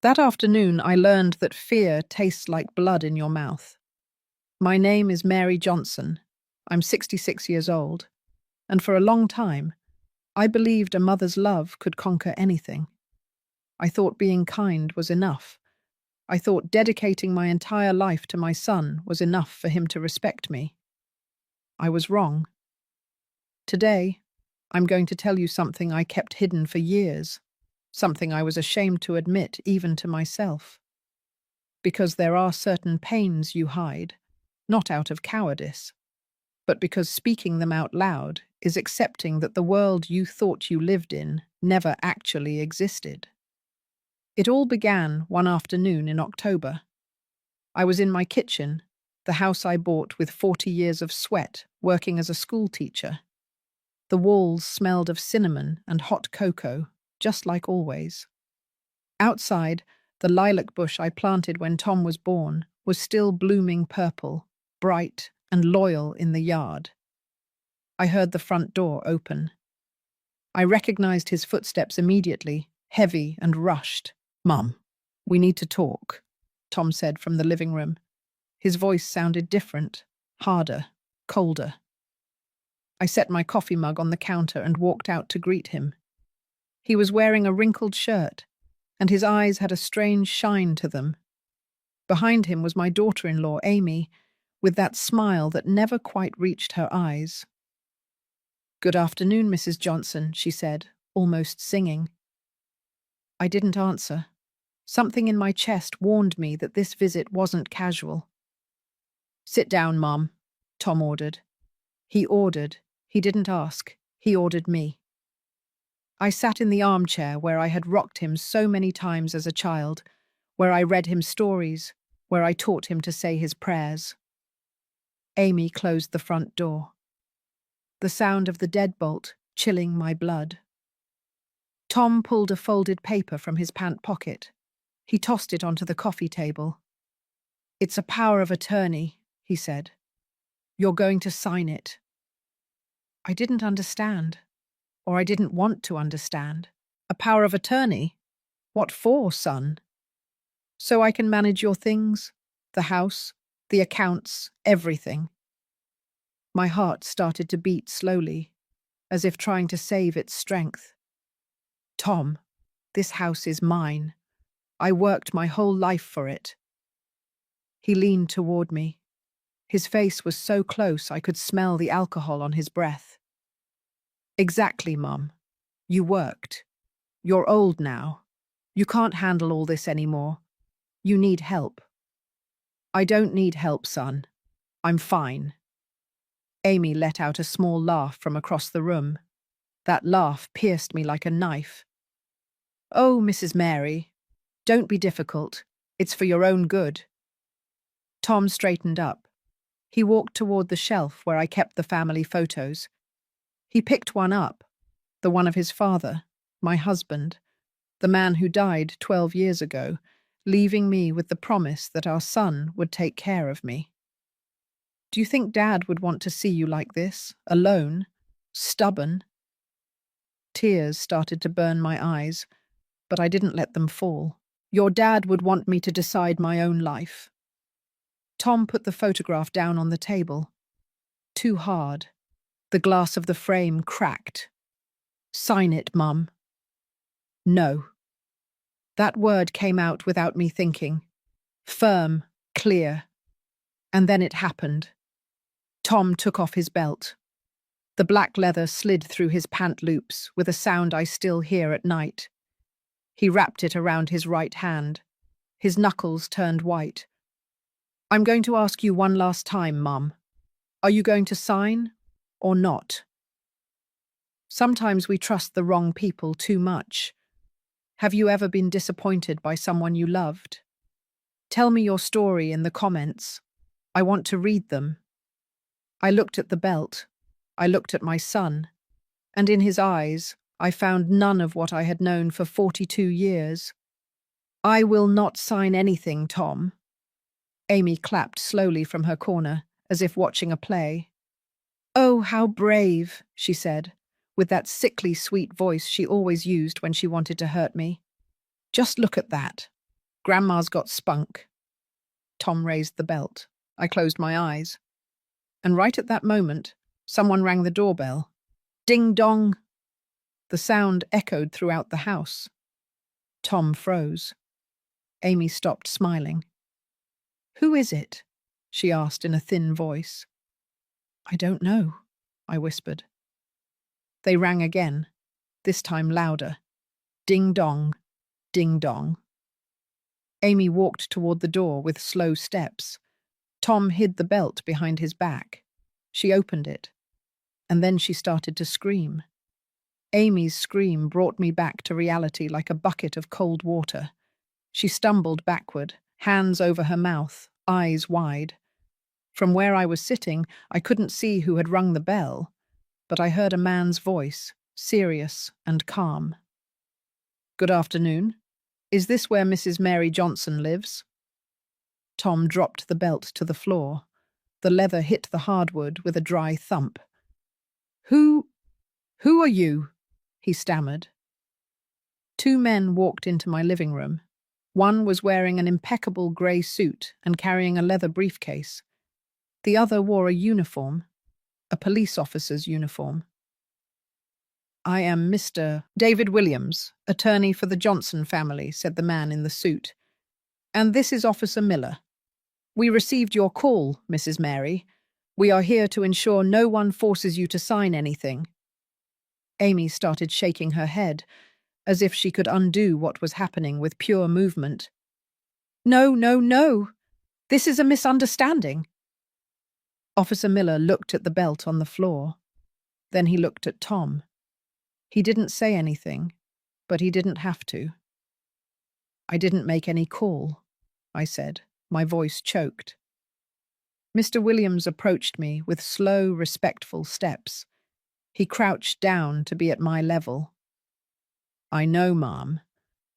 That afternoon, I learned that fear tastes like blood in your mouth. My name is Mary Johnson. I'm 66 years old, and for a long time, I believed a mother's love could conquer anything. I thought being kind was enough. I thought dedicating my entire life to my son was enough for him to respect me. I was wrong. Today, I'm going to tell you something I kept hidden for years, something I was ashamed to admit even to myself. Because there are certain pains you hide, not out of cowardice, but because speaking them out loud is accepting that the world you thought you lived in never actually existed. It all began one afternoon in October. I was in my kitchen, the house I bought with 40 years of sweat, working as a school teacher. The walls smelled of cinnamon and hot cocoa, just like always. Outside, the lilac bush I planted when Tom was born was still blooming purple, bright and loyal in the yard. I heard the front door open. I recognized his footsteps immediately, heavy and rushed. "Mum, we need to talk," Tom said from the living room. His voice sounded different, harder, colder. I set my coffee mug on the counter and walked out to greet him. He was wearing a wrinkled shirt, and his eyes had a strange shine to them. Behind him was my daughter-in-law, Amy, with that smile that never quite reached her eyes. "Good afternoon, Mrs. Johnson," she said, almost singing. I didn't answer. Something in my chest warned me that this visit wasn't casual. "Sit down, Mum," Tom ordered. He ordered. He didn't ask. He ordered me. I sat in the armchair where I had rocked him so many times as a child, where I read him stories, where I taught him to say his prayers. Amy closed the front door. The sound of the deadbolt chilling my blood. Tom pulled a folded paper from his pant pocket. He tossed it onto the coffee table. "It's a power of attorney," he said. "You're going to sign it." I didn't understand, or I didn't want to understand. "A power of attorney? What for, son?" "So I can manage your things, the house, the accounts, everything." My heart started to beat slowly, as if trying to save its strength. "Tom, this house is mine. I worked my whole life for it." He leaned toward me. His face was so close I could smell the alcohol on his breath. "Exactly, Mum. You worked. You're old now. You can't handle all this anymore. You need help." "I don't need help, son. I'm fine." Amy let out a small laugh from across the room. That laugh pierced me like a knife. "Oh, Mrs. Mary, don't be difficult. It's for your own good." Tom straightened up. He walked toward the shelf where I kept the family photos. He picked one up, the one of his father, my husband, the man who died 12 years ago, leaving me with the promise that our son would take care of me. "Do you think Dad would want to see you like this, alone, stubborn?" Tears started to burn my eyes, but I didn't let them fall. "Your dad would want me to decide my own life." Tom put the photograph down on the table. Too hard. The glass of the frame cracked. "Sign it, Mum." "No." That word came out without me thinking. Firm, clear. And then it happened. Tom took off his belt. The black leather slid through his pant loops with a sound I still hear at night. He wrapped it around his right hand. His knuckles turned white. "I'm going to ask you one last time, Mum. Are you going to sign or not?" Sometimes we trust the wrong people too much. Have you ever been disappointed by someone you loved? Tell me your story in the comments. I want to read them. I looked at the belt. I looked at my son. And in his eyes, I found none of what I had known for 42 years. "I will not sign anything, Tom." Amy clapped slowly from her corner, as if watching a play. "Oh, how brave," she said, with that sickly sweet voice she always used when she wanted to hurt me. "Just look at that." Grandma's got spunk. Tom raised the belt. I closed my eyes. And right at that moment, someone rang the doorbell. Ding dong! The sound echoed throughout the house. Tom froze. Amy stopped smiling. "Who is it?" she asked in a thin voice. "I don't know," I whispered. They rang again, this time louder. Ding dong, ding dong. Amy walked toward the door with slow steps. Tom hid the belt behind his back. She opened it, and then she started to scream. Amy's scream brought me back to reality like a bucket of cold water. She stumbled backward, hands over her mouth, eyes wide. From where I was sitting, I couldn't see who had rung the bell, but I heard a man's voice, serious and calm. "Good afternoon. Is this where Mrs. Mary Johnson lives?" Tom dropped the belt to the floor. The leather hit the hardwood with a dry thump. Who are you?" he stammered. Two men walked into my living room. One was wearing an impeccable grey suit and carrying a leather briefcase. The other wore a uniform, a police officer's uniform. "I am Mr. David Williams, attorney for the Johnson family," said the man in the suit. "And this is Officer Miller. We received your call, Mrs. Mary. We are here to ensure no one forces you to sign anything." Amy started shaking her head, as if she could undo what was happening with pure movement. "No, no, no! This is a misunderstanding." Officer Miller looked at the belt on the floor. Then he looked at Tom. He didn't say anything, but he didn't have to. "I didn't make any call," I said, my voice choked. Mr. Williams approached me with slow, respectful steps. He crouched down to be at my level. "I know, ma'am,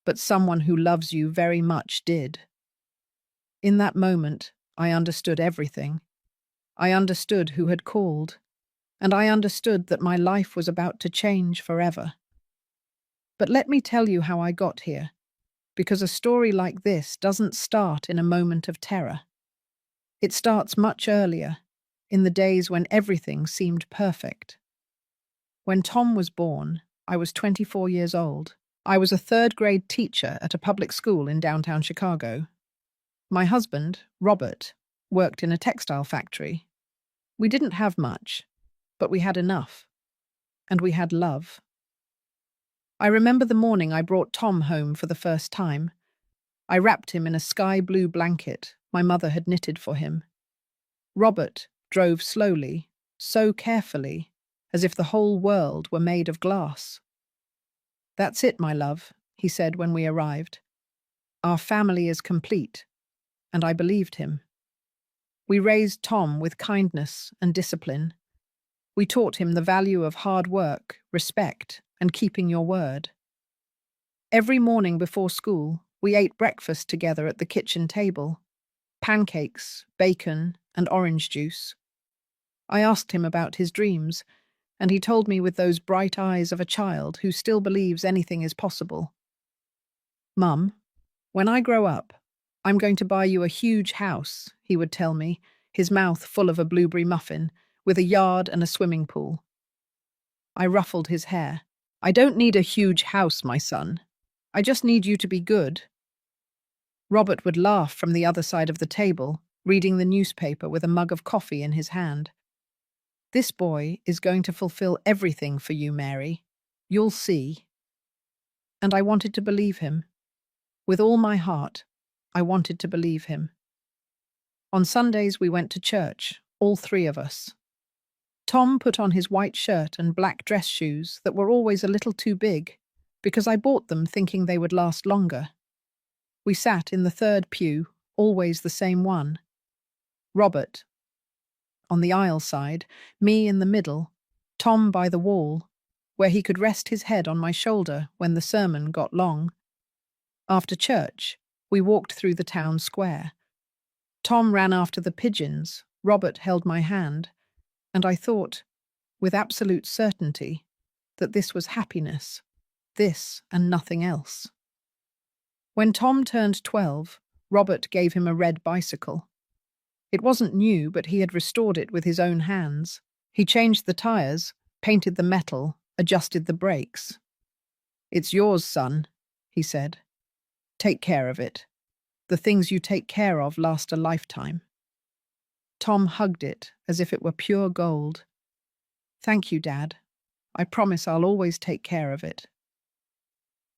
but someone who loves you very much did." In that moment, I understood everything. I understood who had called, and I understood that my life was about to change forever. But let me tell you how I got here, because a story like this doesn't start in a moment of terror. It starts much earlier, in the days when everything seemed perfect. When Tom was born, I was 24 years old. I was a third-grade teacher at a public school in downtown Chicago. My husband, Robert, worked in a textile factory. We didn't have much, but we had enough. And we had love. I remember the morning I brought Tom home for the first time. I wrapped him in a sky-blue blanket my mother had knitted for him. Robert drove slowly, so carefully, as if the whole world were made of glass. "That's it, my love," he said when we arrived. "Our family is complete," and I believed him. We raised Tom with kindness and discipline. We taught him the value of hard work, respect, and keeping your word. Every morning before school, we ate breakfast together at the kitchen table. Pancakes, bacon, and orange juice. I asked him about his dreams, and he told me with those bright eyes of a child who still believes anything is possible. "Mum, when I grow up, I'm going to buy you a huge house," he would tell me, his mouth full of a blueberry muffin, with a yard and a swimming pool. I ruffled his hair. "I don't need a huge house, my son. I just need you to be good." Robert would laugh from the other side of the table, reading the newspaper with a mug of coffee in his hand. "This boy is going to fulfill everything for you, Mary. You'll see." And I wanted to believe him. With all my heart, I wanted to believe him. On Sundays we went to church, all three of us. Tom put on his white shirt and black dress shoes that were always a little too big, because I bought them thinking they would last longer. We sat in the third pew, always the same one. Robert on the aisle side, me in the middle, Tom by the wall, where he could rest his head on my shoulder when the sermon got long. After church, we walked through the town square. Tom ran after the pigeons, Robert held my hand, and I thought, with absolute certainty, that this was happiness, this and nothing else. When Tom turned 12, Robert gave him a red bicycle. It wasn't new, but he had restored it with his own hands. He changed the tires, painted the metal, adjusted the brakes. "It's yours, son," he said. "Take care of it. The things you take care of last a lifetime." Tom hugged it as if it were pure gold. "Thank you, Dad. I promise I'll always take care of it."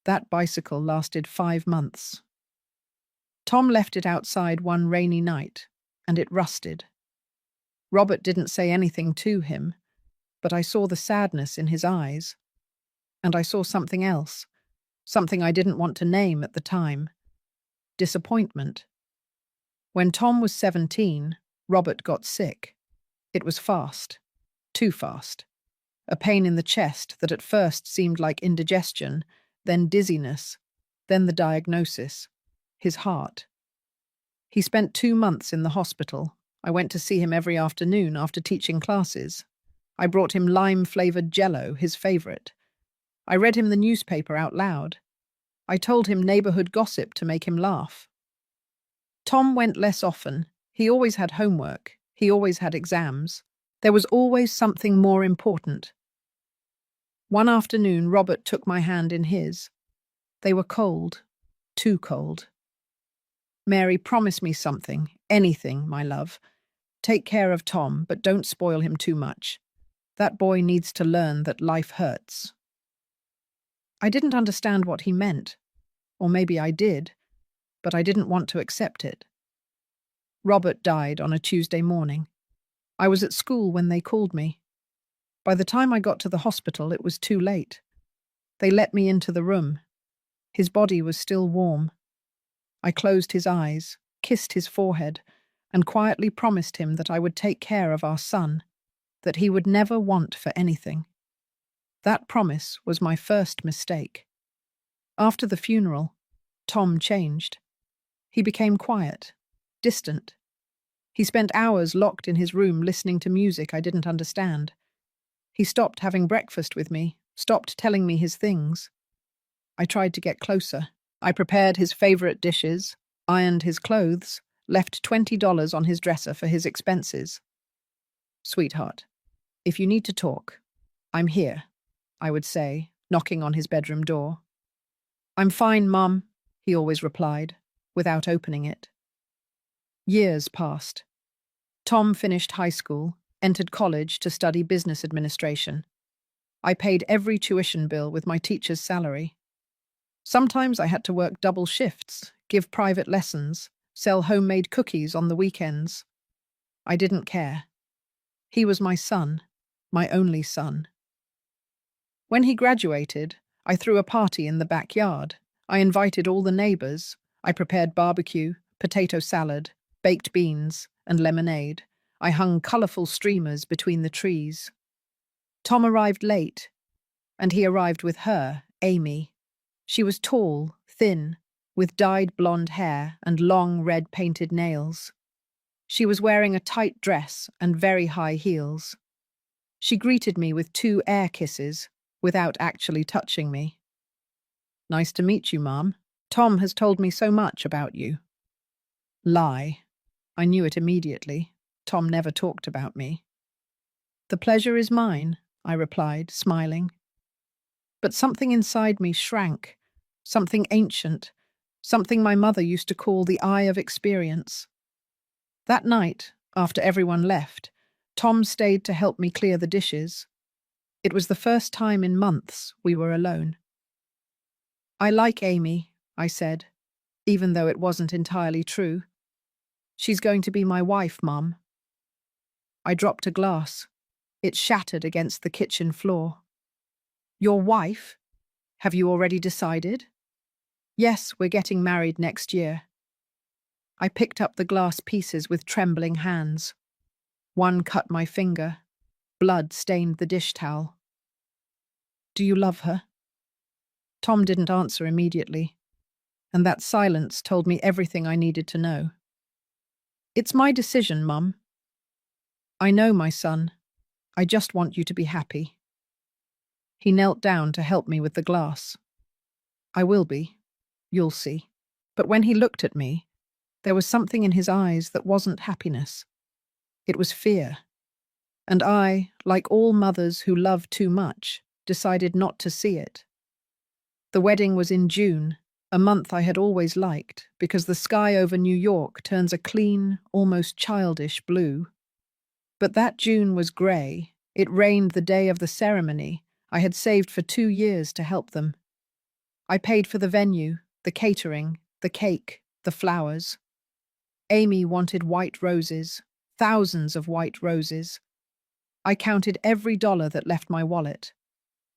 That bicycle lasted 5 months. Tom left it outside one rainy night, and it rusted. Robert didn't say anything to him, but I saw the sadness in his eyes. And I saw something else, something I didn't want to name at the time. Disappointment. When Tom was 17, Robert got sick. It was fast. Too fast. A pain in the chest that at first seemed like indigestion, then dizziness, then the diagnosis. His heart. He spent 2 months in the hospital. I went to see him every afternoon after teaching classes. I brought him lime-flavored Jell-O, his favorite. I read him the newspaper out loud. I told him neighborhood gossip to make him laugh. Tom went less often. He always had homework. He always had exams. There was always something more important. One afternoon, Robert took my hand in his. They were cold. Too cold. "Mary, promise me something. Anything, my love. Take care of Tom, but don't spoil him too much. That boy needs to learn that life hurts." I didn't understand what he meant. Or maybe I did, but I didn't want to accept it. Robert died on a Tuesday morning. I was at school when they called me. By the time I got to the hospital, it was too late. They let me into the room. His body was still warm. I closed his eyes, kissed his forehead, and quietly promised him that I would take care of our son, that he would never want for anything. That promise was my first mistake. After the funeral, Tom changed. He became quiet, distant. He spent hours locked in his room listening to music I didn't understand. He stopped having breakfast with me, stopped telling me his things. I tried to get closer. I prepared his favorite dishes, ironed his clothes, left $20 on his dresser for his expenses. "Sweetheart, if you need to talk, I'm here," I would say, knocking on his bedroom door. "I'm fine, Mum," he always replied, without opening it. Years passed. Tom finished high school, entered college to study business administration. I paid every tuition bill with my teacher's salary. Sometimes I had to work double shifts, give private lessons, sell homemade cookies on the weekends. I didn't care. He was my son, my only son. When he graduated, I threw a party in the backyard. I invited all the neighbors. I prepared barbecue, potato salad, baked beans, and lemonade. I hung colorful streamers between the trees. Tom arrived late, and he arrived with her, Amy. She was tall, thin, with dyed blonde hair and long red painted nails. She was wearing a tight dress and very high heels. She greeted me with 2 air kisses, without actually touching me. "Nice to meet you, Mom. Tom has told me so much about you." Lie. I knew it immediately. Tom never talked about me. "The pleasure is mine," I replied, smiling. But something inside me shrank, something ancient, something my mother used to call the eye of experience. That night, after everyone left, Tom stayed to help me clear the dishes. It was the first time in months we were alone. "I like Amy," I said, even though it wasn't entirely true. "She's going to be my wife, Mum." I dropped a glass. It shattered against the kitchen floor. "Your wife? Have you already decided?" "Yes, we're getting married next year." I picked up the glass pieces with trembling hands. One cut my finger. Blood stained the dish towel. "Do you love her?" Tom didn't answer immediately, and that silence told me everything I needed to know. "It's my decision, Mum." "I know, my son. I just want you to be happy." He knelt down to help me with the glass. "I will be. You'll see." But when he looked at me, there was something in his eyes that wasn't happiness. It was fear. And I, like all mothers who love too much, decided not to see it. The wedding was in June, a month I had always liked, because the sky over New York turns a clean, almost childish blue. But that June was grey. It rained the day of the ceremony. I had saved for 2 years to help them. I paid for the venue, the catering, the cake, the flowers. Amy wanted white roses, thousands of white roses. I counted every dollar that left my wallet,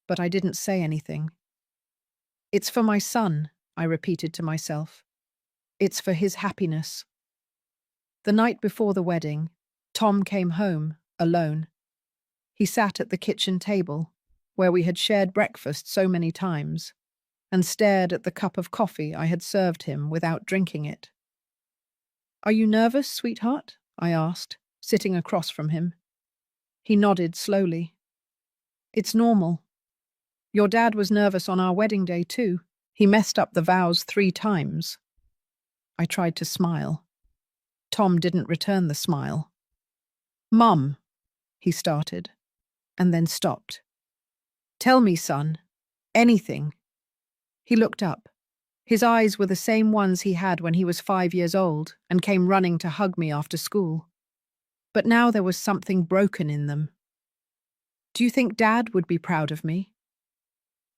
but I didn't say anything. It's for my son, I repeated to myself. It's for his happiness. The night before the wedding, Tom came home, alone. He sat at the kitchen table, where we had shared breakfast so many times, and stared at the cup of coffee I had served him without drinking it. "Are you nervous, sweetheart?" I asked, sitting across from him. He nodded slowly. "It's normal. Your dad was nervous on our wedding day too. He messed up the vows 3 times." I tried to smile. Tom didn't return the smile. "Mum," he started, and then stopped. "Tell me, son. Anything." He looked up. His eyes were the same ones he had when he was 5 years old and came running to hug me after school. But now there was something broken in them. "Do you think Dad would be proud of me?"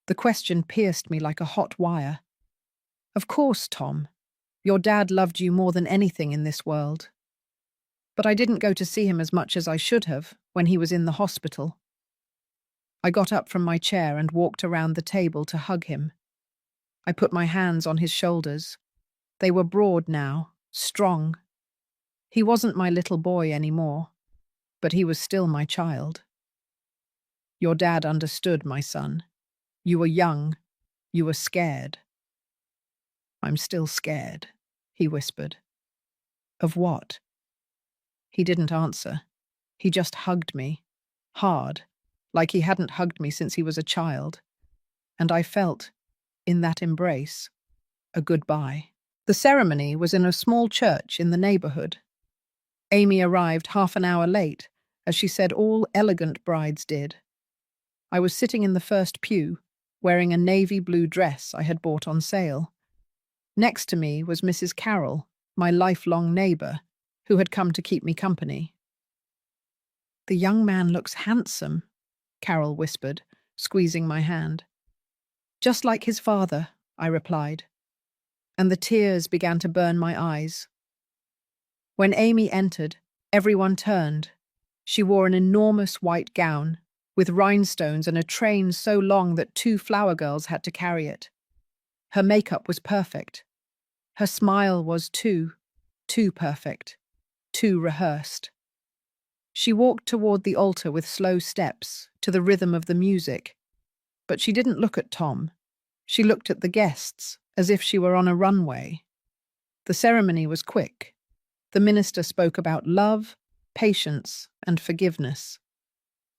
The question pierced me like a hot wire. "Of course, Tom. Your dad loved you more than anything in this world." But I didn't go to see him as much as I should have when he was in the hospital. I got up from my chair and walked around the table to hug him. I put my hands on his shoulders. They were broad now, strong. He wasn't my little boy anymore, but he was still my child. "Your dad understood, my son. You were young. You were scared." "I'm still scared," he whispered. "Of what?" He didn't answer. He just hugged me, hard, like he hadn't hugged me since he was a child. And I felt, in that embrace, a goodbye. The ceremony was in a small church in the neighborhood. Amy arrived half an hour late, as she said all elegant brides did. I was sitting in the first pew, wearing a navy blue dress I had bought on sale. Next to me was Mrs. Carroll, my lifelong neighbor, who had come to keep me company. "The young man looks handsome," Carol whispered, squeezing my hand. "Just like his father," I replied, and the tears began to burn my eyes. When Amy entered, everyone turned. She wore an enormous white gown, with rhinestones and a train so long that 2 flower girls had to carry it. Her makeup was perfect. Her smile was too perfect, too rehearsed. She walked toward the altar with slow steps, to the rhythm of the music. But she didn't look at Tom. She looked at the guests, as if she were on a runway. The ceremony was quick. The minister spoke about love, patience, and forgiveness.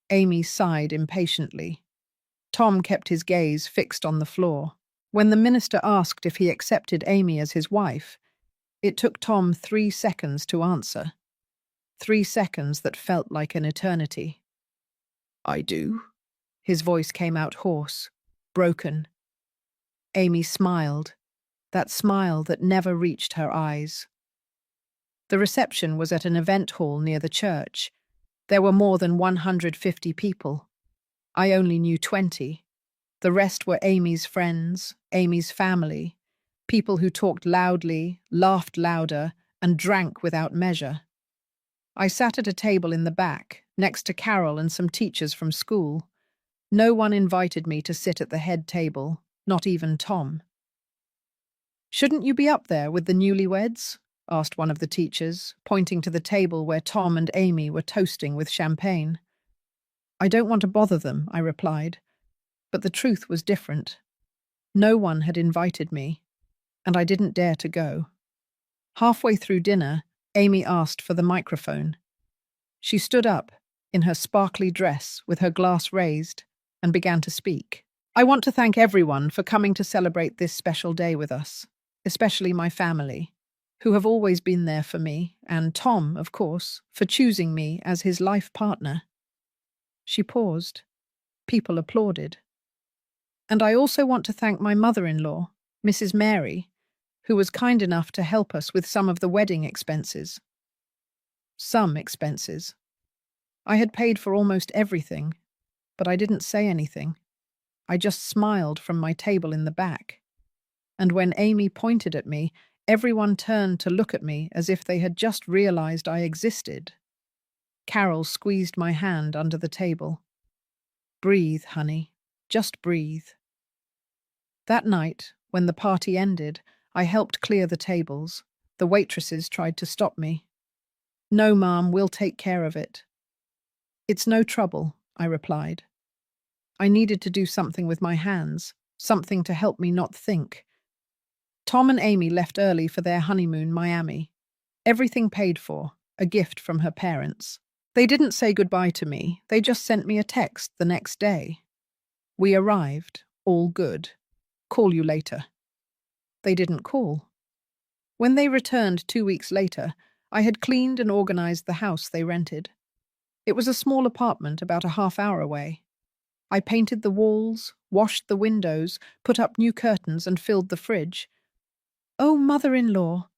Amy sighed impatiently. Tom kept his gaze fixed on the floor. When the minister asked if he accepted Amy as his wife, it took Tom 3 seconds to answer. 3 seconds that felt like an eternity. "I do." His voice came out hoarse, broken. Amy smiled, that smile that never reached her eyes. The reception was at an event hall near the church. There were more than 150 people. I only knew 20. The rest were Amy's friends, Amy's family, people who talked loudly, laughed louder, and drank without measure. I sat at a table in the back, next to Carol and some teachers from school. No one invited me to sit at the head table, not even Tom. "Shouldn't you be up there with the newlyweds?" asked one of the teachers, pointing to the table where Tom and Amy were toasting with champagne. "I don't want to bother them," I replied. But the truth was different. No one had invited me, and I didn't dare to go. Halfway through dinner, Amy asked for the microphone. She stood up, in her sparkly dress, with her glass raised, and began to speak. "I want to thank everyone for coming to celebrate this special day with us. especially my family, who have always been there for me, and Tom, of course, for choosing me as his life partner. She paused. People applauded. And I also want to thank my mother-in-law, Mrs. Mary, who was kind enough to help us with some of the wedding expenses. Some expenses. I had paid for almost everything, but I didn't say anything. I just smiled from my table in the back. And when Amy pointed at me, everyone turned to look at me as if they had just realized I existed. Carol squeezed my hand under the table. Breathe, honey. Just breathe. That night, when the party ended, I helped clear the tables. The waitresses tried to stop me. No, Ma'am, we'll take care of it. It's no trouble, I replied. I needed to do something with my hands, something to help me not think. Tom and Amy left early for their honeymoon, Miami. Everything paid for, a gift from her parents. They didn't say goodbye to me, they just sent me a text the next day. We arrived, all good. Call you later. They didn't call. When they returned 2 weeks later, I had cleaned and organized the house they rented. It was a small apartment about a half-hour away. I painted the walls, washed the windows, put up new curtains and filled the fridge. "Oh, mother-in-law,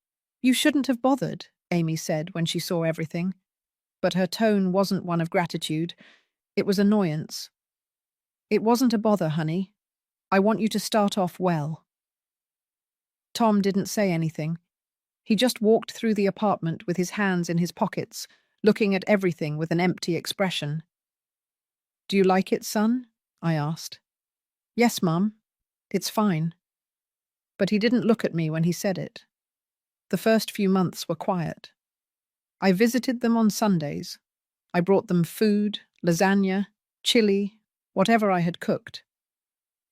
you shouldn't have bothered," Amy said when she saw everything. But her tone wasn't one of gratitude. It was annoyance. "It wasn't a bother, honey. I want you to start off well." Tom didn't say anything. He just walked through the apartment with his hands in his pockets, looking at everything with an empty expression. "Do you like it, son?" I asked. "Yes, Mum. It's fine." But he didn't look at me when he said it. The first few months were quiet. I visited them on Sundays. I brought them food, lasagna, chili, whatever I had cooked.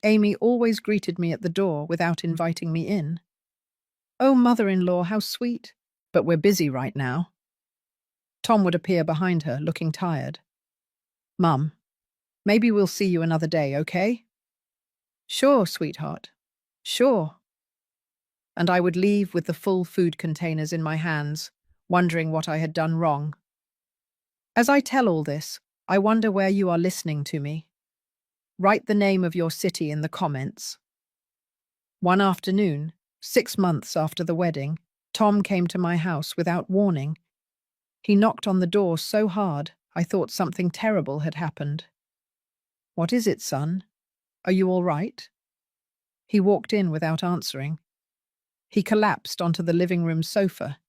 Amy always greeted me at the door without inviting me in. "Oh, mother-in-law, how sweet. But we're busy right now." Tom would appear behind her, looking tired. "Mum, maybe we'll see you another day, okay?" "Sure, sweetheart. Sure." And I would leave with the full food containers in my hands, wondering what I had done wrong. As I tell all this, I wonder where you are listening to me. Write the name of your city in the comments. One afternoon, 6 months after the wedding, Tom came to my house without warning. He knocked on the door so hard, I thought something terrible had happened. "What is it, son? Are you all right?" He walked in without answering. He collapsed onto the living room sofa.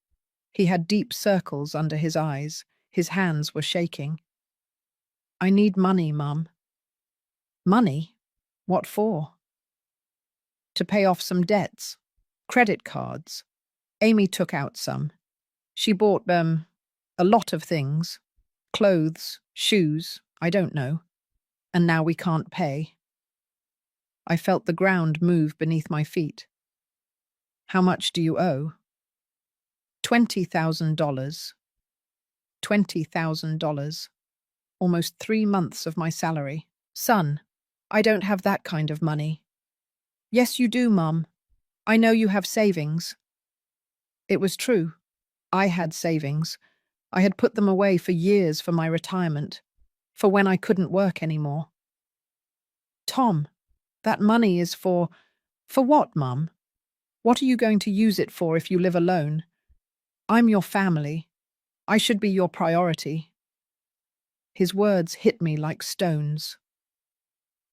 He had deep circles under his eyes. His hands were shaking. "I need money, Mum." "Money? What for?" "To pay off some debts. Credit cards." Amy took out some. She bought, a lot of things. Clothes, shoes, I don't know. And now we can't pay. I felt the ground move beneath my feet. "How much do you owe?" $20,000. $20,000. Almost 3 months of my salary. "Son, I don't have that kind of money." "Yes, you do, Mum. I know you have savings." It was true. I had savings. I had put them away for years for my retirement, for when I couldn't work anymore. "Tom, that money is for..." "For what, Mum? What are you going to use it for if you live alone? I'm your family. I should be your priority." His words hit me like stones.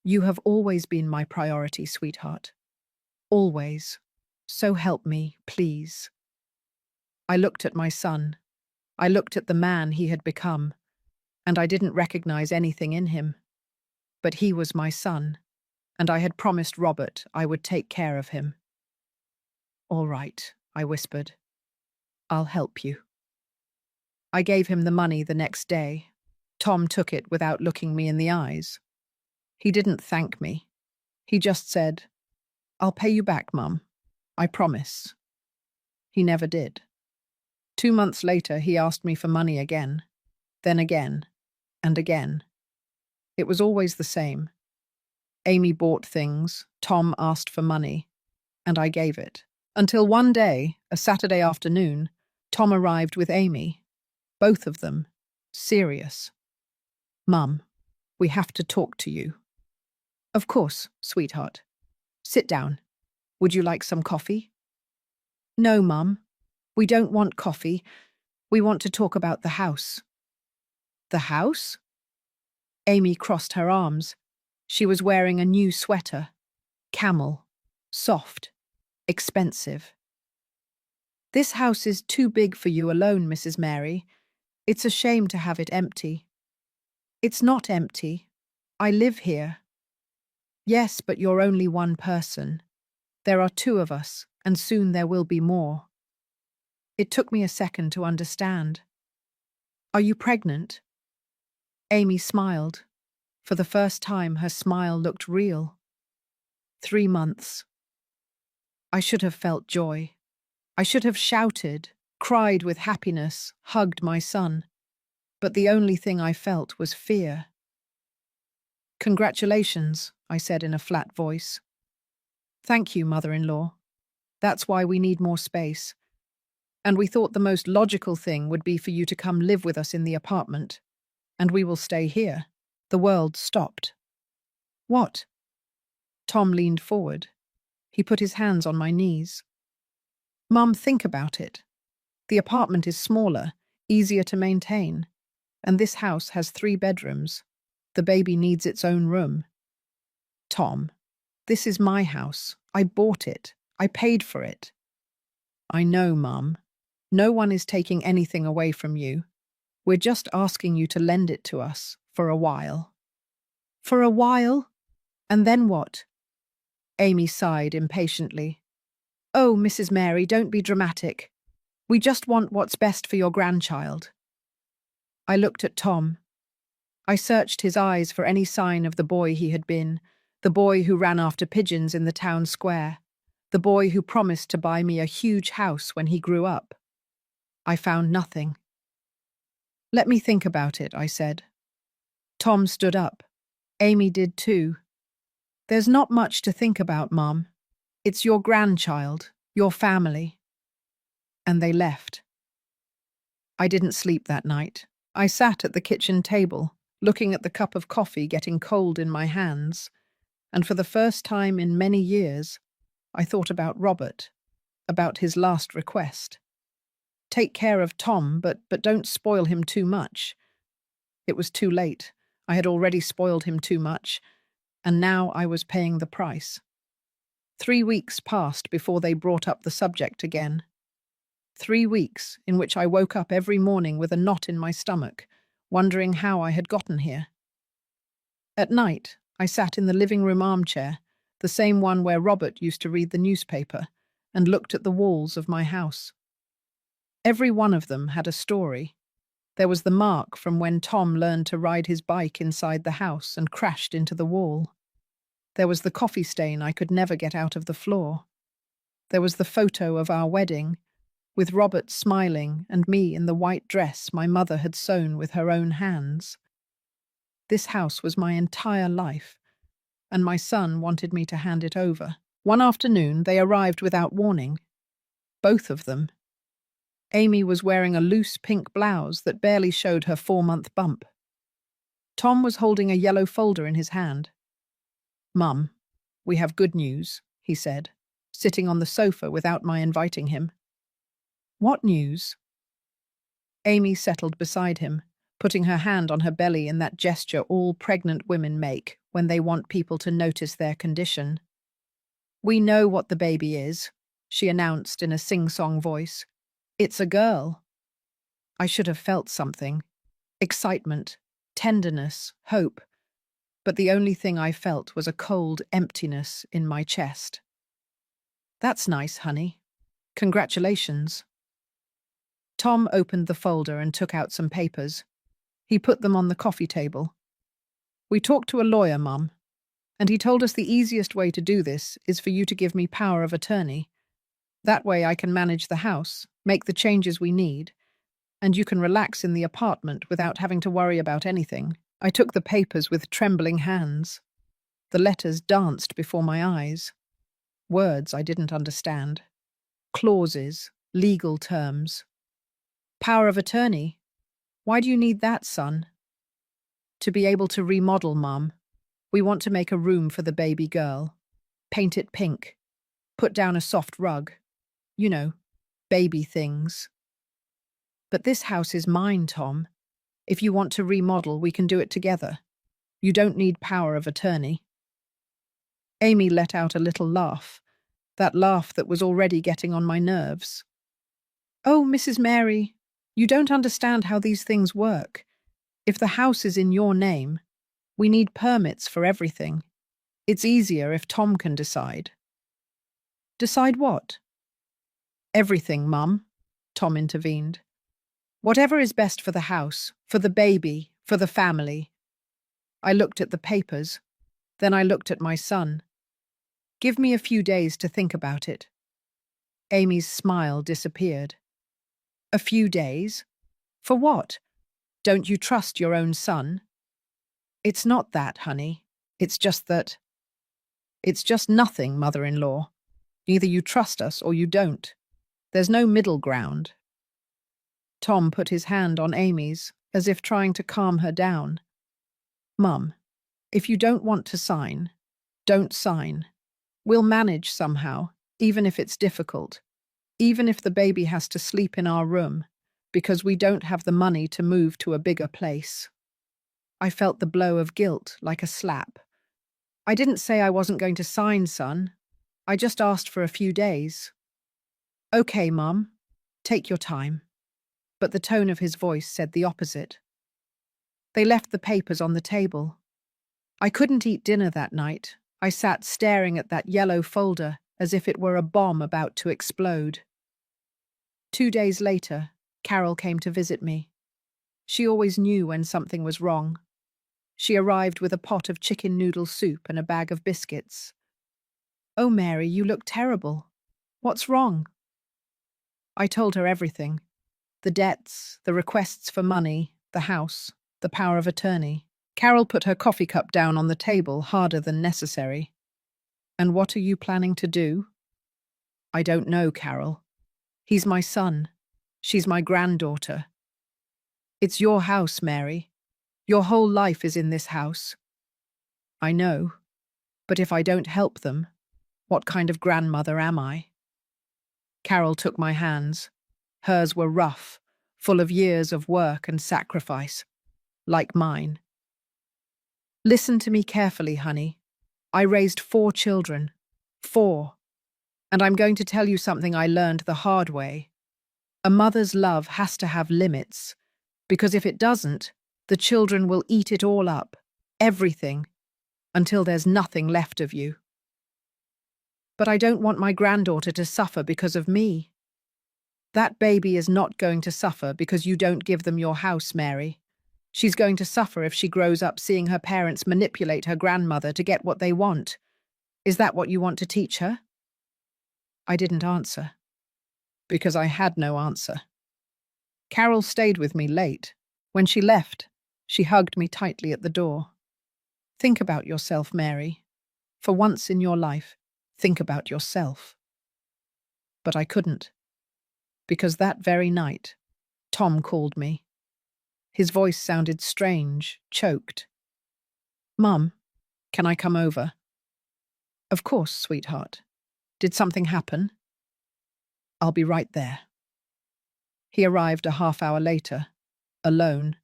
"You have always been my priority, sweetheart. Always. So help me, please." I looked at my son. I looked at the man he had become, and I didn't recognize anything in him. But he was my son, and I had promised Robert I would take care of him. "All right," I whispered. "I'll help you." I gave him the money the next day. Tom took it without looking me in the eyes. He didn't thank me. He just said, "I'll pay you back, Mum. I promise." He never did. 2 months later, he asked me for money again, then again, and again. It was always the same. Amy bought things, Tom asked for money, and I gave it. Until one day, a Saturday afternoon, Tom arrived with Amy. Both of them. Serious. "Mum, we have to talk to you." "Of course, sweetheart. Sit down. Would you like some coffee?" "No, Mum. We don't want coffee. We want to talk about the house." "The house?" Amy crossed her arms. She was wearing a new sweater. Camel. Soft. Expensive. "This house is too big for you alone, Mrs. Mary. It's a shame to have it empty." "It's not empty. I live here." "Yes, but you're only one person. There are two of us, and soon there will be more." It took me a second to understand. "Are you pregnant?" Amy smiled. For the first time, her smile looked real. 3 months. I should have felt joy. I should have shouted, cried with happiness, hugged my son. But the only thing I felt was fear. "Congratulations," I said in a flat voice. "Thank you, mother-in-law. That's why we need more space. And we thought the most logical thing would be for you to come live with us in the apartment. And we will stay here." The world stopped. "What?" Tom leaned forward. He put his hands on my knees. "Mum, think about it. The apartment is smaller, easier to maintain. And this house has 3 bedrooms. The baby needs its own room." "Tom, this is my house. I bought it. I paid for it." "I know, Mum. No one is taking anything away from you. We're just asking you to lend it to us for a while." "For a while? And then what?" Amy sighed impatiently. "Oh, Mrs. Mary, don't be dramatic. We just want what's best for your grandchild." I looked at Tom. I searched his eyes for any sign of the boy he had been, the boy who ran after pigeons in the town square, the boy who promised to buy me a huge house when he grew up. I found nothing. "Let me think about it," I said. Tom stood up. Amy did too. "There's not much to think about, Mum. It's your grandchild, your family." And they left. I didn't sleep that night. I sat at the kitchen table, looking at the cup of coffee getting cold in my hands, and for the first time in many years, I thought about Robert, about his last request. "Take care of Tom, but don't spoil him too much." It was too late. I had already spoiled him too much, and now I was paying the price. 3 weeks passed before they brought up the subject again. 3 weeks in which I woke up every morning with a knot in my stomach, wondering how I had gotten here. At night, I sat in the living room armchair, the same one where Robert used to read the newspaper, and looked at the walls of my house. Every one of them had a story. There was the mark from when Tom learned to ride his bike inside the house and crashed into the wall. There was the coffee stain I could never get out of the floor. There was the photo of our wedding, with Robert smiling and me in the white dress my mother had sewn with her own hands. This house was my entire life, and my son wanted me to hand it over. One afternoon, they arrived without warning. Both of them. Amy was wearing a loose pink blouse that barely showed her 4-month bump. Tom was holding a yellow folder in his hand. "Mum, we have good news," he said, sitting on the sofa without my inviting him. "What news?" Amy settled beside him, putting her hand on her belly in that gesture all pregnant women make when they want people to notice their condition. "We know what the baby is," she announced in a sing-song voice. "It's a girl." I should have felt something. Excitement, tenderness, hope. But the only thing I felt was a cold emptiness in my chest. "That's nice, honey. Congratulations." Tom opened the folder and took out some papers. He put them on the coffee table. "We talked to a lawyer, Mum, and he told us the easiest way to do this is for you to give me power of attorney. That way I can manage the house, make the changes we need, and you can relax in the apartment without having to worry about anything." I took the papers with trembling hands. The letters danced before my eyes. Words I didn't understand. clauses, legal terms. Power of attorney? Why do you need that, son? To be able to remodel, Mum. We want to make a room for the baby girl. Paint it pink. Put down a soft rug. You know, baby things. But this house is mine, Tom. If you want to remodel, we can do it together. You don't need power of attorney. Amy let out a little laugh, that laugh that was already getting on my nerves. Oh, Mrs. Mary, you don't understand how these things work. If the house is in your name, we need permits for everything. It's easier if Tom can decide. Decide what? Everything, Mum, Tom intervened. Whatever is best for the house, for the baby, for the family. I looked at the papers, then I looked at my son. Give me a few days to think about it. Amy's smile disappeared. A few days? For what? Don't you trust your own son? It's not that, honey. It's just that. It's just nothing, mother-in-law. Either you trust us or you don't. There's no middle ground. Tom put his hand on Amy's, as if trying to calm her down. Mum, if you don't want to sign, don't sign. We'll manage somehow, even if it's difficult. Even if the baby has to sleep in our room, because we don't have the money to move to a bigger place. I felt the blow of guilt like a slap. I didn't say I wasn't going to sign, son. I just asked for a few days. Okay, Mum, take your time. But the tone of his voice said the opposite. They left the papers on the table. I couldn't eat dinner that night. I sat staring at that yellow folder as if it were a bomb about to explode. 2 days later, Carol came to visit me. She always knew when something was wrong. She arrived with a pot of chicken noodle soup and a bag of biscuits. Oh, Mary, you look terrible. What's wrong? I told her everything. The debts, the requests for money, the house, the power of attorney. Carol put her coffee cup down on the table harder than necessary. And what are you planning to do? I don't know, Carol. He's my son. She's my granddaughter. It's your house, Mary. Your whole life is in this house. I know. But if I don't help them, what kind of grandmother am I? Carol took my hands. Hers were rough, full of years of work and sacrifice, like mine. Listen to me carefully, honey. I raised 4 children. 4. And I'm going to tell you something I learned the hard way. A mother's love has to have limits, because if it doesn't, the children will eat it all up, everything, until there's nothing left of you. But I don't want my granddaughter to suffer because of me. That baby is not going to suffer because you don't give them your house, Mary. She's going to suffer if she grows up seeing her parents manipulate her grandmother to get what they want. Is that what you want to teach her? I didn't answer, because I had no answer. Carol stayed with me late. When she left, she hugged me tightly at the door. Think about yourself, Mary. For once in your life, think about yourself. But I couldn't, because that very night, Tom called me. His voice sounded strange, choked. Mum, can I come over? Of course, sweetheart. Did something happen? I'll be right there. He arrived a half-hour later, alone,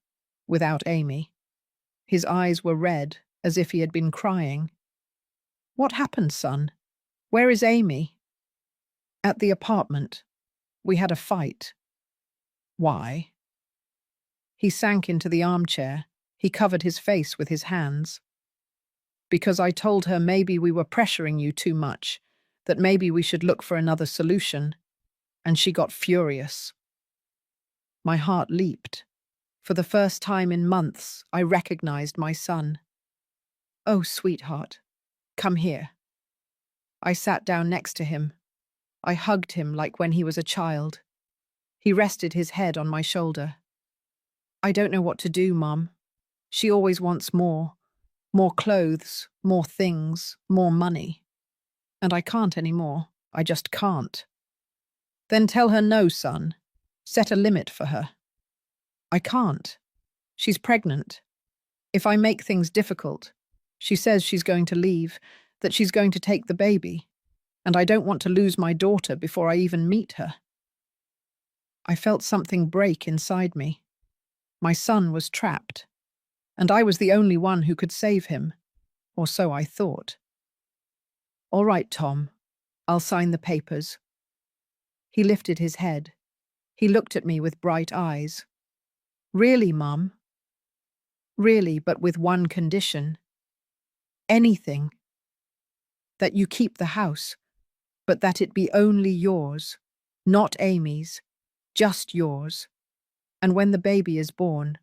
without Amy. His eyes were red, as if he had been crying. What happened, son? Where is Amy? At the apartment. We had a fight. Why? He sank into the armchair. He covered his face with his hands. Because I told her maybe we were pressuring you too much, that maybe we should look for another solution, and she got furious. My heart leaped. For the first time in months, I recognized my son. Oh, sweetheart, come here. I sat down next to him. I hugged him like when he was a child. He rested his head on my shoulder. I don't know what to do, Mum. She always wants more. More clothes, more things, more money. And I can't anymore. I just can't. Then tell her no, son. Set a limit for her. I can't. She's pregnant. If I make things difficult, she says she's going to leave, that she's going to take the baby, and I don't want to lose my daughter before I even meet her. I felt something break inside me. My son was trapped, and I was the only one who could save him, or so I thought. All right, Tom, I'll sign the papers. He lifted his head. He looked at me with bright eyes. Really, Mum? Really, but with one condition. Anything. That you keep the house, but that it be only yours, not Amy's, just yours. And when the baby is born,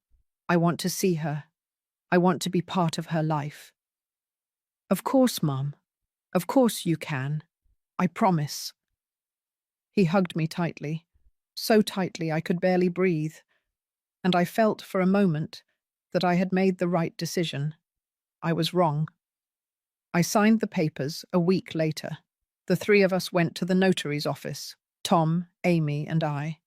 I want to see her. I want to be part of her life. Of course, Mum. Of course you can. I promise. He hugged me tightly, so tightly I could barely breathe, and I felt for a moment that I had made the right decision. I was wrong. I signed the papers a week later. The three of us went to the notary's office, Tom, Amy, and I.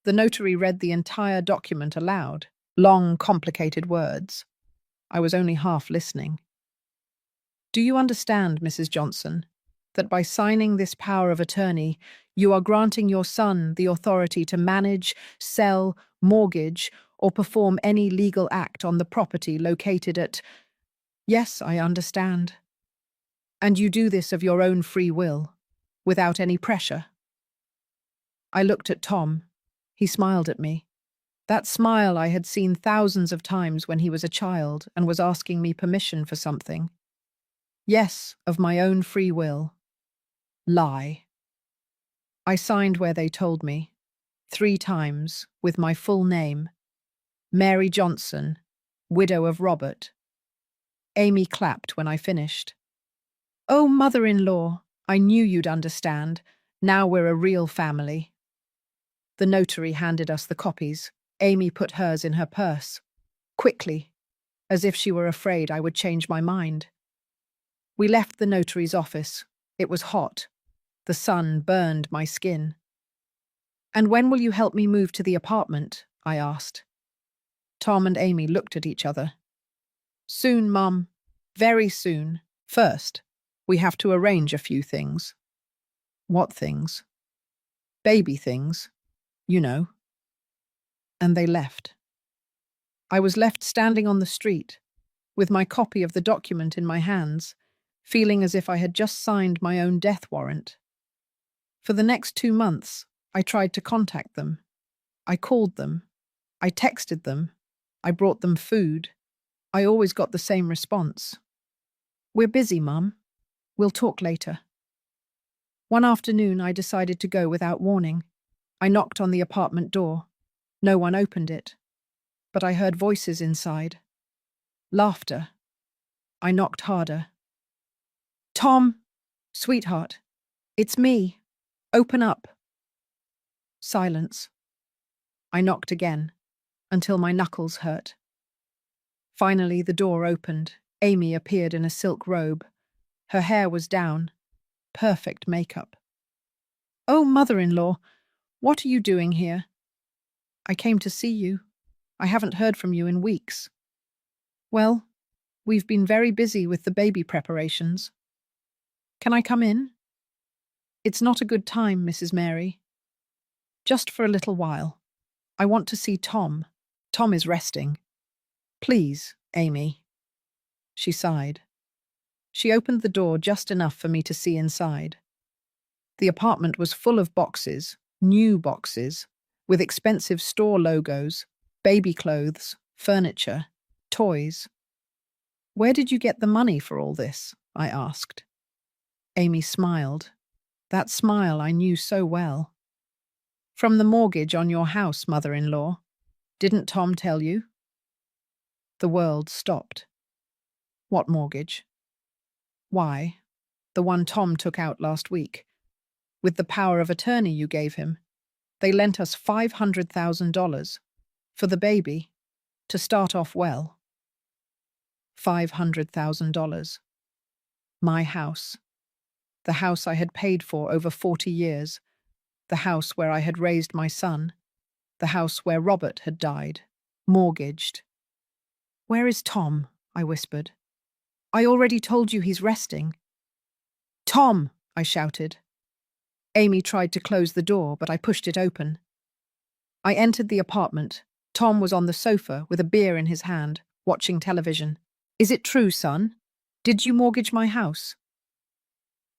The notary read the entire document aloud, long, complicated words. I was only half listening. Do you understand, Mrs. Johnson, that by signing this power of attorney, you are granting your son the authority to manage, sell, mortgage, or perform any legal act on the property located at— Yes, I understand. And you do this of your own free will, without any pressure? I looked at Tom. He smiled at me. That smile I had seen thousands of times when he was a child and was asking me permission for something. Yes, of my own free will. Lie. I signed where they told me, 3 times, with my full name. Mary Johnson, widow of Robert. Amy clapped when I finished. Oh, mother-in-law, I knew you'd understand. Now we're a real family. The notary handed us the copies. Amy put hers in her purse. Quickly, as if she were afraid I would change my mind. We left the notary's office. It was hot. The sun burned my skin. And when will you help me move to the apartment? I asked. Tom and Amy looked at each other. Soon, Mum. Very soon. First, we have to arrange a few things. What things? Baby things, you know. And they left. I was left standing on the street, with my copy of the document in my hands, feeling as if I had just signed my own death warrant. For the next 2 months, I tried to contact them. I called them. I texted them. I brought them food. I always got the same response. We're busy, Mum. We'll talk later. One afternoon, I decided to go without warning. I knocked on the apartment door. No one opened it, but I heard voices inside. Laughter. I knocked harder. Tom! Sweetheart, it's me. Open up. Silence. I knocked again, until my knuckles hurt. Finally, the door opened. Amy appeared in a silk robe. Her hair was down. Perfect makeup. Oh, mother-in-law, what are you doing here? I came to see you. I haven't heard from you in weeks. Well, we've been very busy with the baby preparations. Can I come in? It's not a good time, Mrs. Mary. Just for a little while. I want to see Tom. Tom is resting. Please, Amy. She sighed. She opened the door just enough for me to see inside. The apartment was full of boxes, new boxes, with expensive store logos, baby clothes, furniture, toys. Where did you get the money for all this? I asked. Amy smiled. That smile I knew so well. From the mortgage on your house, mother-in-law. Didn't Tom tell you? The world stopped. What mortgage? Why, the one Tom took out last week. With the power of attorney you gave him, they lent us $500,000 for the baby to start off well. $500,000. My house. The house I had paid for over 40 years. the house where I had raised my son, the house where Robert had died, mortgaged. "Where is Tom?" I whispered. "I already told you he's resting." "Tom!" I shouted. Amy tried to close the door, but I pushed it open. I entered the apartment. Tom was on the sofa with a beer in his hand, watching television. "Is it true, son? Did you mortgage my house?"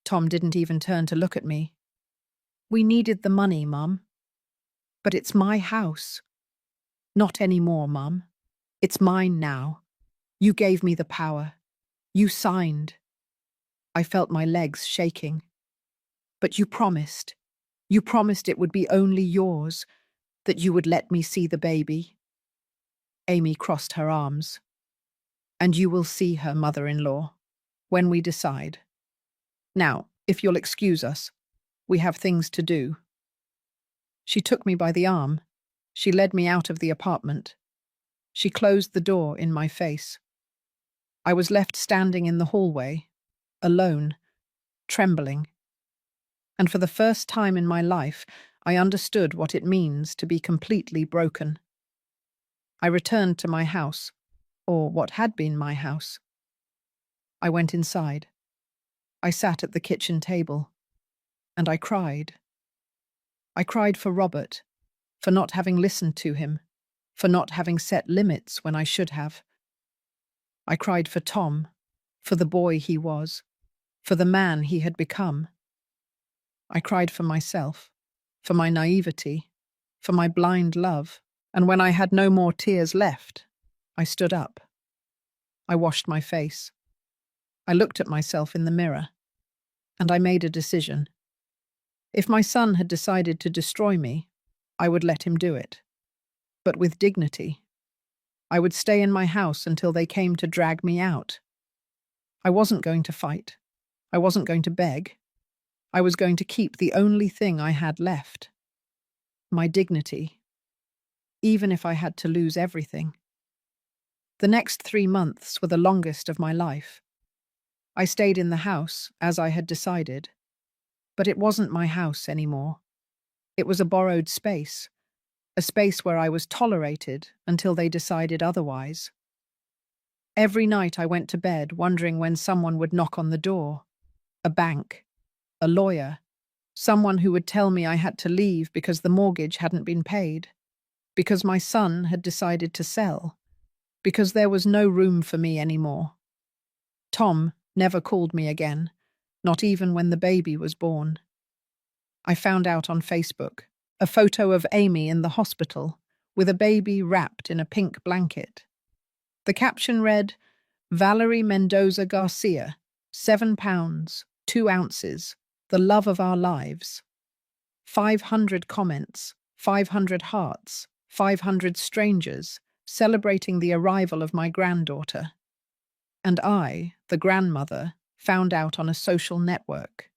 Tom didn't even turn to look at me. "We needed the money, Mum." "But it's my house." "Not anymore, Mum. It's mine now. You gave me the power. You signed." I felt my legs shaking. "But you promised. You promised it would be only yours, that you would let me see the baby." Amy crossed her arms. "And you will see her, mother-in-law, when we decide. Now, if you'll excuse us, we have things to do." She took me by the arm. She led me out of the apartment. She closed the door in my face. I was left standing in the hallway, alone, trembling. And for the first time in my life, I understood what it means to be completely broken. I returned to my house, or what had been my house. I went inside. I sat at the kitchen table, and I cried. I cried for Robert, for not having listened to him, for not having set limits when I should have. I cried for Tom, for the boy he was, for the man he had become. I cried for myself, for my naivety, for my blind love, and when I had no more tears left, I stood up. I washed my face. I looked at myself in the mirror, and I made a decision. If my son had decided to destroy me, I would let him do it, but with dignity. I would stay in my house until they came to drag me out. I wasn't going to fight. I wasn't going to beg. I was going to keep the only thing I had left: my dignity, even if I had to lose everything. The next 3 months were the longest of my life. I stayed in the house, as I had decided. But it wasn't my house anymore. It was a borrowed space, a space where I was tolerated until they decided otherwise. Every night I went to bed wondering when someone would knock on the door. A bank, a lawyer, someone who would tell me I had to leave because the mortgage hadn't been paid, because my son had decided to sell, because there was no room for me anymore. Tom never called me again, not even when the baby was born. I found out on Facebook a photo of Amy in the hospital with a baby wrapped in a pink blanket. The caption read, "Valerie Mendoza Garcia, 7 pounds, 2 ounces, the love of our lives." 500 comments, 500 hearts, 500 strangers celebrating the arrival of my granddaughter. And I, the grandmother, found out on a social network.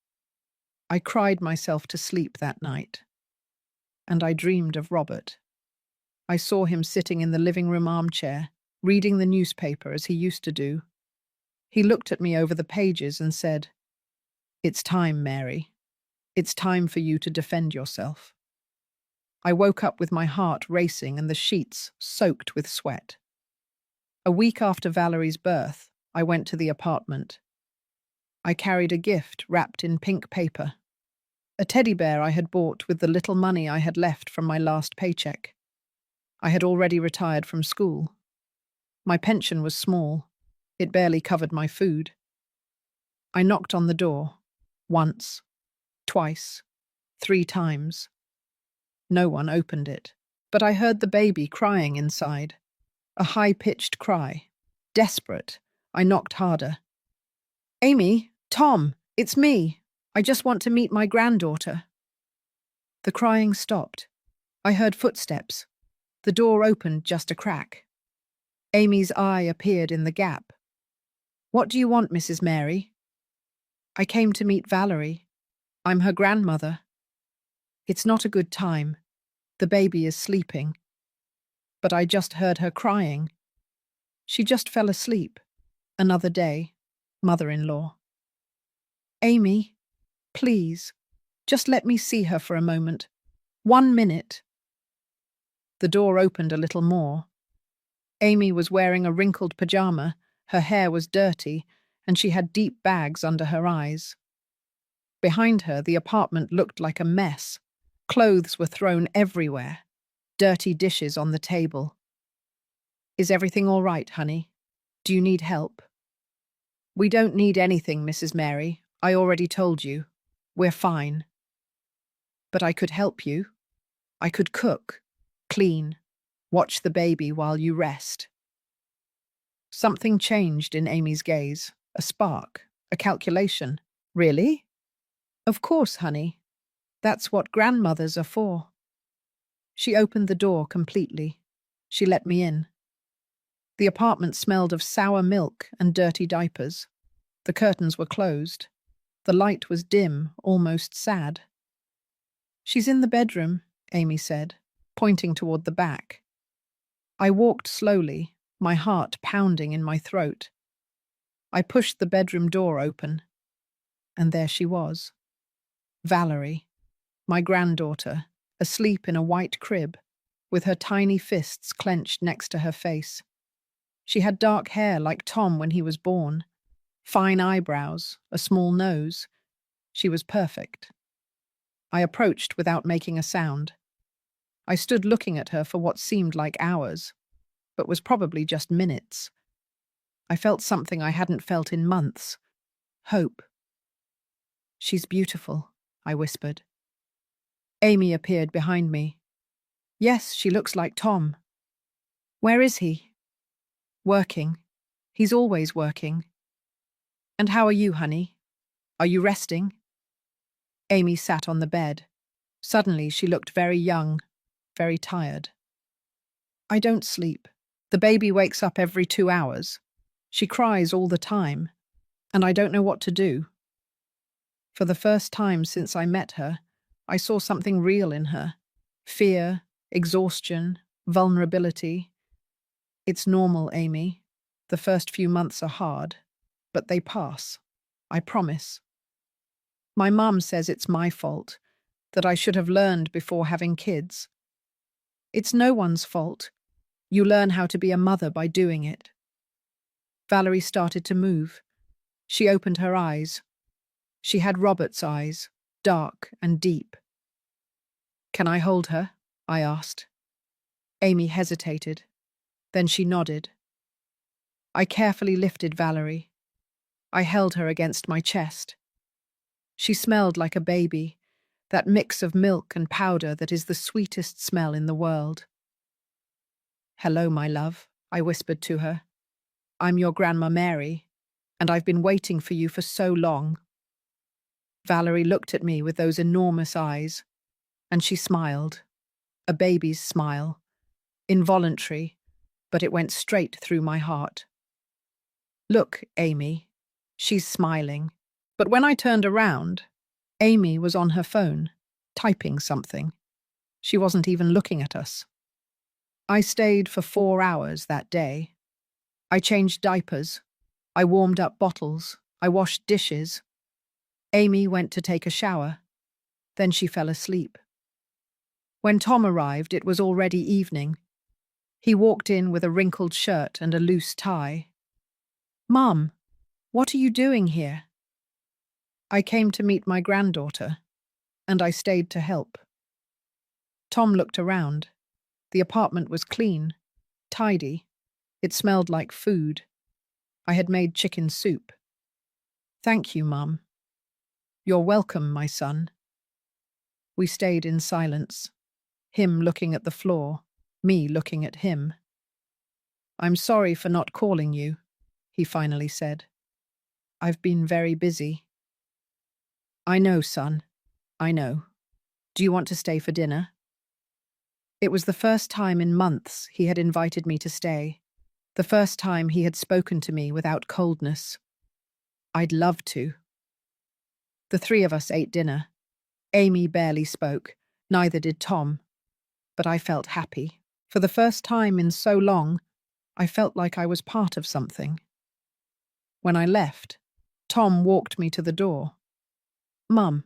I cried myself to sleep that night. And I dreamed of Robert. I saw him sitting in the living room armchair, reading the newspaper as he used to do. He looked at me over the pages and said, "It's time, Mary. It's time for you to defend yourself." I woke up with my heart racing and the sheets soaked with sweat. A week after Valerie's birth, I went to the apartment. I carried a gift wrapped in pink paper. A teddy bear I had bought with the little money I had left from my last paycheck. I had already retired from school. My pension was small. It barely covered my food. I knocked on the door. Once, twice, 3 times. No one opened it. But I heard the baby crying inside. A high-pitched cry. Desperate, I knocked harder. "Amy, Tom, it's me. I just want to meet my granddaughter." The crying stopped. I heard footsteps. The door opened just a crack. Amy's eye appeared in the gap. "What do you want, Mrs. Mary?" "I came to meet Valerie. I'm her grandmother." "It's not a good time. The baby is sleeping." But I just heard her crying. She just fell asleep. Another day, mother-in-law. "Amy, please, Just let me see her for a moment. 1 minute. The door opened a little more. Amy was wearing a wrinkled pajama, her hair was dirty, and she had deep bags under her eyes. Behind her, the apartment looked like a mess. Clothes were thrown everywhere, dirty dishes on the table. Is everything all right, honey? Do you need help? We don't need anything, Mrs. Mary. I already told you. We're fine. But I could help you. I could cook, clean, watch the baby while you rest. Something changed in Amy's gaze, a spark, a calculation. Really? Of course, honey. That's what grandmothers are for. She opened the door completely. She let me in. The apartment smelled of sour milk and dirty diapers. The curtains were closed. The light was dim, almost sad. She's in the bedroom, Amy said, pointing toward the back. I walked slowly, my heart pounding in my throat. I pushed the bedroom door open, and there she was. Valerie, my granddaughter, asleep in a white crib, with her tiny fists clenched next to her face. She had dark hair like Tom when he was born, fine eyebrows, a small nose. She was perfect. I approached without making a sound. I stood looking at her for what seemed like hours, but was probably just minutes. I felt something I hadn't felt in months. Hope. She's beautiful, I whispered. Amy appeared behind me. Yes, she looks like Tom. Where is he? Working. He's always working. And how are you, honey? Are you resting? Amy sat on the bed. Suddenly she looked very young, very tired. I don't sleep. The baby wakes up every 2 hours. She cries all the time, and I don't know what to do. For the first time since I met her, I saw something real in her. Fear, exhaustion, vulnerability. It's normal, Amy. The first few months are hard, but they pass. I promise. My mum says it's my fault, that I should have learned before having kids. It's no one's fault. You learn how to be a mother by doing it. Valerie started to move. She opened her eyes. She had Robert's eyes, dark and deep. Can I hold her? I asked. Amy hesitated. Then she nodded. I carefully lifted Valerie. I held her against my chest. She smelled like a baby, that mix of milk and powder that is the sweetest smell in the world. Hello, my love, I whispered to her. I'm your Grandma Mary, and I've been waiting for you for so long. Valerie looked at me with those enormous eyes, and she smiled. A baby's smile. Involuntary, but it went straight through my heart. Look, Amy. She's smiling. But when I turned around, Amy was on her phone, typing something. She wasn't even looking at us. I stayed for 4 hours that day. I changed diapers. I warmed up bottles. I washed dishes. Amy went to take a shower. Then she fell asleep. When Tom arrived, it was already evening. He walked in with a wrinkled shirt and a loose tie. Mum, what are you doing here? I came to meet my granddaughter, and I stayed to help. Tom looked around. The apartment was clean, tidy. It smelled like food. I had made chicken soup. Thank you, Mum. You're welcome, my son. We stayed in silence, him looking at the floor, me looking at him. I'm sorry for not calling you, he finally said. I've been very busy. I know, son. I know. Do you want to stay for dinner? It was the first time in months he had invited me to stay. The first time he had spoken to me without coldness. I'd love to. The 3 of us ate dinner. Amy barely spoke, neither did Tom. But I felt happy. For the first time in so long, I felt like I was part of something. When I left, Tom walked me to the door. Mum,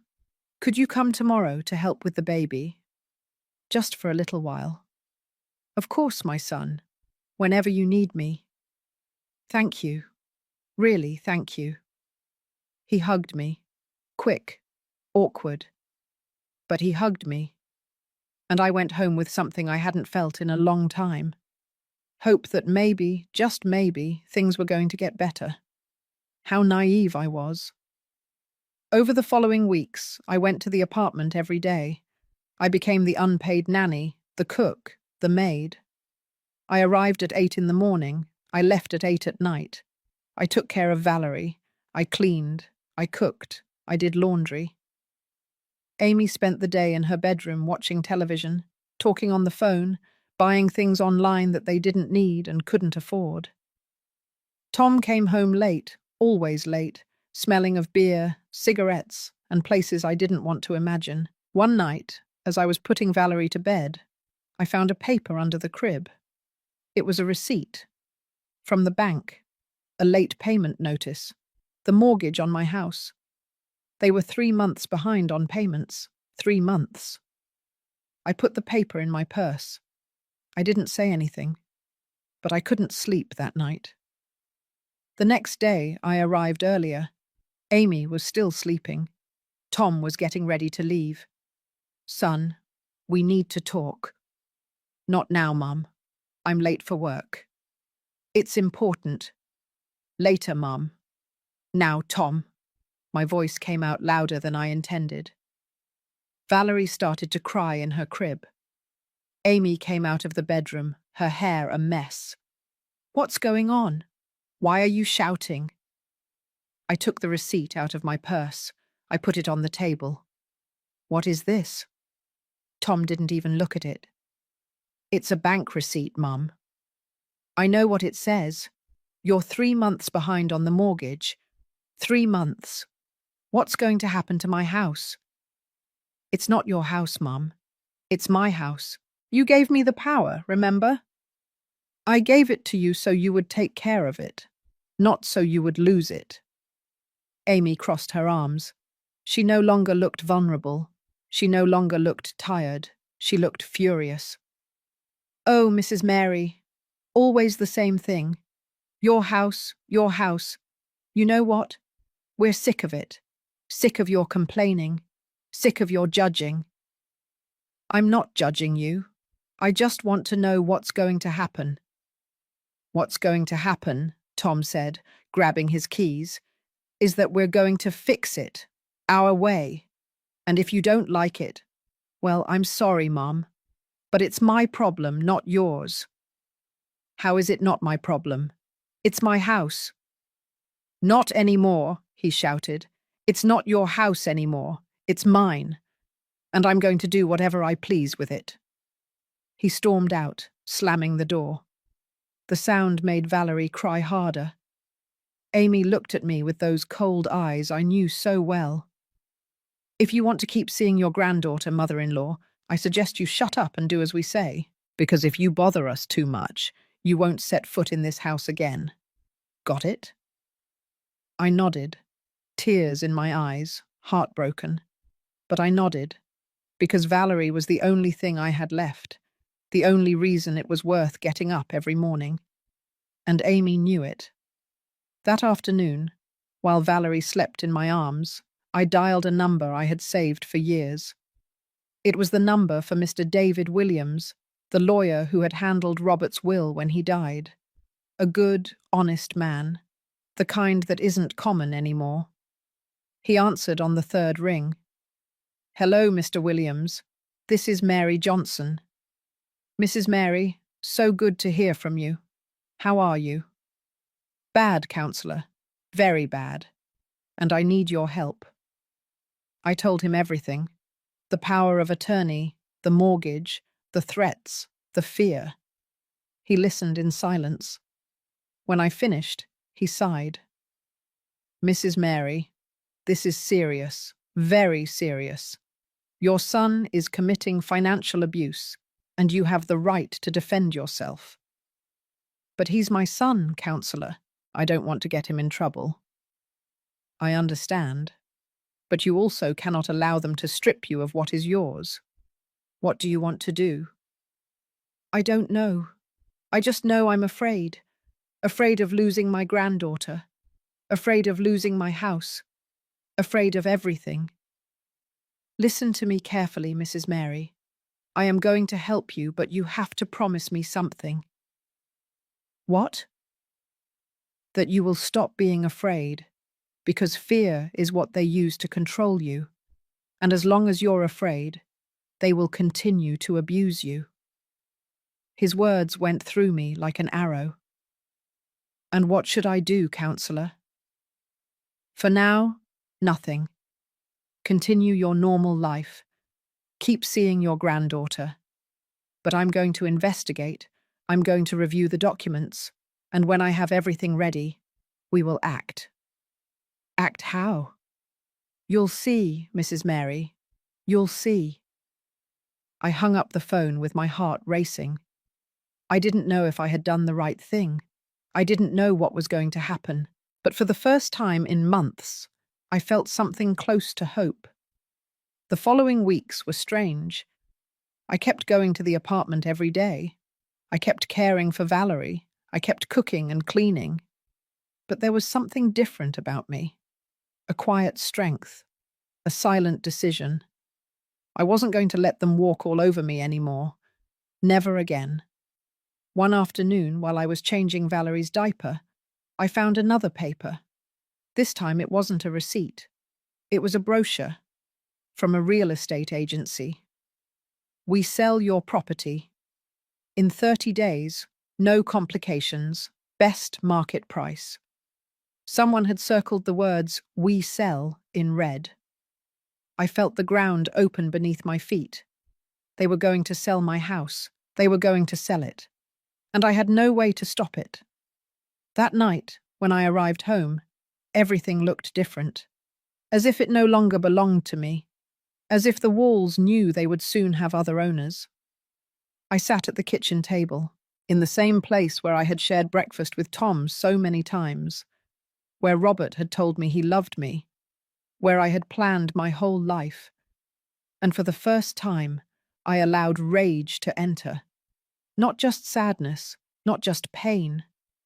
Could you come tomorrow to help with the baby? Just for a little while. Of course, my son. Whenever you need me. Thank you. Really, thank you. He hugged me. Quick. Awkward. But he hugged me. And I went home with something I hadn't felt in a long time. Hope that maybe, just maybe, things were going to get better. How naive I was. Over the following weeks, I went to the apartment every day. I became the unpaid nanny, the cook, the maid. I arrived at 8 in the morning. I left at 8 at night. I took care of Valerie. I cleaned. I cooked. I did laundry. Amy spent the day in her bedroom watching television, talking on the phone, buying things online that they didn't need and couldn't afford. Tom came home late, always late, smelling of beer, cigarettes, and places I didn't want to imagine. One night, as I was putting Valerie to bed, I found a paper under the crib. It was a receipt. From the bank. A late payment notice. The mortgage on my house. They were 3 months behind on payments. 3 months. I put the paper in my purse. I didn't say anything, but I couldn't sleep that night. The next day, I arrived earlier. Amy was still sleeping. Tom was getting ready to leave. Son, we need to talk. Not now, Mum. I'm late for work. It's important. Later, Mum. Now, Tom. My voice came out louder than I intended. Valerie started to cry in her crib. Amy came out of the bedroom, her hair a mess. What's going on? Why are you shouting? I took the receipt out of my purse. I put it on the table. What is this? Tom didn't even look at it. It's a bank receipt, Mum. I know what it says. You're 3 months behind on the mortgage. 3 months. What's going to happen to my house? It's not your house, Mum. It's my house. You gave me the power, remember? I gave it to you so you would take care of it, not so you would lose it. Amy crossed her arms. She no longer looked vulnerable. She no longer looked tired. She looked furious. Oh, Mrs. Mary, always the same thing. Your house, your house. You know what? We're sick of it. Sick of your complaining. Sick of your judging. I'm not judging you. I just want to know what's going to happen. What's going to happen, Tom said, grabbing his keys, is that we're going to fix it, our way. And if you don't like it, well, I'm sorry, Mom, but it's my problem, not yours. How is it not my problem? It's my house. Not anymore, he shouted. It's not your house anymore. It's mine. And I'm going to do whatever I please with it. He stormed out, slamming the door. The sound made Valerie cry harder. Amy looked at me with those cold eyes I knew so well. If you want to keep seeing your granddaughter, mother-in-law, I suggest you shut up and do as we say, because if you bother us too much, you won't set foot in this house again. Got it? I nodded, tears in my eyes, heartbroken. But I nodded, because Valerie was the only thing I had left, the only reason it was worth getting up every morning. And Amy knew it. That afternoon, while Valerie slept in my arms, I dialed a number I had saved for years. It was the number for Mr. David Williams, the lawyer who had handled Robert's will when he died. A good, honest man, the kind that isn't common anymore. He answered on the third ring. Hello, Mr. Williams. This is Mary Johnson. Mrs. Mary, so good to hear from you. How are you? Bad, counselor. Very bad. And I need your help. I told him everything. The power of attorney, the mortgage, the threats, the fear. He listened in silence. When I finished, he sighed. Mrs. Mary, this is serious, very serious. Your son is committing financial abuse, and you have the right to defend yourself. But he's my son, counselor. I don't want to get him in trouble. I understand. but you also cannot allow them to strip you of what is yours. What do you want to do? I don't know. I just know I'm afraid. Afraid of losing my granddaughter. Afraid of losing my house. Afraid of everything. Listen to me carefully, Mrs. Mary. I am going to help you, but you have to promise me something. What? That you will stop being afraid, because fear is what they use to control you, and as long as you're afraid, they will continue to abuse you. His words went through me like an arrow. And what should I do, counselor? For now, nothing. Continue your normal life. Keep seeing your granddaughter. But I'm going to investigate. I'm going to review the documents. And when I have everything ready, we will act. Act how? You'll see, Mrs. Mary. You'll see. I hung up the phone with my heart racing. I didn't know if I had done the right thing. I didn't know what was going to happen. But for the first time in months, I felt something close to hope. The following weeks were strange. I kept going to the apartment every day. I kept caring for Valerie. I kept cooking and cleaning. But there was something different about me. A quiet strength. A silent decision. I wasn't going to let them walk all over me anymore. Never again. One afternoon, while I was changing Valerie's diaper, I found another paper. This time it wasn't a receipt. It was a brochure from a real estate agency. We sell your property. In 30 days, no complications, best market price. Someone had circled the words, "We sell," in red. I felt the ground open beneath my feet. They were going to sell my house. They were going to sell it. And I had no way to stop it. That night, when I arrived home, everything looked different. As if it no longer belonged to me. As if the walls knew they would soon have other owners. I sat at the kitchen table, in the same place where I had shared breakfast with Tom so many times, where Robert had told me he loved me, where I had planned my whole life. And for the first time, I allowed rage to enter. Not just sadness, not just pain.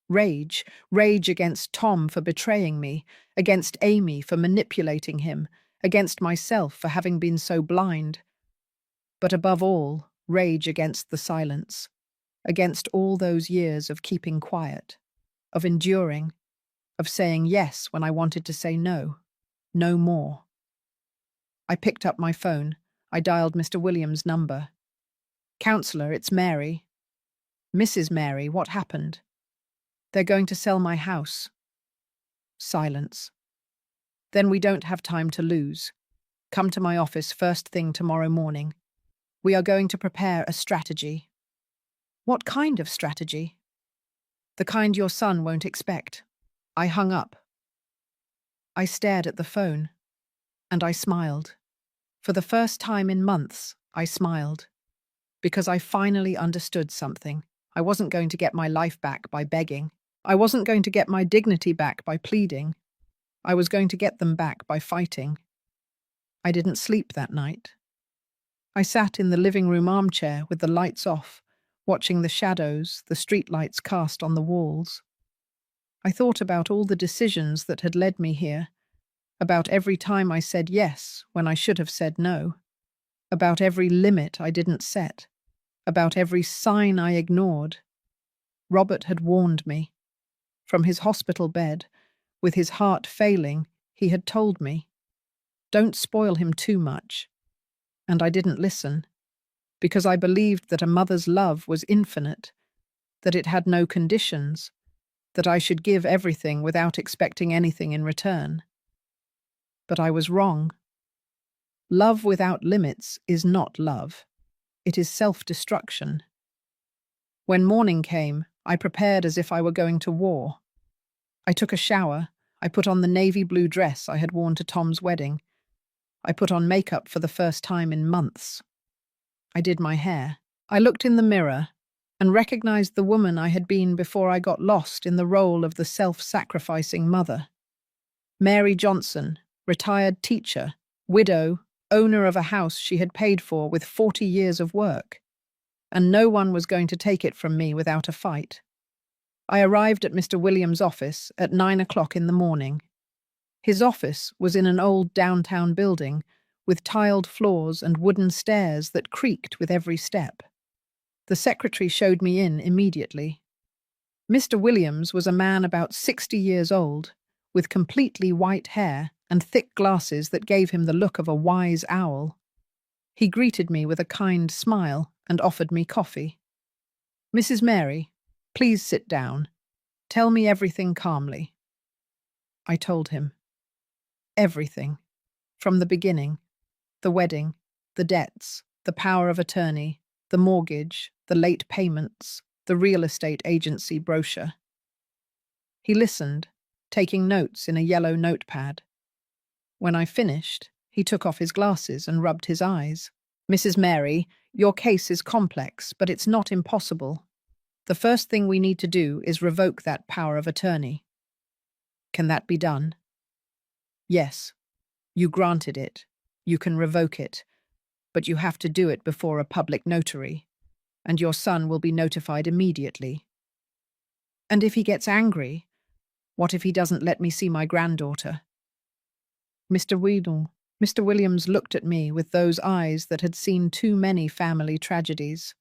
Rage. Rage against Tom for betraying me, against Amy for manipulating him, against myself for having been so blind. But above all, rage against the silence, against all those years of keeping quiet, of enduring, of saying yes when I wanted to say no, no more. I picked up my phone. I dialed Mr. Williams' number. "Counselor, it's Mary." "Mrs. Mary, what happened?" "They're going to sell my house." Silence. "Then we don't have time to lose. Come to my office first thing tomorrow morning. We are going to prepare a strategy." "What kind of strategy?" "The kind your son won't expect." I hung up. I stared at the phone, and I smiled. For the first time in months, I smiled. Because I finally understood something. I wasn't going to get my life back by begging. I wasn't going to get my dignity back by pleading. I was going to get them back by fighting. I didn't sleep that night. I sat in the living room armchair with the lights off, watching the shadows the streetlights cast on the walls. I thought about all the decisions that had led me here, about every time I said yes when I should have said no, about every limit I didn't set, about every sign I ignored. Robert had warned me. From his hospital bed, with his heart failing, he had told me, "Don't spoil him too much." And I didn't listen, because I believed that a mother's love was infinite, that it had no conditions, that I should give everything without expecting anything in return. But I was wrong. Love without limits is not love. It is self-destruction. When morning came, I prepared as if I were going to war. I took a shower. I put on the navy blue dress I had worn to Tom's wedding. I put on makeup for the first time in months. I did my hair. I looked in the mirror and recognized the woman I had been before I got lost in the role of the self-sacrificing mother. Mary Johnson, retired teacher, widow, owner of a house she had paid for with 40 years of work, and no one was going to take it from me without a fight. I arrived at Mr. Williams' office at 9 o'clock in the morning. His office was in an old downtown building with tiled floors and wooden stairs that creaked with every step. The secretary showed me in immediately. Mr. Williams was a man about 60 years old, with completely white hair and thick glasses that gave him the look of a wise owl. He greeted me with a kind smile and offered me coffee. "Mrs. Mary, please sit down. Tell me everything calmly." I told him. Everything. From the beginning. The wedding, the debts, the power of attorney, the mortgage, the late payments, the real estate agency brochure. He listened, taking notes in a yellow notepad. When I finished, he took off his glasses and rubbed his eyes. "Mrs. Mary, your case is complex, but it's not impossible. The first thing we need to do is revoke that power of attorney." "Can that be done?" "Yes. You granted it. You can revoke it. But you have to do it before a public notary, and your son will be notified immediately." "And if he gets angry? What if he doesn't let me see my granddaughter?" Mr. Williams looked at me with those eyes that had seen too many family tragedies.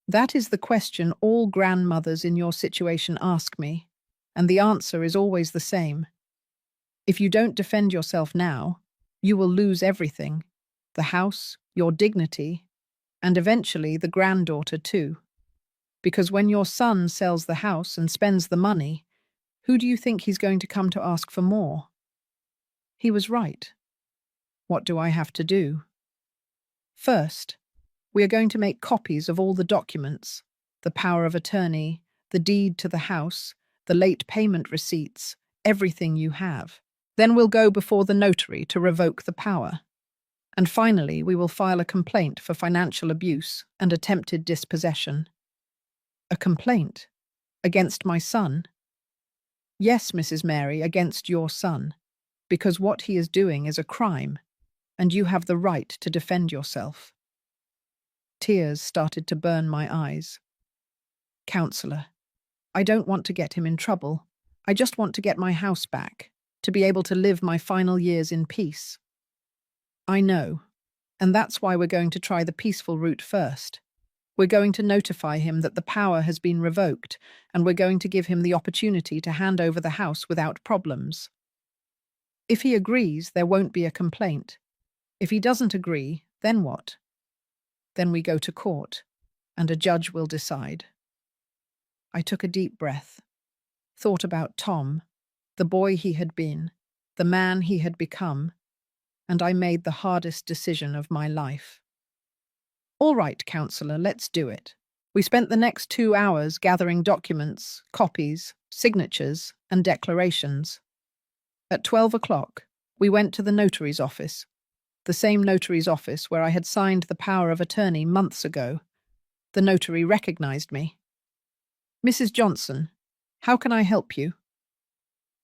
"That is the question all grandmothers in your situation ask me, and the answer is always the same. If you don't defend yourself now, you will lose everything, the house, your dignity, and eventually the granddaughter too. Because when your son sells the house and spends the money, who do you think he's going to come to ask for more?" He was right. What do I have to do? First, we are going to make copies of all the documents, the power of attorney, the deed to the house, the late payment receipts, everything you have. Then we'll go before the notary to revoke the power. And finally, we will file a complaint for financial abuse and attempted dispossession. A complaint? Against my son? Yes, Mrs. Mary, against your son, because what he is doing is a crime, and you have the right to defend yourself. Tears started to burn my eyes. "Counselor, I don't want to get him in trouble. I just want to get my house back, to be able to live my final years in peace." "I know, and that's why we're going to try the peaceful route first. We're going to notify him that the power has been revoked, and we're going to give him the opportunity to hand over the house without problems. If he agrees, there won't be a complaint. If he doesn't agree, then what? Then we go to court, and a judge will decide." I took a deep breath, thought about Tom, the boy he had been, the man he had become, and I made the hardest decision of my life. "All right, counselor, let's do it." We spent the next 2 hours gathering documents, copies, signatures, and declarations. At 12 o'clock, we went to the notary's office, the same notary's office where I had signed the power of attorney months ago. The notary recognized me. "Mrs. Johnson, how can I help you?"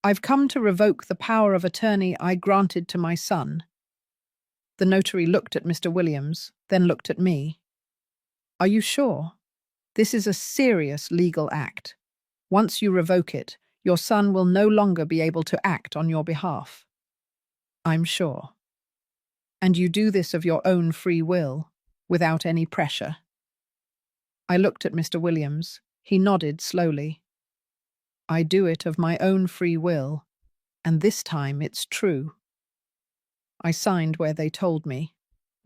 "I've come to revoke the power of attorney I granted to my son." The notary looked at Mr. Williams, then looked at me. "Are you sure? This is a serious legal act. Once you revoke it, your son will no longer be able to act on your behalf." "I'm sure." "And you do this of your own free will, without any pressure?" I looked at Mr. Williams. He nodded slowly. "I do it of my own free will, and this time it's true." I signed where they told me.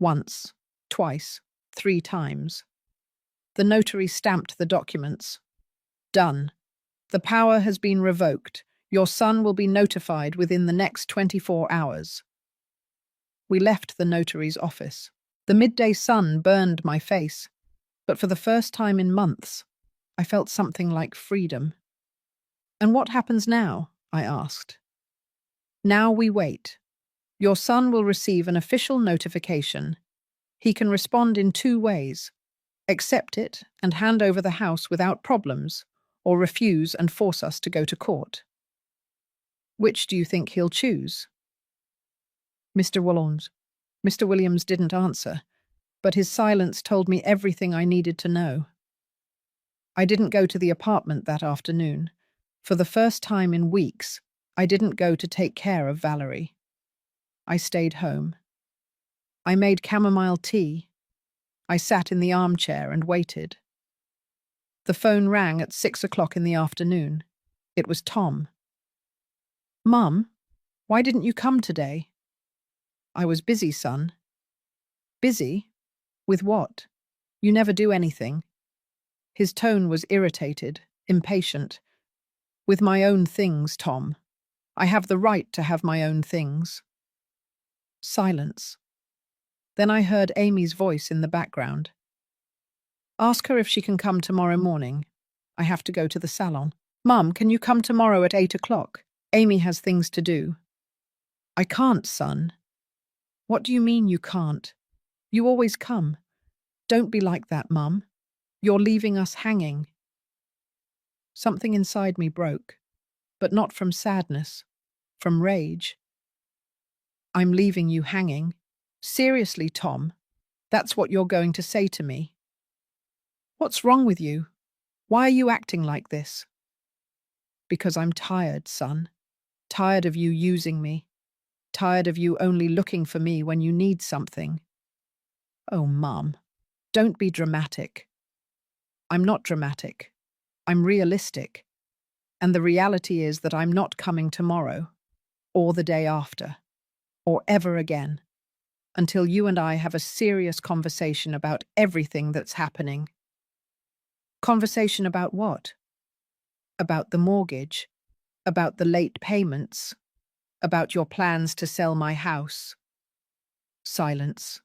Once, twice, 3 times. The notary stamped the documents. "Done. The power has been revoked. Your son will be notified within the next 24 hours. We left the notary's office. The midday sun burned my face, but for the first time in months, I felt something like freedom. "And what happens now?" I asked. "Now we wait. Your son will receive an official notification. He can respond in 2 ways: accept it and hand over the house without problems, or refuse and force us to go to court." "Which do you think he'll choose?" Mr. Williams. Mr. Williams didn't answer, but his silence told me everything I needed to know. I didn't go to the apartment that afternoon. For the first time in weeks, I didn't go to take care of Valerie. I stayed home. I made chamomile tea. I sat in the armchair and waited. The phone rang at 6 o'clock in the afternoon. It was Tom. "Mum, why didn't you come today?" "I was busy, son." "Busy? With what? You never do anything." His tone was irritated, impatient. "With my own things, Tom. I have the right to have my own things." Silence. Then I heard Amy's voice in the background. "Ask her if she can come tomorrow morning. I have to go to the salon." "Mum, can you come tomorrow at 8 o'clock? Amy has things to do." "I can't, son." "What do you mean you can't? You always come. Don't be like that, Mum. You're leaving us hanging." Something inside me broke, but not from sadness, from rage. "I'm leaving you hanging? Seriously, Tom? That's what you're going to say to me? What's wrong with you? Why are you acting like this?" "Because I'm tired, son. Tired of you using me. Tired of you only looking for me when you need something." "Oh, Mum, don't be dramatic." "I'm not dramatic. I'm realistic. And the reality is that I'm not coming tomorrow, or the day after, or ever again, until you and I have a serious conversation about everything that's happening." "Conversation about what?" "About the mortgage, about the late payments, about your plans to sell my house." Silence.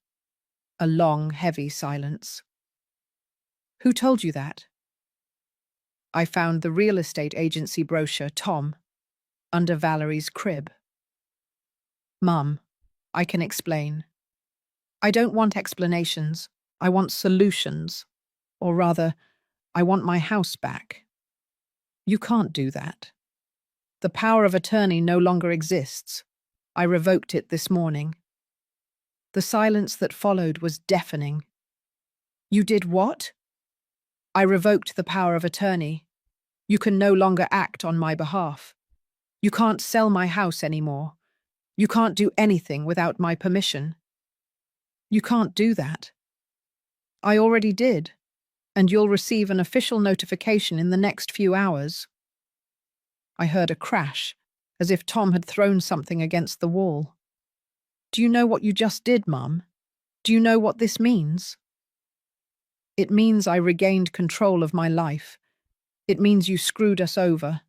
A long, heavy silence. "Who told you that?" "I found the real estate agency brochure, Tom, under Valerie's crib." "Mum, I can explain." "I don't want explanations. I want solutions. Or rather, I want my house back." "You can't do that. The power of attorney no longer exists. I revoked it this morning." The silence that followed was deafening. "You did what?" "I revoked the power of attorney. You can no longer act on my behalf. You can't sell my house anymore. You can't do anything without my permission." "You can't do that." "I already did, and you'll receive an official notification in the next few hours." I heard a crash, as if Tom had thrown something against the wall. "Do you know what you just did, Mum? Do you know what this means?" "It means I regained control of my life. It means you screwed us over.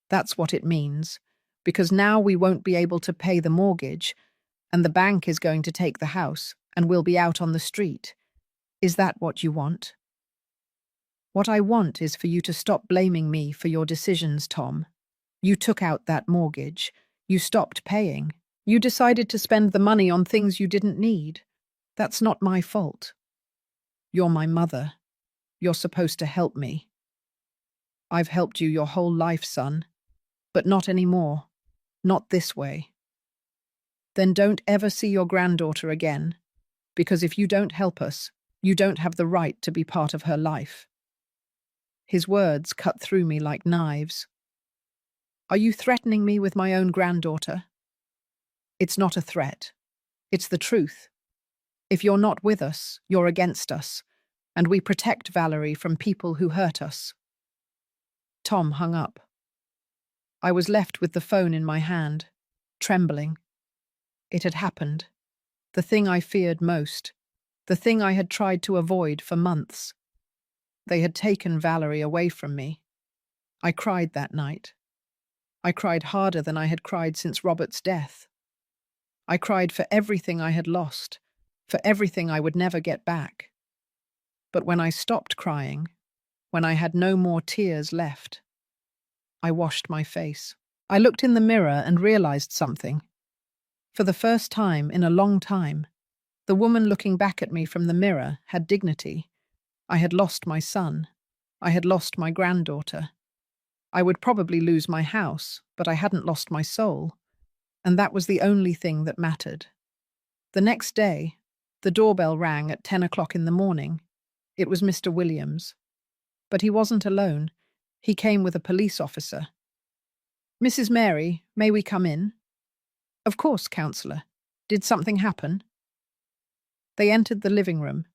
That's what it means, because now we won't be able to pay the mortgage, and the bank is going to take the house, and we'll be out on the street. Is that what you want?" "What I want is for you to stop blaming me for your decisions, Tom. You took out that mortgage. You stopped paying. You decided to spend the money on things you didn't need. That's not my fault. You're my mother. You're supposed to help me. I've helped you your whole life, son. But not anymore. Not this way. Then don't ever see your granddaughter again, because if you don't help us, you don't have the right to be part of her life." His words cut through me like knives. "Are you threatening me with my own granddaughter?" "It's not a threat. It's the truth. If you're not with us, you're against us, and we protect Valerie from people who hurt us." Tom hung up. I was left with the phone in my hand, trembling. It had happened. The thing I feared most. The thing I had tried to avoid for months. They had taken Valerie away from me. I cried that night. I cried harder than I had cried since Robert's death. I cried for everything I had lost, for everything I would never get back. But when I stopped crying, when I had no more tears left, I washed my face. I looked in the mirror and realized something. For the first time in a long time, the woman looking back at me from the mirror had dignity. I had lost my son. I had lost my granddaughter. I would probably lose my house, but I hadn't lost my soul. And that was the only thing that mattered. The next day, the doorbell rang at 10 o'clock in the morning. It was Mr. Williams. But he wasn't alone. He came with a police officer. "Mrs. Mary, may we come in?" "Of course, counsellor. Did something happen?" They entered the living room.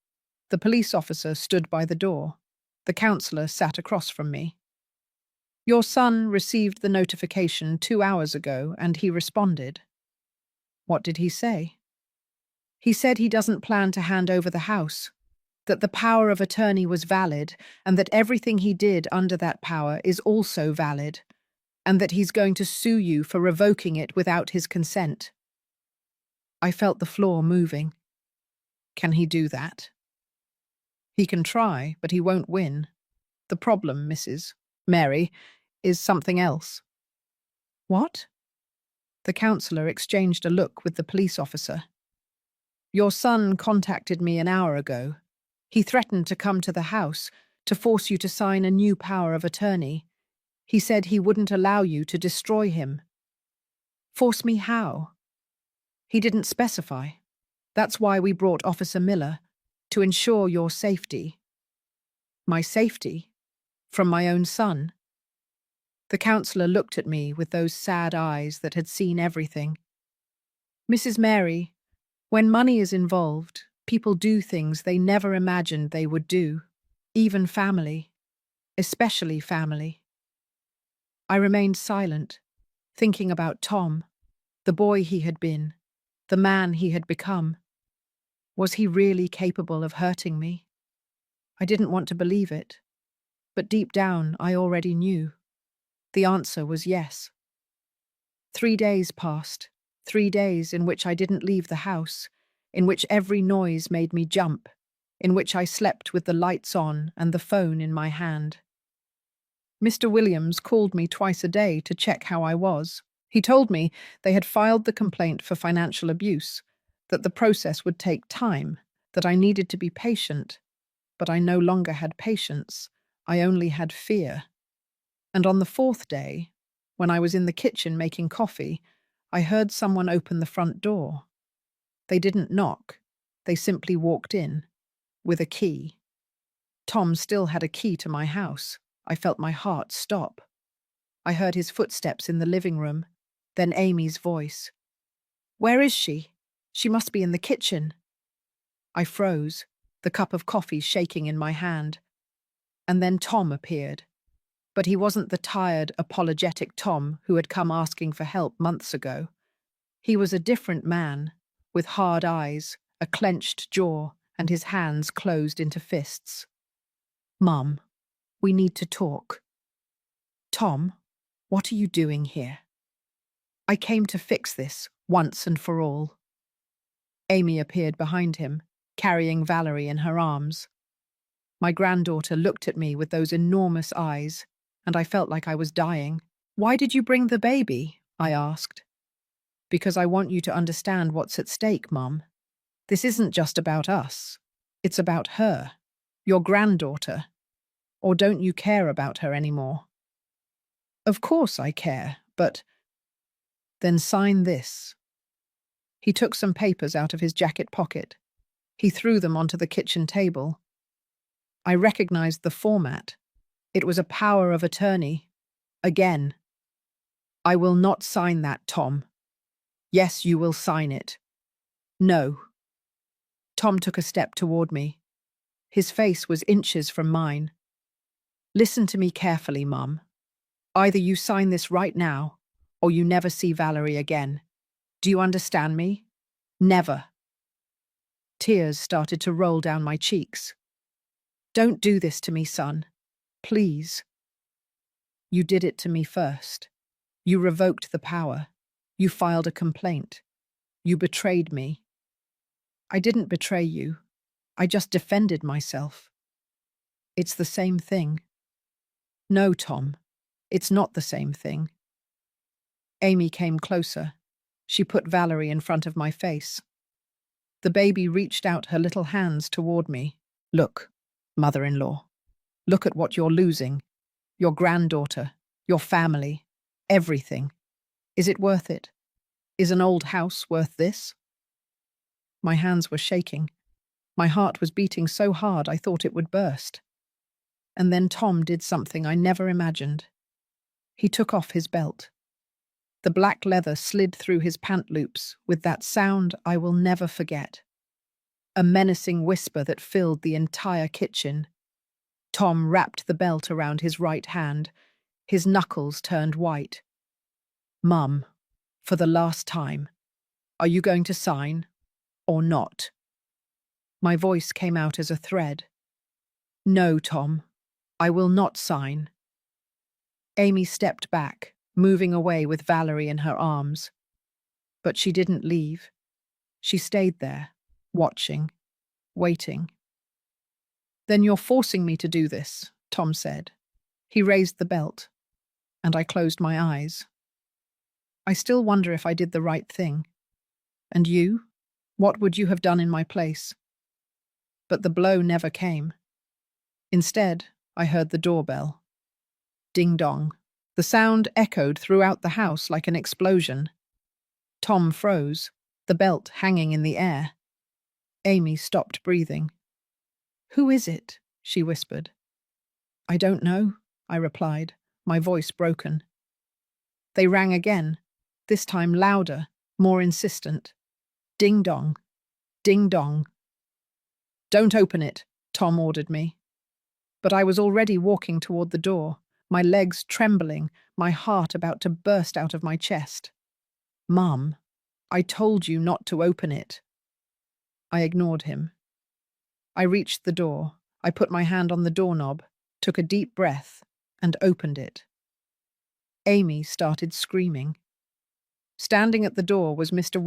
The police officer stood by the door. The counsellor sat across from me. "Your son received the notification 2 hours ago, and he responded." "What did he say?" "He said he doesn't plan to hand over the house, that the power of attorney was valid, and that everything he did under that power is also valid, and that he's going to sue you for revoking it without his consent." I felt the floor moving. Can he do that? He can try, but he won't win. The problem, Mrs. Mary, is something else. What? The counsellor exchanged a look with the police officer. "Your son contacted me an hour ago. He threatened to come to the house to force you to sign a new power of attorney. He said he wouldn't allow you to destroy him." "Force me how?" "He didn't specify. That's why we brought Officer Miller, to ensure your safety." "My safety? From my own son?" The counsellor looked at me with those sad eyes that had seen everything. "Mrs. Mary, when money is involved, people do things they never imagined they would do, even family, especially family." I remained silent, thinking about Tom, the boy he had been, the man he had become. Was he really capable of hurting me? I didn't want to believe it, but deep down I already knew. The answer was yes. 3 days passed, 3 days in which I didn't leave the house, in which every noise made me jump, in which I slept with the lights on and the phone in my hand. Mr. Williams called me twice a day to check how I was. He told me they had filed the complaint for financial abuse, that the process would take time, that I needed to be patient, but I no longer had patience. I only had fear. And on the fourth day, when I was in the kitchen making coffee, I heard someone open the front door. They didn't knock. They simply walked in, with a key. Tom still had a key to my house. I felt my heart stop. I heard his footsteps in the living room, then Amy's voice. "Where is she? She must be in the kitchen." I froze, the cup of coffee shaking in my hand. And then Tom appeared. But he wasn't the tired, apologetic Tom who had come asking for help months ago. He was a different man, with hard eyes, a clenched jaw, and his hands closed into fists. "Mum, we need to talk." "Tom, what are you doing here?" "I came to fix this, once and for all." Amy appeared behind him, carrying Valerie in her arms. My granddaughter looked at me with those enormous eyes, and I felt like I was dying. "Why did you bring the baby?" I asked. "Because I want you to understand what's at stake, Mum. This isn't just about us. It's about her, your granddaughter. Or don't you care about her anymore?" "Of course I care, but—" "Then sign this." He took some papers out of his jacket pocket. He threw them onto the kitchen table. I recognized the format. It was a power of attorney. Again. "I will not sign that, Tom." "Yes, you will sign it." "No." Tom took a step toward me. His face was inches from mine. "Listen to me carefully, Mum. Either you sign this right now, or you never see Valerie again. Do you understand me? Never." Tears started to roll down my cheeks. "Don't do this to me, son. Please." "You did it to me first. You revoked the power. You filed a complaint. You betrayed me." "I didn't betray you. I just defended myself." "It's the same thing." "No, Tom. It's not the same thing." Amy came closer. She put Valerie in front of my face. The baby reached out her little hands toward me. "Look, mother-in-law. Look at what you're losing. Your granddaughter, your family, everything. Is it worth it? Is an old house worth this?" My hands were shaking. My heart was beating so hard I thought it would burst. And then Tom did something I never imagined. He took off his belt. The black leather slid through his pant loops with that sound I will never forget. A menacing whisper that filled the entire kitchen. Tom wrapped the belt around his right hand. His knuckles turned white. "Mum, for the last time, are you going to sign or not?" My voice came out as a thread. "No, Tom, I will not sign." Amy stepped back, moving away with Valerie in her arms. But she didn't leave. She stayed there, watching, waiting. "Then you're forcing me to do this," Tom said. He raised the belt, and I closed my eyes. I still wonder if I did the right thing. And you? What would you have done in my place? But the blow never came. Instead, I heard the doorbell. Ding dong. The sound echoed throughout the house like an explosion. Tom froze, the belt hanging in the air. Amy stopped breathing. "Who is it?" she whispered. "I don't know," I replied, my voice broken. They rang again, this time louder, more insistent. Ding dong, ding dong. "Don't open it," Tom ordered me. But I was already walking toward the door, my legs trembling, my heart about to burst out of my chest. "Mum, I told you not to open it." I ignored him. I reached the door. I put my hand on the doorknob, took a deep breath, and opened it. Amy started screaming. Standing at the door was Mr.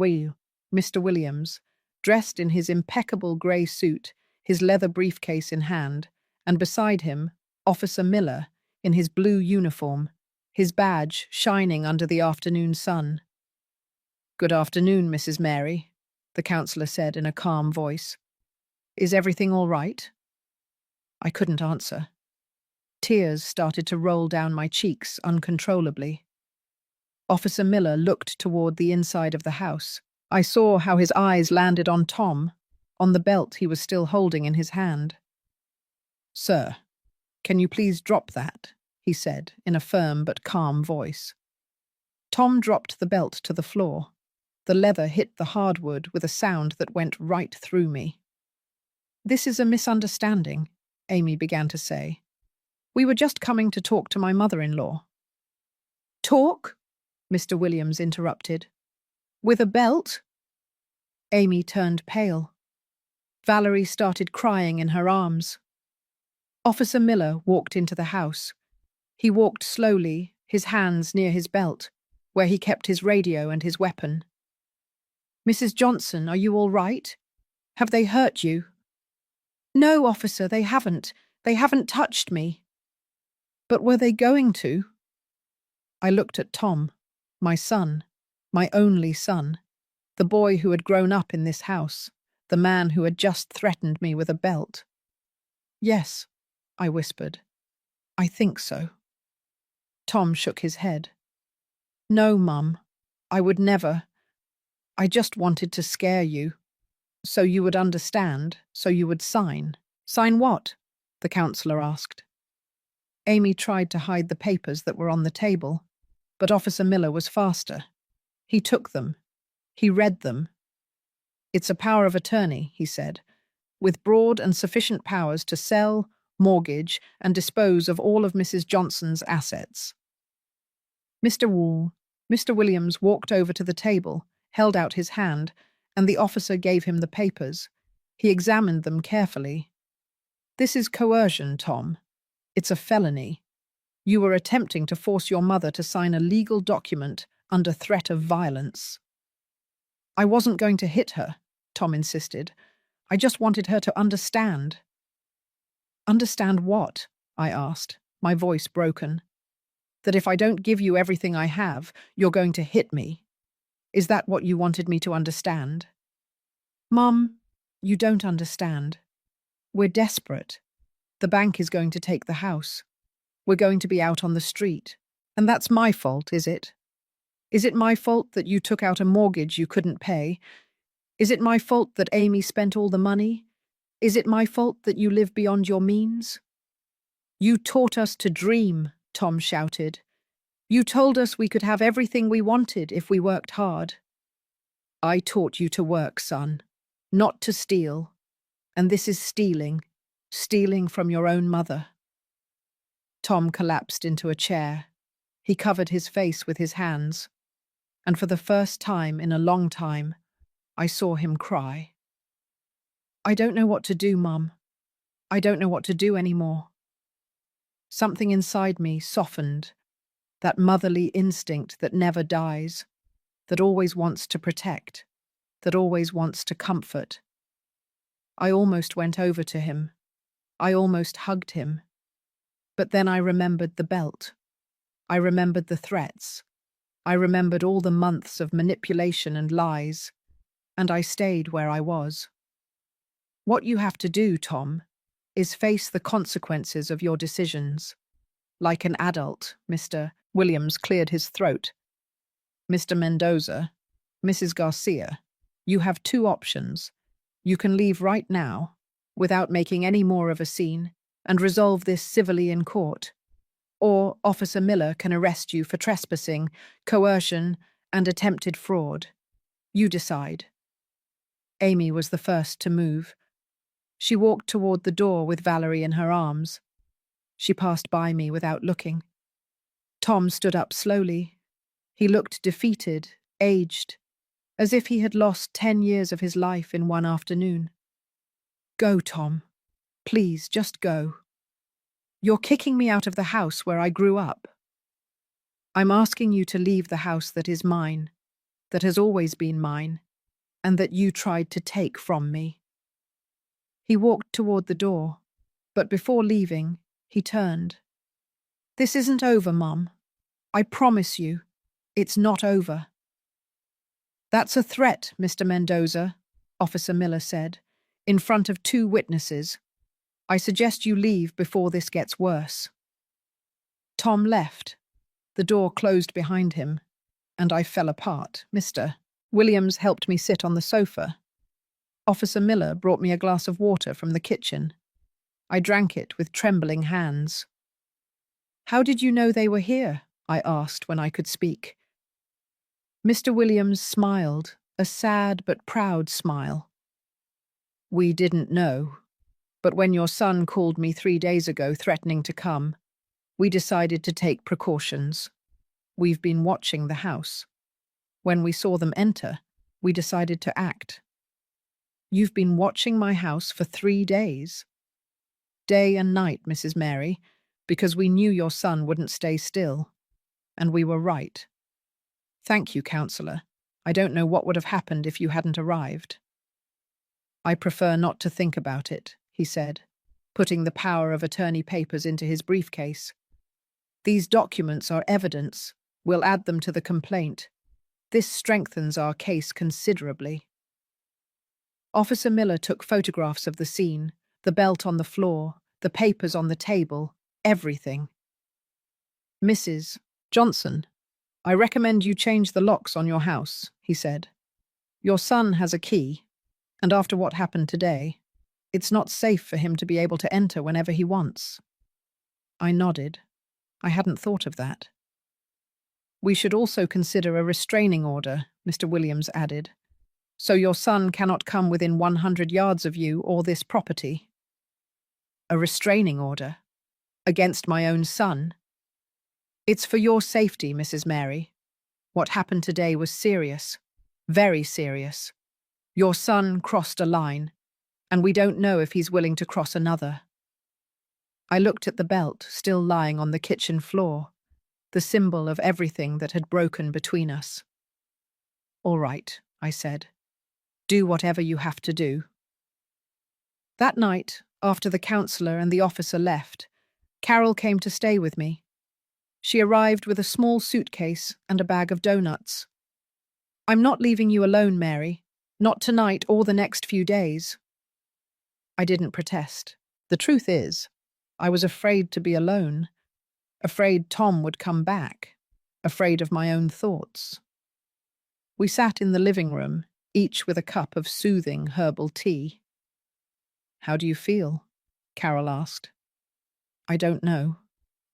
Williams, dressed in his impeccable grey suit, his leather briefcase in hand, and beside him, Officer Miller, in his blue uniform, his badge shining under the afternoon sun. "Good afternoon, Mrs. Mary," the counselor said in a calm voice. "Is everything all right?" I couldn't answer. Tears started to roll down my cheeks uncontrollably. Officer Miller looked toward the inside of the house. I saw how his eyes landed on Tom, on the belt he was still holding in his hand. "Sir, can you please drop that?" he said in a firm but calm voice. Tom dropped the belt to the floor. The leather hit the hardwood with a sound that went right through me. "This is a misunderstanding," Amy began to say. "We were just coming to talk to my mother-in-law." "Talk?" Mr. Williams interrupted. "With a belt?" Amy turned pale. Valerie started crying in her arms. Officer Miller walked into the house. He walked slowly, his hands near his belt, where he kept his radio and his weapon. "Mrs. Johnson, are you all right? Have they hurt you?" "No, officer, they haven't. They haven't touched me." "But were they going to?" I looked at Tom, my son, my only son, the boy who had grown up in this house, the man who had just threatened me with a belt. "Yes," I whispered. "I think so." Tom shook his head. "No, Mum, I would never. I just wanted to scare you, so you would understand, so you would sign." "Sign what?" the counselor asked. Amy tried to hide the papers that were on the table, but Officer Miller was faster. He took them. He read them. "It's a power of attorney," he said, "with broad and sufficient powers to sell, mortgage, and dispose of all of Mrs. Johnson's assets." Mr. Williams walked over to the table, held out his hand, and the officer gave him the papers. He examined them carefully. "This is coercion, Tom. It's a felony. You were attempting to force your mother to sign a legal document under threat of violence." "I wasn't going to hit her," Tom insisted. "I just wanted her to understand." "Understand what?" I asked, my voice broken. "That if I don't give you everything I have, you're going to hit me. Is that what you wanted me to understand?" "Mum, you don't understand. We're desperate. The bank is going to take the house. We're going to be out on the street. And that's my fault, is it? Is it my fault that you took out a mortgage you couldn't pay? Is it my fault that Amy spent all the money? Is it my fault that you live beyond your means? You taught us to dream, Tom shouted. You told us we could have everything we wanted if we worked hard. I taught you to work, son, not to steal. And this is stealing, stealing from your own mother. Tom collapsed into a chair. He covered his face with his hands, and for the first time in a long time, I saw him cry. I don't know what to do, Mum. I don't know what to do anymore. Something inside me softened, that motherly instinct that never dies, that always wants to protect, that always wants to comfort. I almost went over to him. I almost hugged him. But then I remembered the belt. I remembered the threats. I remembered all the months of manipulation and lies, and I stayed where I was. What you have to do, Tom, is face the consequences of your decisions. Like an adult, Mr. Williams cleared his throat. Mr. Mendoza, Mrs. Garcia, you have two options. You can leave right now, without making any more of a scene, and resolve this civilly in court. Or Officer Miller can arrest you for trespassing, coercion, and attempted fraud. You decide. Amy was the first to move. She walked toward the door with Valerie in her arms. She passed by me without looking. Tom stood up slowly. He looked defeated, aged, as if he had lost 10 years of his life in one afternoon. Go, Tom. Please, just go. You're kicking me out of the house where I grew up. I'm asking you to leave the house that is mine, that has always been mine, and that you tried to take from me. He walked toward the door, but before leaving, he turned. This isn't over, Mum. I promise you, it's not over. That's a threat, Mr. Mendoza, Officer Miller said, in front of 2 witnesses. I suggest you leave before this gets worse. Tom left. The door closed behind him, and I fell apart. Mr. Williams helped me sit on the sofa. Officer Miller brought me a glass of water from the kitchen. I drank it with trembling hands. How did you know they were here? I asked when I could speak. Mr. Williams smiled, a sad but proud smile. We didn't know, but when your son called me 3 days ago threatening to come, we decided to take precautions. We've been watching the house. When we saw them enter, we decided to act. You've been watching my house for 3 days. Day and night, Mrs. Mary, because we knew your son wouldn't stay still. And we were right. Thank you, Counselor. I don't know what would have happened if you hadn't arrived. I prefer not to think about it, he said, putting the power of attorney papers into his briefcase. These documents are evidence. We'll add them to the complaint. This strengthens our case considerably. Officer Miller took photographs of the scene, the belt on the floor, the papers on the table, everything. Mrs. Johnson, I recommend you change the locks on your house, he said. Your son has a key, and after what happened today, it's not safe for him to be able to enter whenever he wants. I nodded. I hadn't thought of that. We should also consider a restraining order, Mr. Williams added, so your son cannot come within 100 yards of you or this property. A restraining order? Against my own son? It's for your safety, Mrs. Mary. What happened today was serious, very serious. Your son crossed a line, and we don't know if he's willing to cross another. I looked at the belt still lying on the kitchen floor, the symbol of everything that had broken between us. All right, I said. Do whatever you have to do. That night, after the counselor and the officer left, Carol came to stay with me. She arrived with a small suitcase and a bag of donuts. I'm not leaving you alone, Mary. Not tonight or the next few days. I didn't protest. The truth is, I was afraid to be alone. Afraid Tom would come back. Afraid of my own thoughts. We sat in the living room, each with a cup of soothing herbal tea. "How do you feel?" Carol asked. "I don't know.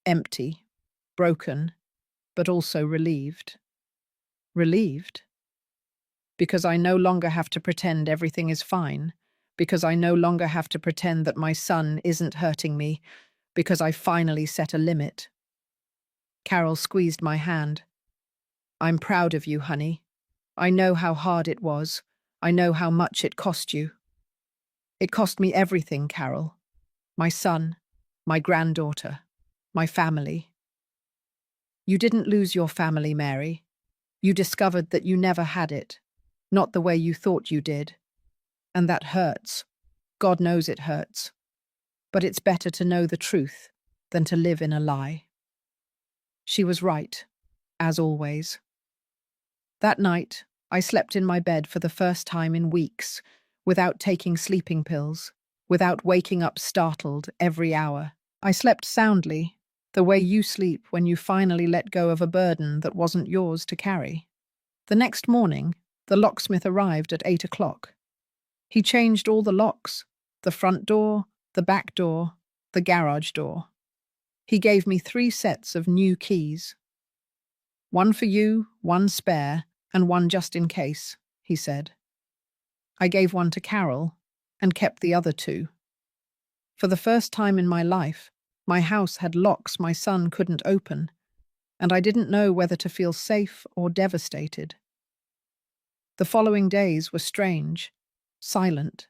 Empty, broken, but also relieved." "Relieved?" "Because I no longer have to pretend everything is fine. Because I no longer have to pretend that my son isn't hurting me. Because I finally set a limit." Carol squeezed my hand. "I'm proud of you, honey. I know how hard it was. I know how much it cost you." "It cost me everything, Carol. My son, my granddaughter, my family." "You didn't lose your family, Mary. You discovered that you never had it. Not the way you thought you did. And that hurts. God knows it hurts. But it's better to know the truth than to live in a lie." She was right, as always. That night, I slept in my bed for the first time in weeks, without taking sleeping pills, without waking up startled every hour. I slept soundly, the way you sleep when you finally let go of a burden that wasn't yours to carry. The next morning, the locksmith arrived at 8 o'clock. He changed all the locks, the front door, the back door, the garage door. He gave me 3 sets of new keys. "One for you, one spare, and one just in case," he said. I gave one to Carol and kept the other 2. For the first time in my life, my house had locks my son couldn't open, and I didn't know whether to feel safe or devastated. The following days were strange, silent.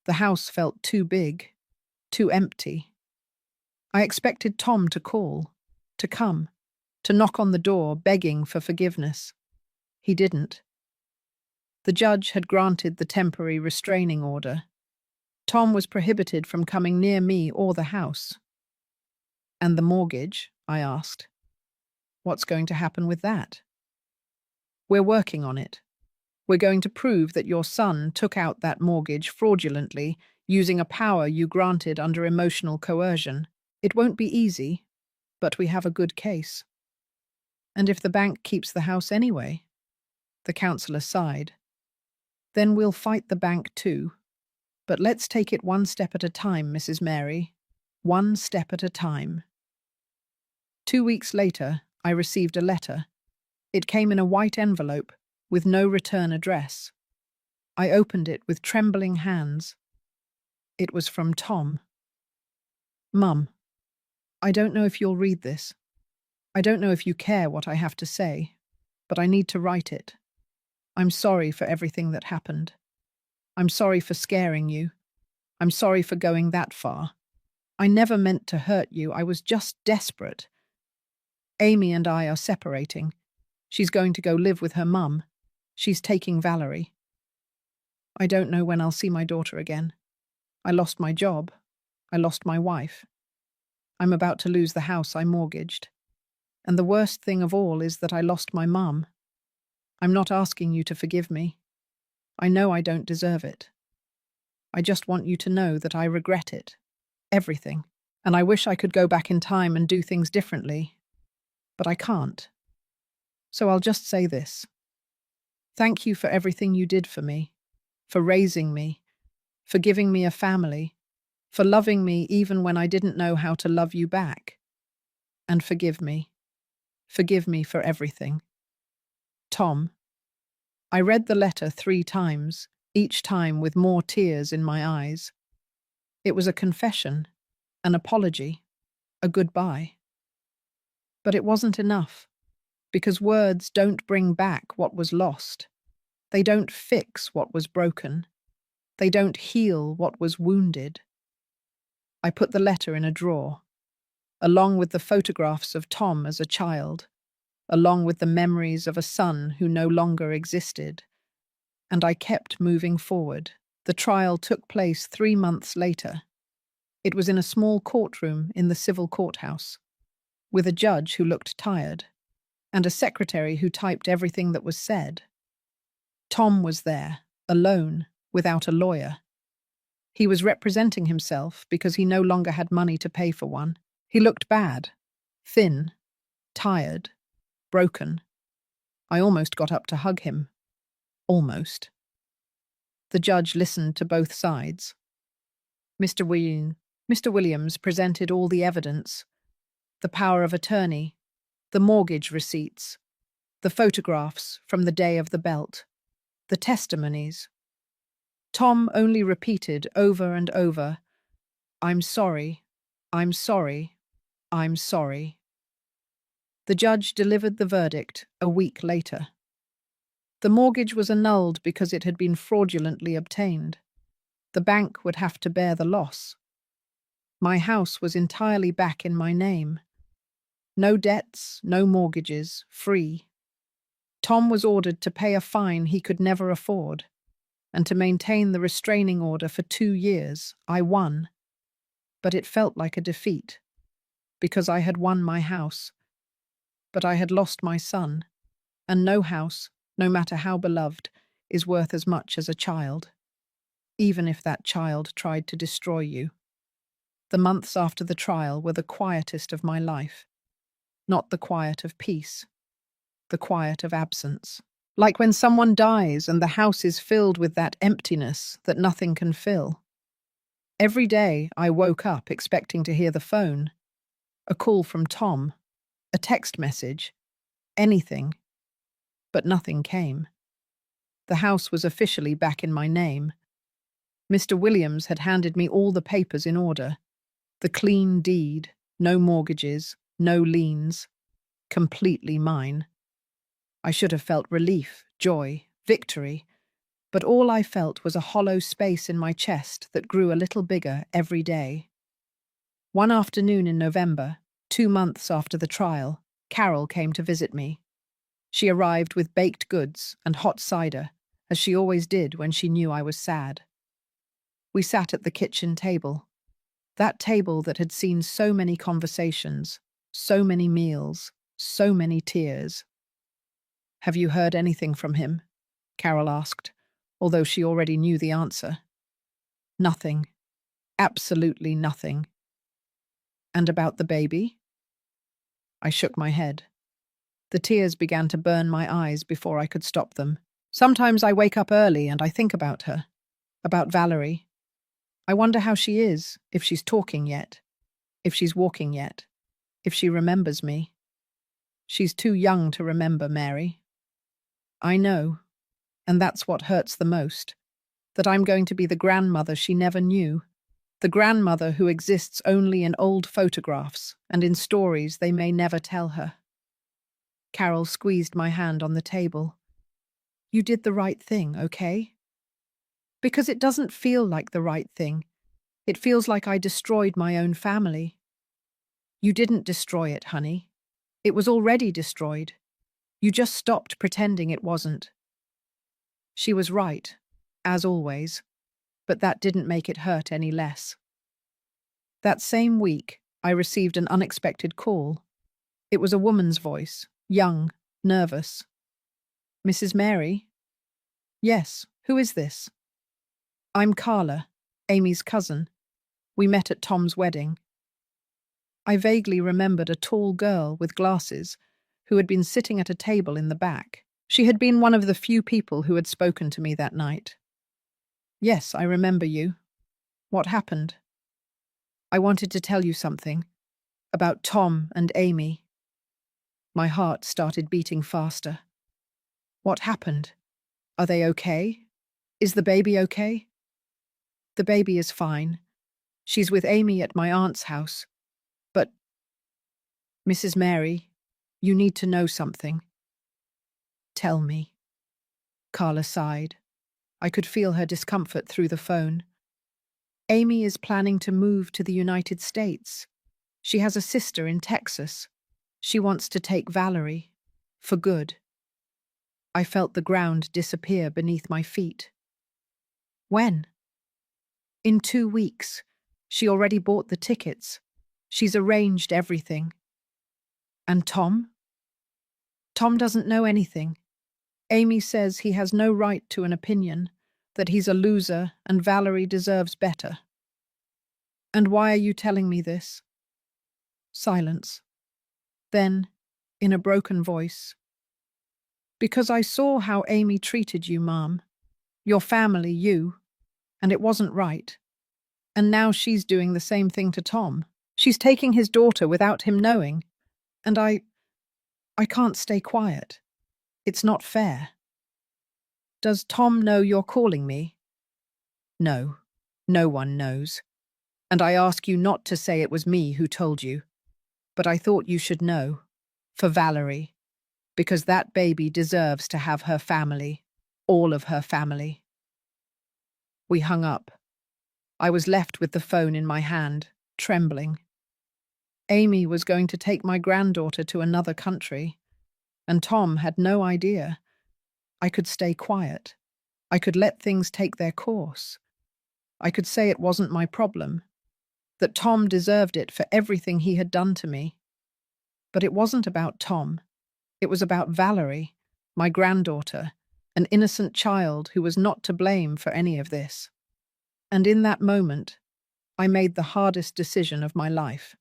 The house felt too big, too empty. I expected Tom to call, to come, to knock on the door begging for forgiveness. He didn't. The judge had granted the temporary restraining order. Tom was prohibited from coming near me or the house. "And the mortgage?" I asked. "What's going to happen with that?" "We're working on it. We're going to prove that your son took out that mortgage fraudulently, using a power you granted under emotional coercion. It won't be easy, but we have a good case." "And if the bank keeps the house anyway?" The counselor sighed. "Then we'll fight the bank too. But let's take it one step at a time, Mrs. Mary. One step at a time." 2 weeks later, I received a letter. It came in a white envelope with no return address. I opened it with trembling hands. It was from Tom. "Mum, I don't know if you'll read this. I don't know if you care what I have to say, but I need to write it. I'm sorry for everything that happened. I'm sorry for scaring you. I'm sorry for going that far. I never meant to hurt you. I was just desperate. Amy and I are separating. She's going to go live with her mum. She's taking Valerie. I don't know when I'll see my daughter again. I lost my job. I lost my wife. I'm about to lose the house I mortgaged. And the worst thing of all is that I lost my mum. I'm not asking you to forgive me. I know I don't deserve it. I just want you to know that I regret it. Everything. And I wish I could go back in time and do things differently. But I can't. So I'll just say this. Thank you for everything you did for me, for raising me, for giving me a family, for loving me even when I didn't know how to love you back. And forgive me. Forgive me for everything. Tom." I read the letter 3 times, each time with more tears in my eyes. It was a confession, an apology, a goodbye. But it wasn't enough, because words don't bring back what was lost. They don't fix what was broken. They don't heal what was wounded. I put the letter in a drawer, along with the photographs of Tom as a child, along with the memories of a son who no longer existed. And I kept moving forward. The trial took place 3 months later. It was in a small courtroom in the civil courthouse, with a judge who looked tired, and a secretary who typed everything that was said. Tom was there, alone, without a lawyer. He was representing himself because he no longer had money to pay for one. He looked bad, thin, tired, broken. I almost got up to hug him. Almost. The judge listened to both sides. Mr. William, Mr. Williams presented all the evidence: the power of attorney, the mortgage receipts, the photographs from the day of the belt, the testimonies. Tom only repeated over and over, "I'm sorry, I'm sorry, I'm sorry." The judge delivered the verdict a week later. The mortgage was annulled because it had been fraudulently obtained. The bank would have to bear the loss. My house was entirely back in my name. No debts, no mortgages, free. Tom was ordered to pay a fine he could never afford, and to maintain the restraining order for 2 years. I won. But it felt like a defeat, because I had won my house. But I had lost my son, and no house, no matter how beloved, is worth as much as a child, even if that child tried to destroy you. The months after the trial were the quietest of my life. Not the quiet of peace, the quiet of absence. Like when someone dies and the house is filled with that emptiness that nothing can fill. Every day I woke up expecting to hear the phone, a call from Tom, a text message, anything. But nothing came. The house was officially back in my name. Mr. Williams had handed me all the papers in order. The clean deed, no mortgages, no liens, completely mine. I should have felt relief, joy, victory, but all I felt was a hollow space in my chest that grew a little bigger every day. One afternoon in November, 2 months after the trial, Carol came to visit me. She arrived with baked goods and hot cider, as she always did when she knew I was sad. We sat at the kitchen table, that table that had seen so many conversations, so many meals, so many tears. "Have you heard anything from him?" Carol asked, although she already knew the answer. "Nothing. Absolutely nothing." "And about the baby?" I shook my head. The tears began to burn my eyes before I could stop them. Sometimes I wake up early and I think about her, about Valerie. I wonder how she is, if she's talking yet, if she's walking yet, if she remembers me. She's too young to remember, Mary. I know, and that's what hurts the most, that I'm going to be the grandmother she never knew, the grandmother who exists only in old photographs and in stories they may never tell her. Carol squeezed my hand on the table. "You did the right thing, okay?" "Because it doesn't feel like the right thing. It feels like I destroyed my own family." "You didn't destroy it, honey. It was already destroyed. You just stopped pretending it wasn't." She was right, as always, but that didn't make it hurt any less. That same week, I received an unexpected call. It was a woman's voice, young, nervous. "Mrs. Mary?" "Yes, who is this?" "I'm Carla, Amy's cousin. We met at Tom's wedding." I vaguely remembered a tall girl with glasses who had been sitting at a table in the back. She had been one of the few people who had spoken to me that night. "Yes, I remember you. What happened?" "I wanted to tell you something. About Tom and Amy." My heart started beating faster. "What happened? Are they okay? Is the baby okay?" "The baby is fine. She's with Amy at my aunt's house. But, Mrs. Mary, you need to know something." "Tell me." Carla sighed. I could feel her discomfort through the phone. "Amy is planning to move to the United States. She has a sister in Texas. She wants to take Valerie. For good." I felt the ground disappear beneath my feet. "When?" "In 2 weeks. She already bought the tickets. She's arranged everything." "And Tom?" "Tom doesn't know anything. Amy says he has no right to an opinion, that he's a loser and Valerie deserves better." "And why are you telling me this?" Silence. Then, in a broken voice, "Because I saw how Amy treated you, Mom. Your family, you, and it wasn't right. And now she's doing the same thing to Tom. She's taking his daughter without him knowing. And I can't stay quiet. It's not fair. Does Tom know you're calling me? No, no one knows. And I ask you not to say it was me who told you. But I thought you should know. For Valerie. Because that baby deserves to have her family. All of her family. We hung up. I was left with the phone in my hand, trembling. Amy was going to take my granddaughter to another country, and Tom had no idea. I could stay quiet. I could let things take their course. I could say it wasn't my problem, that Tom deserved it for everything he had done to me. But it wasn't about Tom. It was about Valerie, my granddaughter, an innocent child who was not to blame for any of this. And in that moment, I made the hardest decision of my life.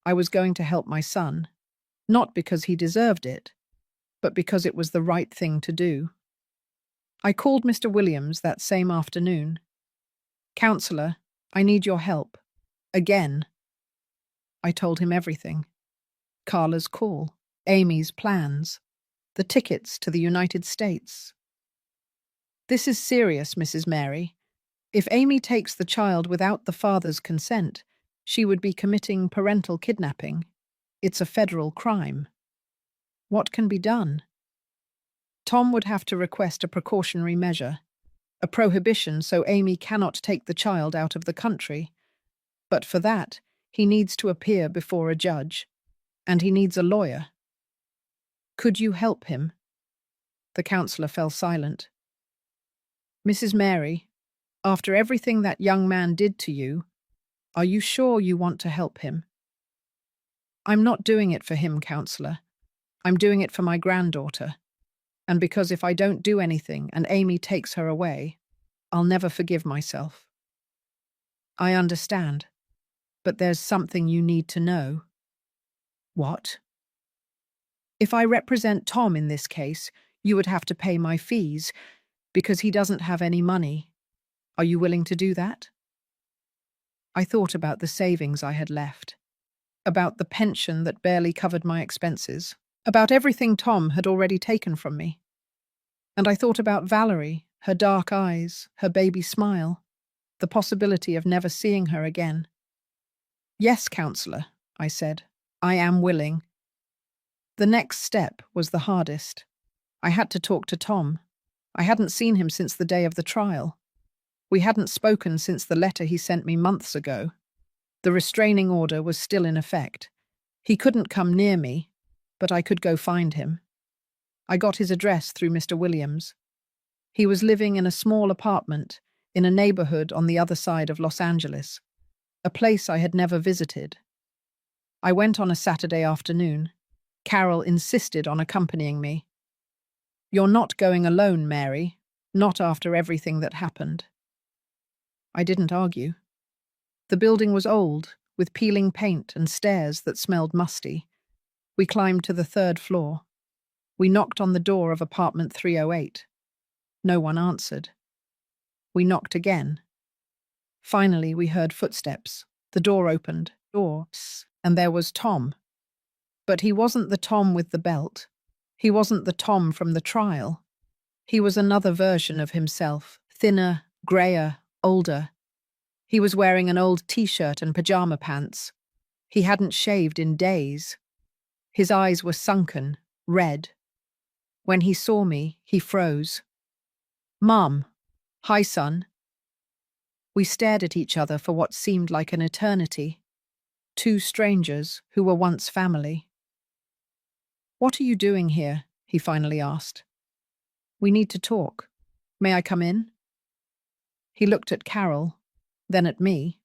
I was going to help my son, not because he deserved it, but because it was the right thing to do. I called Mr. Williams that same afternoon. "Counselor, I need your help. Again." I told him everything. Carla's call, Amy's plans, the tickets to the United States. "This is serious, Mrs. Mary. If Amy takes the child without the father's consent, she would be committing parental kidnapping. It's a federal crime. What can be done?" Tom would have to request a precautionary measure, a prohibition so Amy cannot take the child out of the country. But for that, he needs to appear before a judge, and he needs a lawyer. "Could you help him?" The counselor fell silent. "Mrs. Mary, after everything that young man did to you, are you sure you want to help him?" "I'm not doing it for him, counselor. I'm doing it for my granddaughter. And because if I don't do anything and Amy takes her away, I'll never forgive myself." "I understand, but there's something you need to know." "What?" "If I represent Tom in this case, you would have to pay my fees, because he doesn't have any money. Are you willing to do that?" I thought about the savings I had left, about the pension that barely covered my expenses, about everything Tom had already taken from me. And I thought about Valerie, her dark eyes, her baby smile, the possibility of never seeing her again. "Yes, counselor," I said. "I am willing." The next step was the hardest. I had to talk to Tom. I hadn't seen him since the day of the trial. We hadn't spoken since the letter he sent me months ago. The restraining order was still in effect. He couldn't come near me, but I could go find him. I got his address through Mr. Williams. He was living in a small apartment in a neighborhood on the other side of Los Angeles, a place I had never visited. I went on a Saturday afternoon. Carol insisted on accompanying me. "You're not going alone, Mary, not after everything that happened." I didn't argue. The building was old, with peeling paint and stairs that smelled musty. We climbed to the 3rd floor. We knocked on the door of apartment 308. No one answered. We knocked again. Finally, we heard footsteps. The door opened, and there was Tom. But he wasn't the Tom with the belt. He wasn't the Tom from the trial. He was another version of himself, thinner, greyer, older. He was wearing an old t-shirt and pajama pants. He hadn't shaved in days. His eyes were sunken, red. When he saw me, he froze. "Mom." "Hi, son." We stared at each other for what seemed like an eternity. Two strangers who were once family. "What are you doing here?" he finally asked. "We need to talk. May I come in?" He looked at Carol, then at me.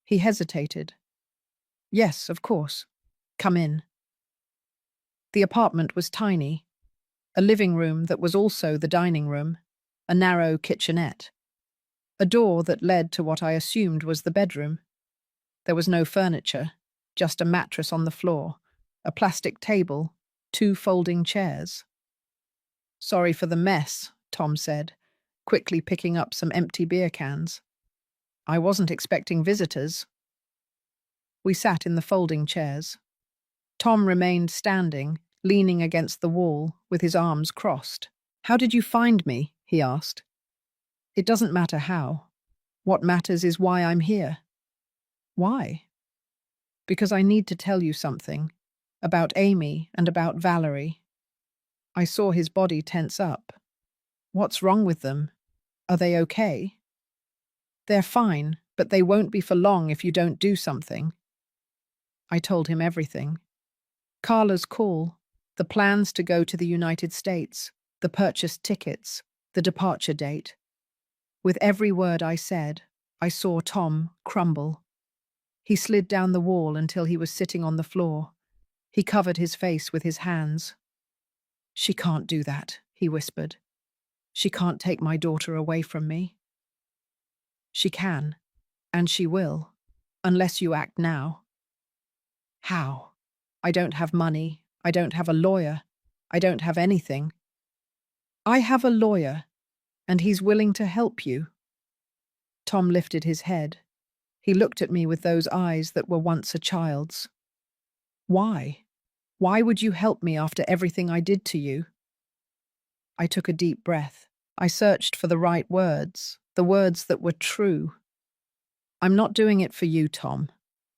He hesitated. "Yes, of course. Come in." The apartment was tiny. A living room that was also the dining room, a narrow kitchenette. A door that led to what I assumed was the bedroom. There was no furniture, just a mattress on the floor, a plastic table, 2 folding chairs. "Sorry for the mess," Tom said. quickly picking up some empty beer cans. I wasn't expecting visitors. We sat in the folding chairs. Tom remained standing, leaning against the wall, with his arms crossed. "How did you find me?" he asked. "It doesn't matter how. What matters is why I'm here." "Why?" "Because I need to tell you something. About Amy and about Valerie." I saw his body tense up. "What's wrong with them? Are they okay?" "They're fine, but they won't be for long if you don't do something." I told him everything. Carla's call, the plans to go to the United States, the purchased tickets, the departure date. With every word I said, I saw Tom crumble. He slid down the wall until he was sitting on the floor. He covered his face with his hands. "She can't do that," he whispered. "She can't take my daughter away from me." "She can, and she will, unless you act now." "How? I don't have money. I don't have a lawyer. I don't have anything." "I have a lawyer, and he's willing to help you." Tom lifted his head. He looked at me with those eyes that were once a child's. "Why? Why would you help me after everything I did to you?" I took a deep breath. I searched for the right words, the words that were true. "I'm not doing it for you, Tom.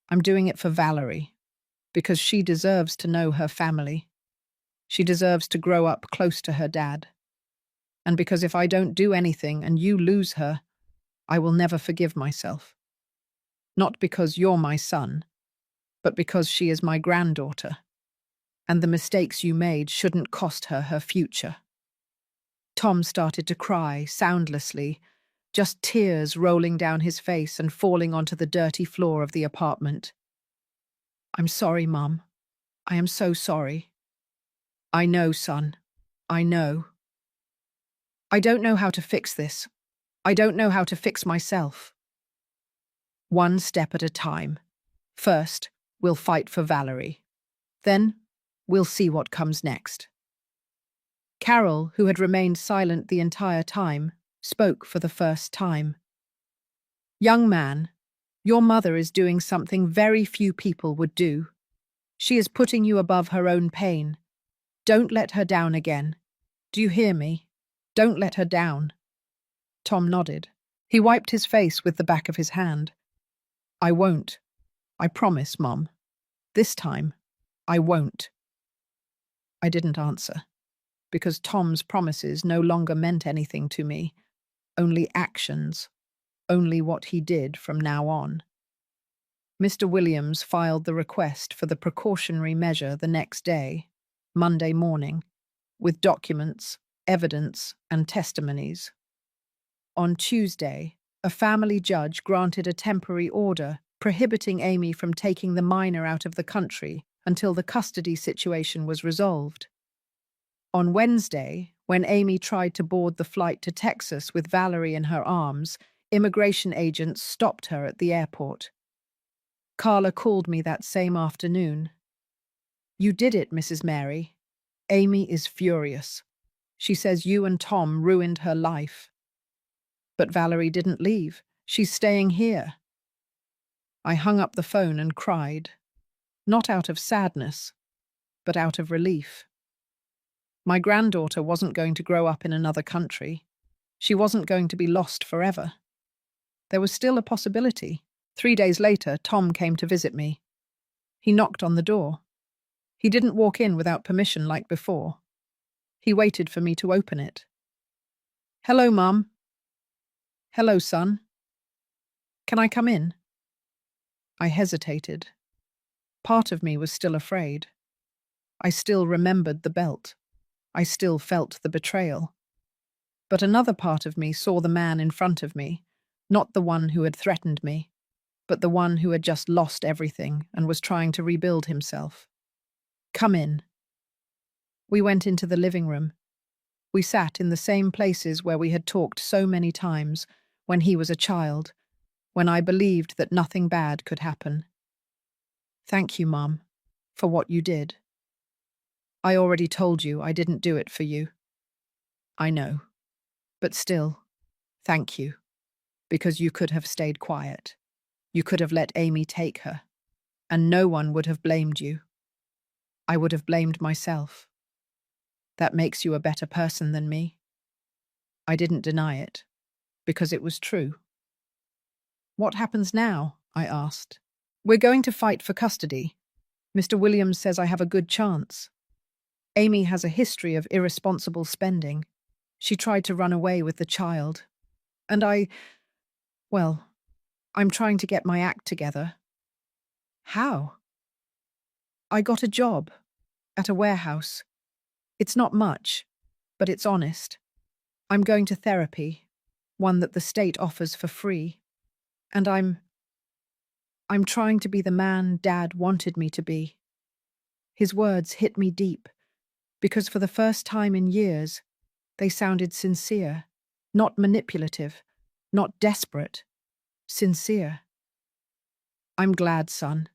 I'm doing it for Valerie, because she deserves to know her family. She deserves to grow up close to her dad. And because if I don't do anything and you lose her, I will never forgive myself. Not because you're my son, but because she is my granddaughter. And the mistakes you made shouldn't cost her her future." Tom started to cry, soundlessly, just tears rolling down his face and falling onto the dirty floor of the apartment. "I'm sorry, Mum. I am so sorry." "I know, son. I know. I don't know how to fix this. I don't know how to fix myself. One step at a time. First, we'll fight for Valerie. Then, we'll see what comes next." Carol, who had remained silent the entire time, spoke for the first time. "Young man, your mother is doing something very few people would do. She is putting you above her own pain. Don't let her down again. Do you hear me? Don't let her down." Tom nodded. He wiped his face with the back of his hand. "I won't. I promise, Mom. This time, I won't." I didn't answer, because Tom's promises no longer meant anything to me, only actions, only what he did from now on. Mr. Williams filed the request for the precautionary measure the next day, Monday morning, with documents, evidence, and testimonies. On Tuesday, a family judge granted a temporary order prohibiting Amy from taking the minor out of the country until the custody situation was resolved. On Wednesday, when Amy tried to board the flight to Texas with Valerie in her arms, immigration agents stopped her at the airport. Carla called me that same afternoon. "You did it, Mrs. Mary. Amy is furious. She says you and Tom ruined her life." "But Valerie didn't leave. She's staying here." I hung up the phone and cried, not out of sadness, but out of relief. My granddaughter wasn't going to grow up in another country. She wasn't going to be lost forever. There was still a possibility. 3 days later, Tom came to visit me. He knocked on the door. He didn't walk in without permission like before. He waited for me to open it. "Hello, Mum." "Hello, son. Can I come in?" I hesitated. Part of me was still afraid. I still remembered the belt. I still felt the betrayal. But another part of me saw the man in front of me, not the one who had threatened me, but the one who had just lost everything and was trying to rebuild himself. "Come in." We went into the living room. We sat in the same places where we had talked so many times, when he was a child, when I believed that nothing bad could happen. "Thank you, Mum, for what you did." "I already told you I didn't do it for you." "I know. But still, Thank you, because you could have stayed quiet. You could have let Amy take her, and no one would have blamed you. I would have blamed myself. That makes you a better person than me. I didn't deny it, because it was true. What happens now? I asked. We're going to fight for custody. Mr. Williams says I have a good chance. Amy has a history of irresponsible spending. She tried to run away with the child. And well, I'm trying to get my act together. How? I got a job at a warehouse. It's not much, but it's honest. I'm going to therapy, one that the state offers for free. And I'm trying to be the man Dad wanted me to be. His words hit me deep, because for the first time in years, they sounded sincere, not manipulative, not desperate, sincere. I'm glad, son.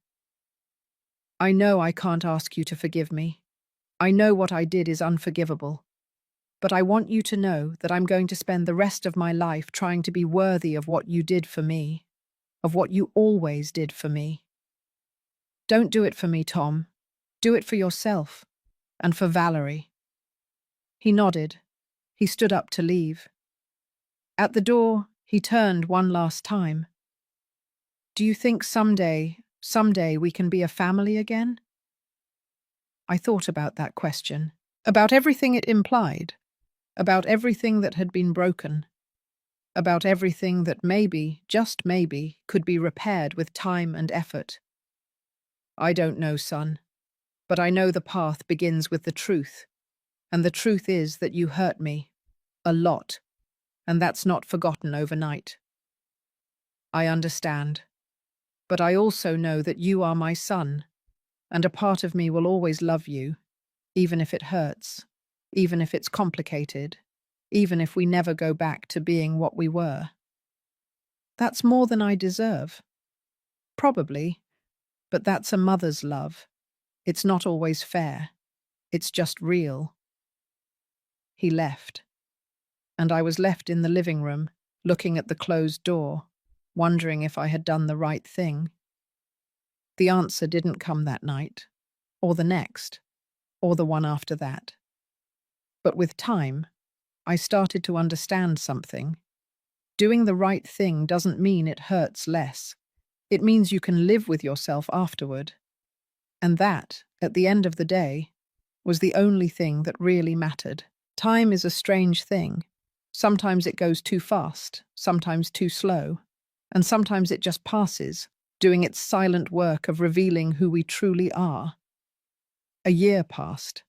I know I can't ask you to forgive me. I know what I did is unforgivable. But I want you to know that I'm going to spend the rest of my life trying to be worthy of what you did for me, of what you always did for me. Don't do it for me, Tom. Do it for yourself and for Valerie. He nodded. He stood up to leave. At the door, he turned one last time. Do you think someday we can be a family again? I thought about that question, about everything it implied, about everything that had been broken, about everything that maybe, just maybe, could be repaired with time and effort. I don't know, son, but I know the path begins with the truth, and the truth is that you hurt me, a lot, and that's not forgotten overnight. I understand, but I also know that you are my son, and a part of me will always love you, even if it hurts, even if it's complicated, even if we never go back to being what we were. That's more than I deserve. Probably, but that's a mother's love. It's not always fair. It's just real. He left, and I was left in the living room, looking at the closed door, wondering if I had done the right thing. The answer didn't come that night, or the next, or the one after that. But with time, I started to understand something. Doing the right thing doesn't mean it hurts less. It means you can live with yourself afterward. And that, at the end of the day, was the only thing that really mattered. Time is a strange thing. Sometimes it goes too fast, sometimes too slow, and sometimes it just passes, doing its silent work of revealing who we truly are. A year passed.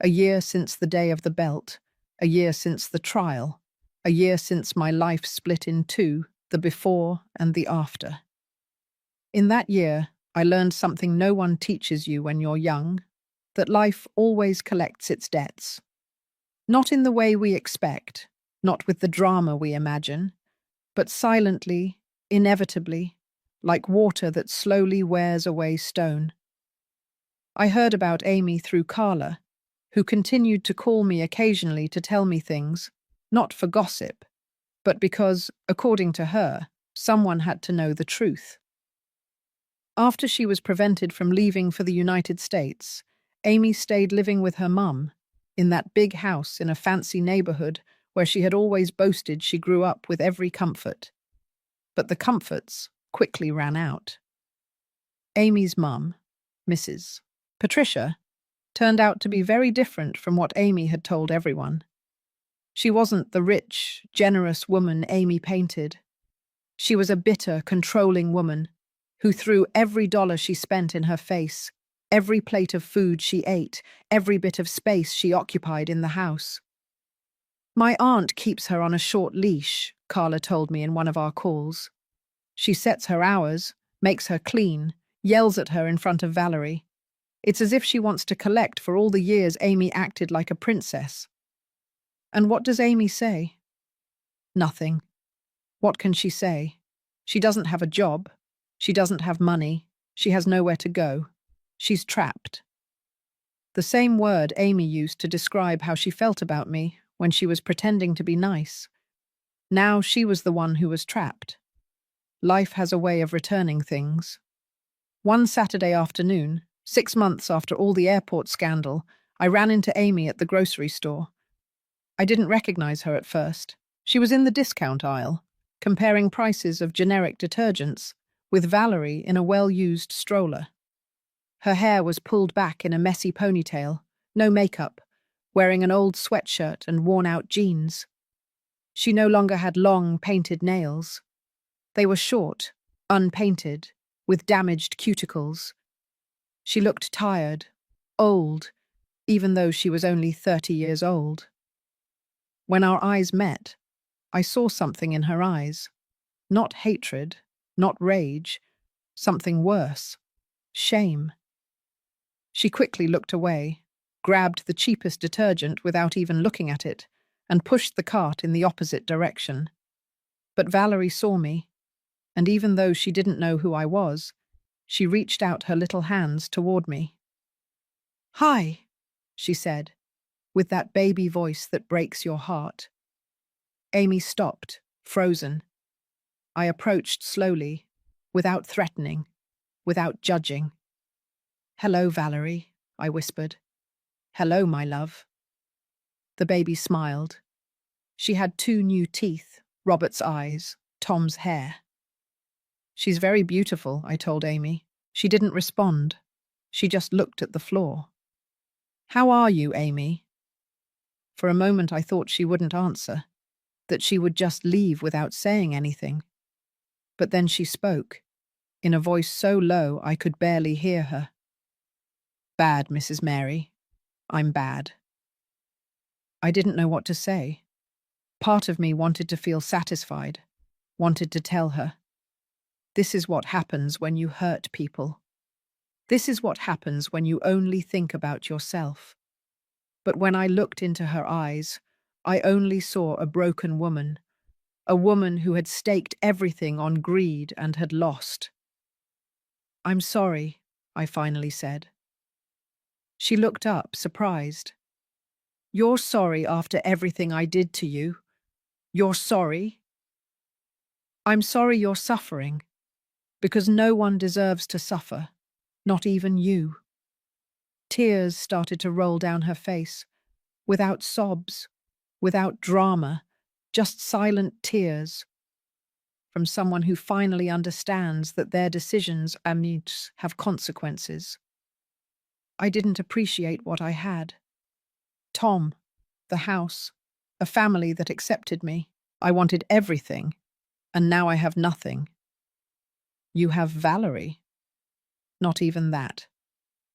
A year since the day of the belt, a year since the trial, a year since my life split in two, the before and the after. In that year, I learned something no one teaches you when you're young, that life always collects its debts. Not in the way we expect, not with the drama we imagine, but silently, inevitably, like water that slowly wears away stone. I heard about Amy through Carla, who continued to call me occasionally to tell me things, not for gossip, but because, according to her, someone had to know the truth. After she was prevented from leaving for the United States, Amy stayed living with her mum, in that big house in a fancy neighborhood where she had always boasted she grew up with every comfort. But the comforts quickly ran out. Amy's mum, Mrs. Patricia, turned out to be very different from what Amy had told everyone. She wasn't the rich, generous woman Amy painted. She was a bitter, controlling woman who threw every dollar she spent in her face, every plate of food she ate, every bit of space she occupied in the house. My aunt keeps her on a short leash, Carla told me in one of our calls. She sets her hours, makes her clean, yells at her in front of Valerie. It's as if she wants to collect for all the years Amy acted like a princess. And what does Amy say? Nothing. What can she say? She doesn't have a job. She doesn't have money. She has nowhere to go. She's trapped. The same word Amy used to describe how she felt about me when she was pretending to be nice. Now she was the one who was trapped. Life has a way of returning things. One Saturday afternoon, 6 months after all the airport scandal, I ran into Amy at the grocery store. I didn't recognize her at first. She was in the discount aisle, comparing prices of generic detergents, with Valerie in a well-used stroller. Her hair was pulled back in a messy ponytail, no makeup, wearing an old sweatshirt and worn-out jeans. She no longer had long, painted nails. They were short, unpainted, with damaged cuticles. She looked tired, old, even though she was only 30 years old. When our eyes met, I saw something in her eyes. Not hatred, not rage, something worse. Shame. She quickly looked away, grabbed the cheapest detergent without even looking at it, and pushed the cart in the opposite direction. But Valerie saw me, and even though she didn't know who I was, she reached out her little hands toward me. "Hi," she said, with that baby voice that breaks your heart. Amy stopped, frozen. I approached slowly, without threatening, without judging. "Hello, Valerie," I whispered. "Hello, my love." The baby smiled. She had 2 new teeth, Robert's eyes, Tom's hair. "She's very beautiful," I told Amy. She didn't respond. She just looked at the floor. "How are you, Amy?" For a moment I thought she wouldn't answer, that she would just leave without saying anything. But then she spoke, in a voice so low I could barely hear her. "Bad, Mrs. Mary. I'm bad." I didn't know what to say. Part of me wanted to feel satisfied, wanted to tell her. This is what happens when you hurt people. This is what happens when you only think about yourself. But when I looked into her eyes, I only saw a broken woman, a woman who had staked everything on greed and had lost. "I'm sorry," I finally said. She looked up, surprised. "You're sorry after everything I did to you? You're sorry?" "I'm sorry you're suffering, because no one deserves to suffer, not even you." Tears started to roll down her face, without sobs, without drama, just silent tears, from someone who finally understands that their decisions have consequences. I didn't appreciate what I had. Tom, the house, a family that accepted me. I wanted everything, and now I have nothing. "You have Valerie." "Not even that.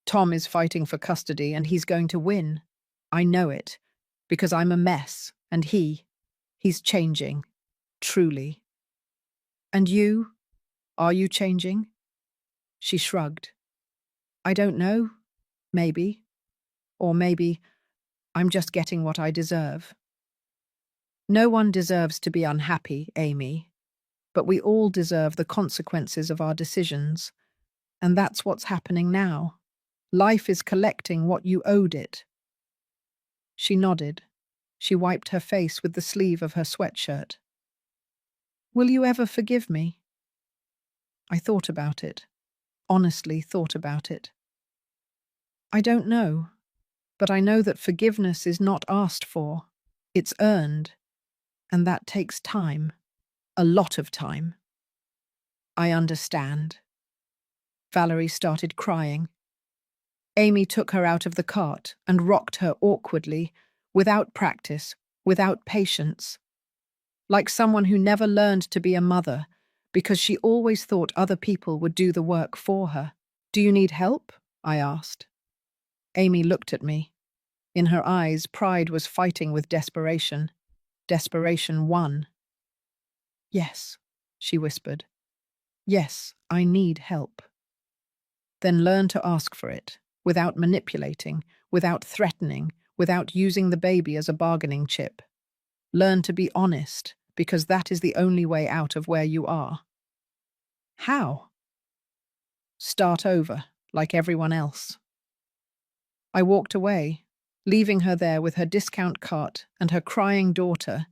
Tom is fighting for custody and he's going to win. I know it, because I'm a mess, and he's changing, truly." "And you? Are you changing?" She shrugged. "I don't know. Maybe. Or maybe I'm just getting what I deserve." No one deserves to be unhappy, Amy, but we all deserve the consequences of our decisions, and that's what's happening now. Life is collecting what you owed it. She nodded. She wiped her face with the sleeve of her sweatshirt. "Will you ever forgive me?" I thought about it, honestly thought about it. "I don't know, but I know that forgiveness is not asked for, it's earned, and that takes time, a lot of time." "I understand." Valerie started crying. Amy took her out of the cart and rocked her awkwardly, without practice, without patience, like someone who never learned to be a mother because she always thought other people would do the work for her. "Do you need help?" I asked. Amy looked at me. In her eyes, pride was fighting with desperation. Desperation won. "Yes," she whispered. "Yes, I need help." "Then learn to ask for it, without manipulating, without threatening, without using the baby as a bargaining chip. Learn to be honest, because that is the only way out of where you are." "How?" "Start over, like everyone else." I walked away, leaving her there with her discount cart and her crying daughter,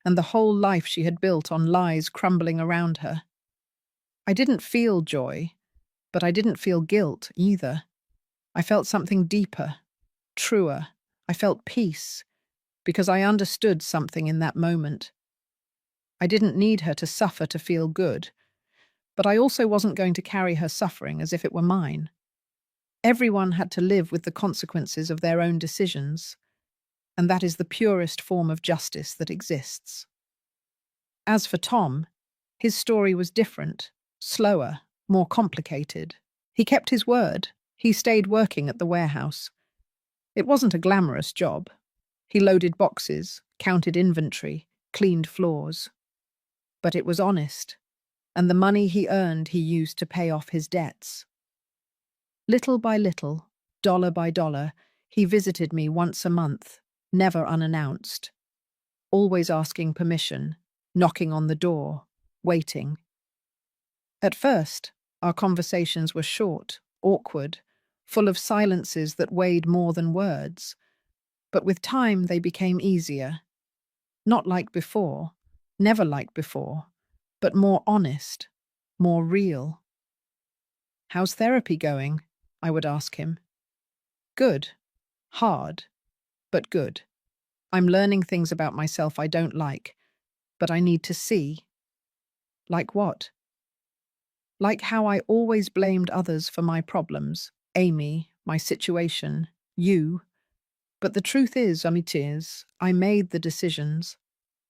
and the whole life she had built on lies crumbling around her. I didn't feel joy, but I didn't feel guilt either. I felt something deeper, truer. I felt peace, because I understood something in that moment. I didn't need her to suffer to feel good, but I also wasn't going to carry her suffering as if it were mine. Everyone had to live with the consequences of their own decisions, and that is the purest form of justice that exists. As for Tom, his story was different, slower, more complicated. He kept his word. He stayed working at the warehouse. It wasn't a glamorous job. He loaded boxes, counted inventory, cleaned floors. But it was honest, and the money he earned he used to pay off his debts. Little by little, dollar by dollar, he visited me once a month, never unannounced, always asking permission, knocking on the door, waiting. At first, our conversations were short, awkward, full of silences that weighed more than words. But with time they became easier. Not like before, never like before, but more honest, more real. "How's therapy going?" I would ask him. "Good. Hard, but good. I'm learning things about myself I don't like, but I need to see." "Like what?" "Like how I always blamed others for my problems. Amy, my situation, you. But the truth is, I made the decisions.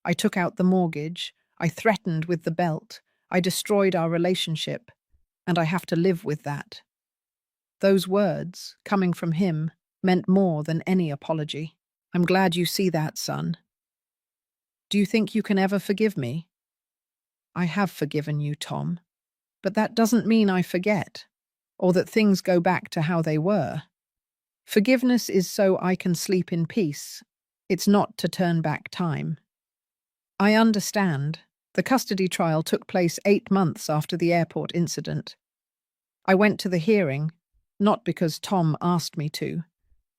I took out the mortgage, I threatened with the belt, I destroyed our relationship, and I have to live with that." Those words, coming from him, meant more than any apology. "I'm glad you see that, son. Do you think you can ever forgive me?" "I have forgiven you, Tom. But that doesn't mean I forget, or that things go back to how they were. Forgiveness is so I can sleep in peace. It's not to turn back time." "I understand. The custody trial took place 8 months after the airport incident. I went to the hearing, not because Tom asked me to,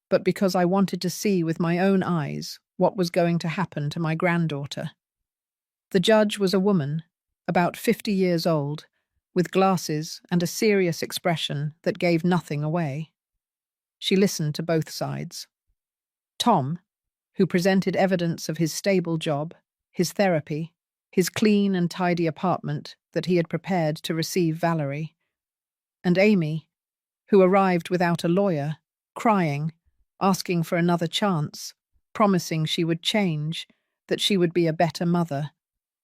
but because I wanted to see with my own eyes what was going to happen to my granddaughter. The judge was a woman, about 50 years old, with glasses and a serious expression that gave nothing away. She listened to both sides. Tom, who presented evidence of his stable job, his therapy, his clean and tidy apartment that he had prepared to receive Valerie, and Amy, who arrived without a lawyer, crying, asking for another chance, promising she would change, that she would be a better mother,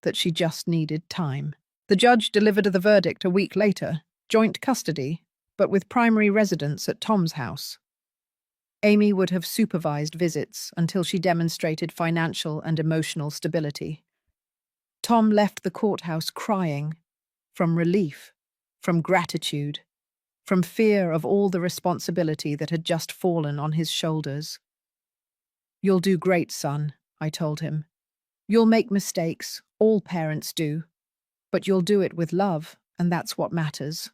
that she just needed time. The judge delivered the verdict a week later, joint custody, but with primary residence at Tom's house. Amy would have supervised visits until she demonstrated financial and emotional stability. Tom left the courthouse crying, from relief, from gratitude, from fear of all the responsibility that had just fallen on his shoulders. "You'll do great, son," I told him. "You'll make mistakes, all parents do, but you'll do it with love, and that's what matters."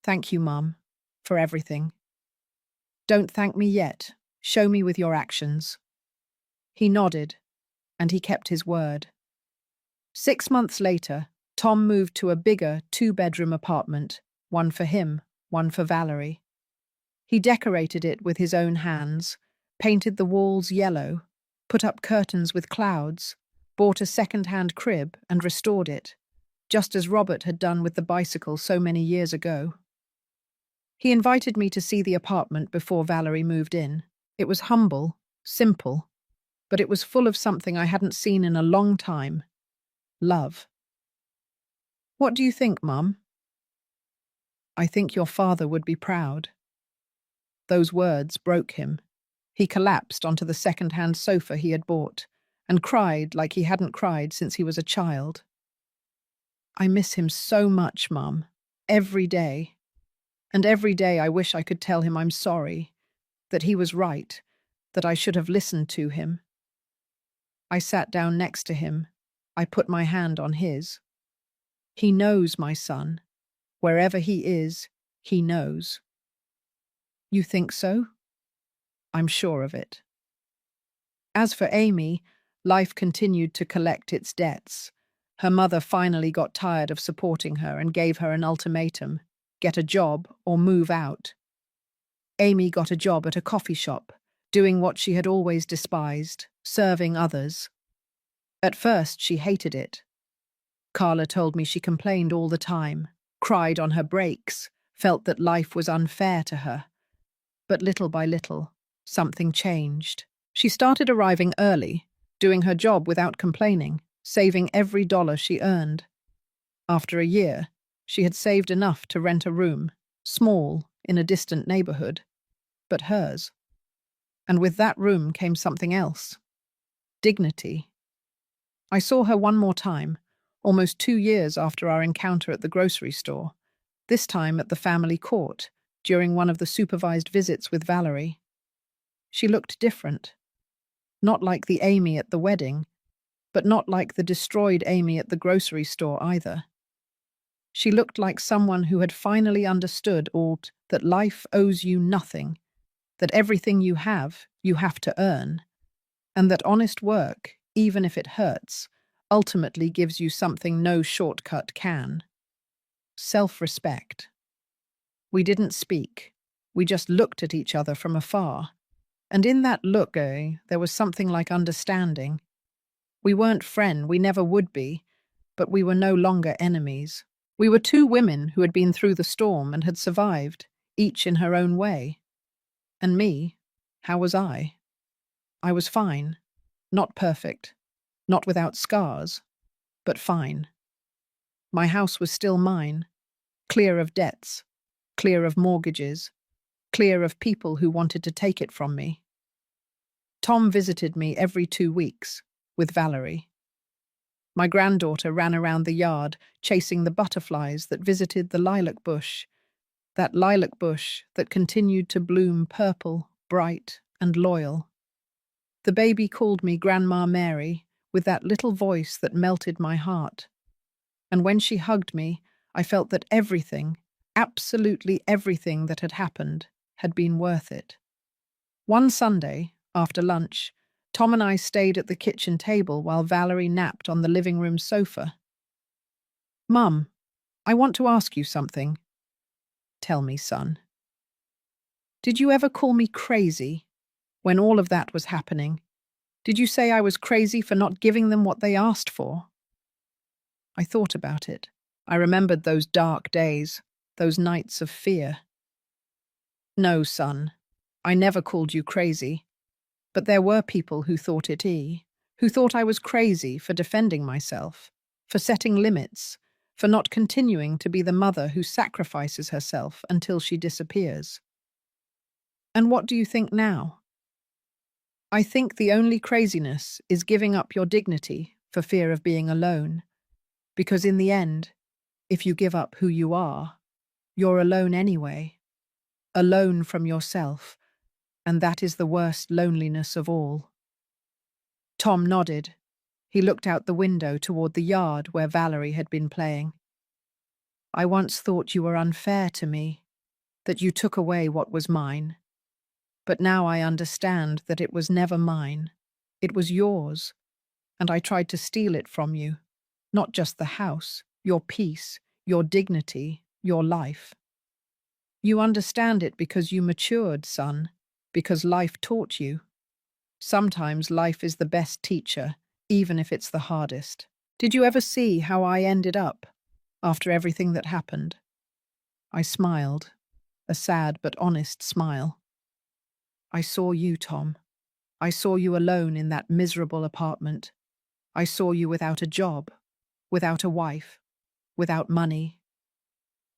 "Thank you, Mum, for everything." "Don't thank me yet. Show me with your actions." He nodded, and he kept his word. 6 months later, Tom moved to a bigger 2-bedroom apartment, one for him, one for Valerie. He decorated it with his own hands, painted the walls yellow, put up curtains with clouds, bought a second-hand crib and restored it, just as Robert had done with the bicycle so many years ago. He invited me to see the apartment before Valerie moved in. It was humble, simple, but it was full of something I hadn't seen in a long time: love. "What do you think, Mum?" "I think your father would be proud." Those words broke him. He collapsed onto the second-hand sofa he had bought and cried like he hadn't cried since he was a child. "I miss him so much, Mum. Every day. And every day I wish I could tell him I'm sorry, that he was right, that I should have listened to him." I sat down next to him. I put my hand on his. "He knows, my son. Wherever he is, he knows." "You think so?" "I'm sure of it." As for Amy, Life continued to collect its debts. Her mother finally got tired of supporting her and gave her an ultimatum: get a job or move out. Amy got a job at a coffee shop, doing what she had always despised, serving others. At first, she hated it. Carla told me she complained all the time, cried on her breaks, felt that life was unfair to her. But little by little, something changed. She started arriving early, doing her job without complaining, saving every dollar she earned. After a year, she had saved enough to rent a room, small, in a distant neighborhood, but hers. And with that room came something else: dignity. I saw her one more time, almost 2 years after our encounter at the grocery store, this time at the family court, during one of the supervised visits with Valerie. She looked different. Not like the Amy at the wedding, but not like the destroyed Amy at the grocery store either. She looked like someone who had finally understood that life owes you nothing, that everything you have to earn, and that honest work, even if it hurts, ultimately gives you something no shortcut can: self-respect. We didn't speak. We just looked at each other from afar. And in that look, there was something like understanding. We weren't friends, we never would be, but we were no longer enemies. We were two women who had been through the storm and had survived, each in her own way. And me, how was I? I was fine. Not perfect. Not without scars, but fine. My house was still mine, clear of debts, clear of mortgages, clear of people who wanted to take it from me. Tom visited me every 2 weeks, with Valerie. My granddaughter ran around the yard, chasing the butterflies that visited the lilac bush, that lilac bush that continued to bloom purple, bright, and loyal. The baby called me Grandma Mary, with that little voice that melted my heart. And when she hugged me, I felt that everything, absolutely everything that had happened, had been worth it. One Sunday, after lunch, Tom and I stayed at the kitchen table while Valerie napped on the living room sofa. "Mum, I want to ask you something." "Tell me, son." "Did you ever call me crazy when all of that was happening? Did you say I was crazy for not giving them what they asked for?" I thought about it. I remembered those dark days, those nights of fear. "No, son, I never called you crazy. But there were people who thought who thought I was crazy for defending myself, for setting limits, for not continuing to be the mother who sacrifices herself until she disappears." "And what do you think now?" "I think the only craziness is giving up your dignity for fear of being alone. Because in the end, if you give up who you are, you're alone anyway. Alone from yourself, and that is the worst loneliness of all." Tom nodded. He looked out the window toward the yard where Valerie had been playing. "I once thought you were unfair to me, that you took away what was mine. But now I understand that it was never mine. It was yours, and I tried to steal it from you. Not just the house, your peace, your dignity, your life. You understand it because you matured, son, because life taught you. Sometimes life is the best teacher, even if it's the hardest. Did you ever see how I ended up after everything that happened?" I smiled, a sad but honest smile. "I saw you, Tom. I saw you alone in that miserable apartment. I saw you without a job, without a wife, without money.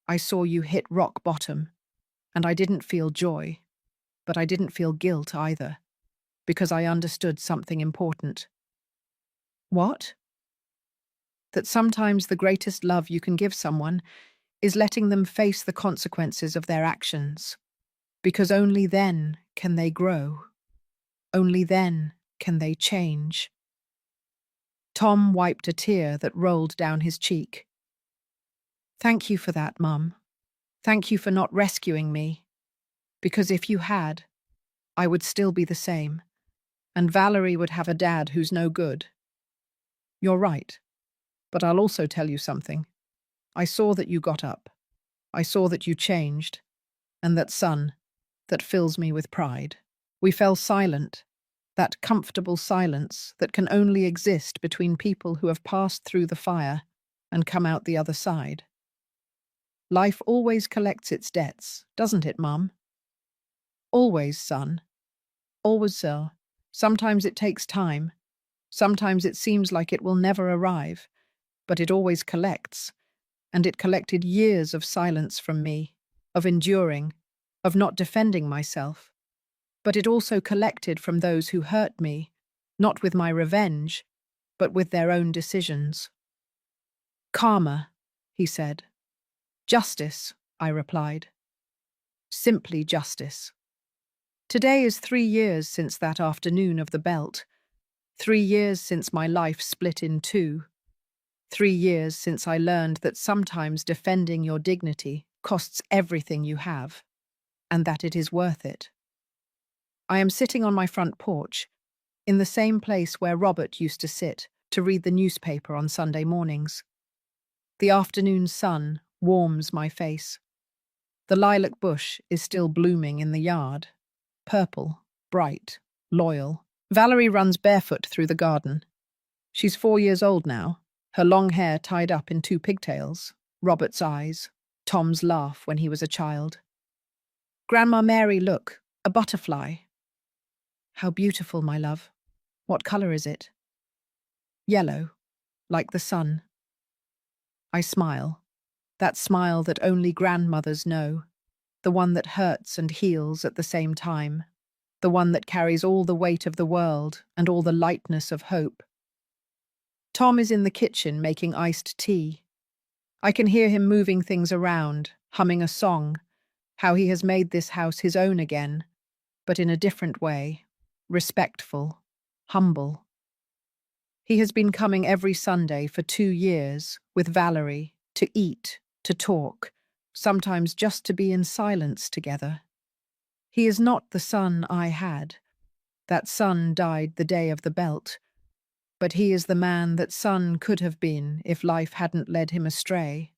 I saw you hit rock bottom, and I didn't feel joy, but I didn't feel guilt either, because I understood something important." "What?" "That sometimes the greatest love you can give someone is letting them face the consequences of their actions, because only then can they grow. Only then can they change." Tom wiped a tear that rolled down his cheek. "Thank you for that, Mum. Thank you for not rescuing me. Because if you had, I would still be the same. And Valerie would have a dad who's no good. You're right, but I'll also tell you something. I saw that you got up. I saw that you changed. And that son, that fills me with pride. We fell silent, that comfortable silence that can only exist between people who have passed through the fire and come out the other side. Life always collects its debts, doesn't it, Mum? Always, son. Always, sir. Sometimes it takes time. Sometimes it seems like it will never arrive, but it always collects. And it collected years of silence from me, of enduring, of not defending myself. But it also collected from those who hurt me, not with my revenge, but with their own decisions. Karma, he said. Justice, I replied. Simply justice. Today is 3 years since that afternoon of the belt. 3 years since my life split in two. 3 years since I learned that sometimes defending your dignity costs everything you have, and that it is worth it. I am sitting on my front porch, in the same place where Robert used to sit to read the newspaper on Sunday mornings. The afternoon sun warms my face. The lilac bush is still blooming in the yard. Purple, bright, loyal. Valerie runs barefoot through the garden. She's 4 years old now, her long hair tied up in 2 pigtails, Robert's eyes, Tom's laugh when he was a child. Grandma Mary, look, a butterfly. How beautiful, my love. What colour is it? Yellow, like the sun. I smile, that smile that only grandmothers know, the one that hurts and heals at the same time, the one that carries all the weight of the world and all the lightness of hope. Tom is in the kitchen making iced tea. I can hear him moving things around, humming a song, how he has made this house his own again, but in a different way, respectful, humble. He has been coming every Sunday for 2 years with Valerie to eat, to talk, sometimes just to be in silence together. He is not the son I had. That son died the day of the belt. But he is the man that son could have been if life hadn't led him astray.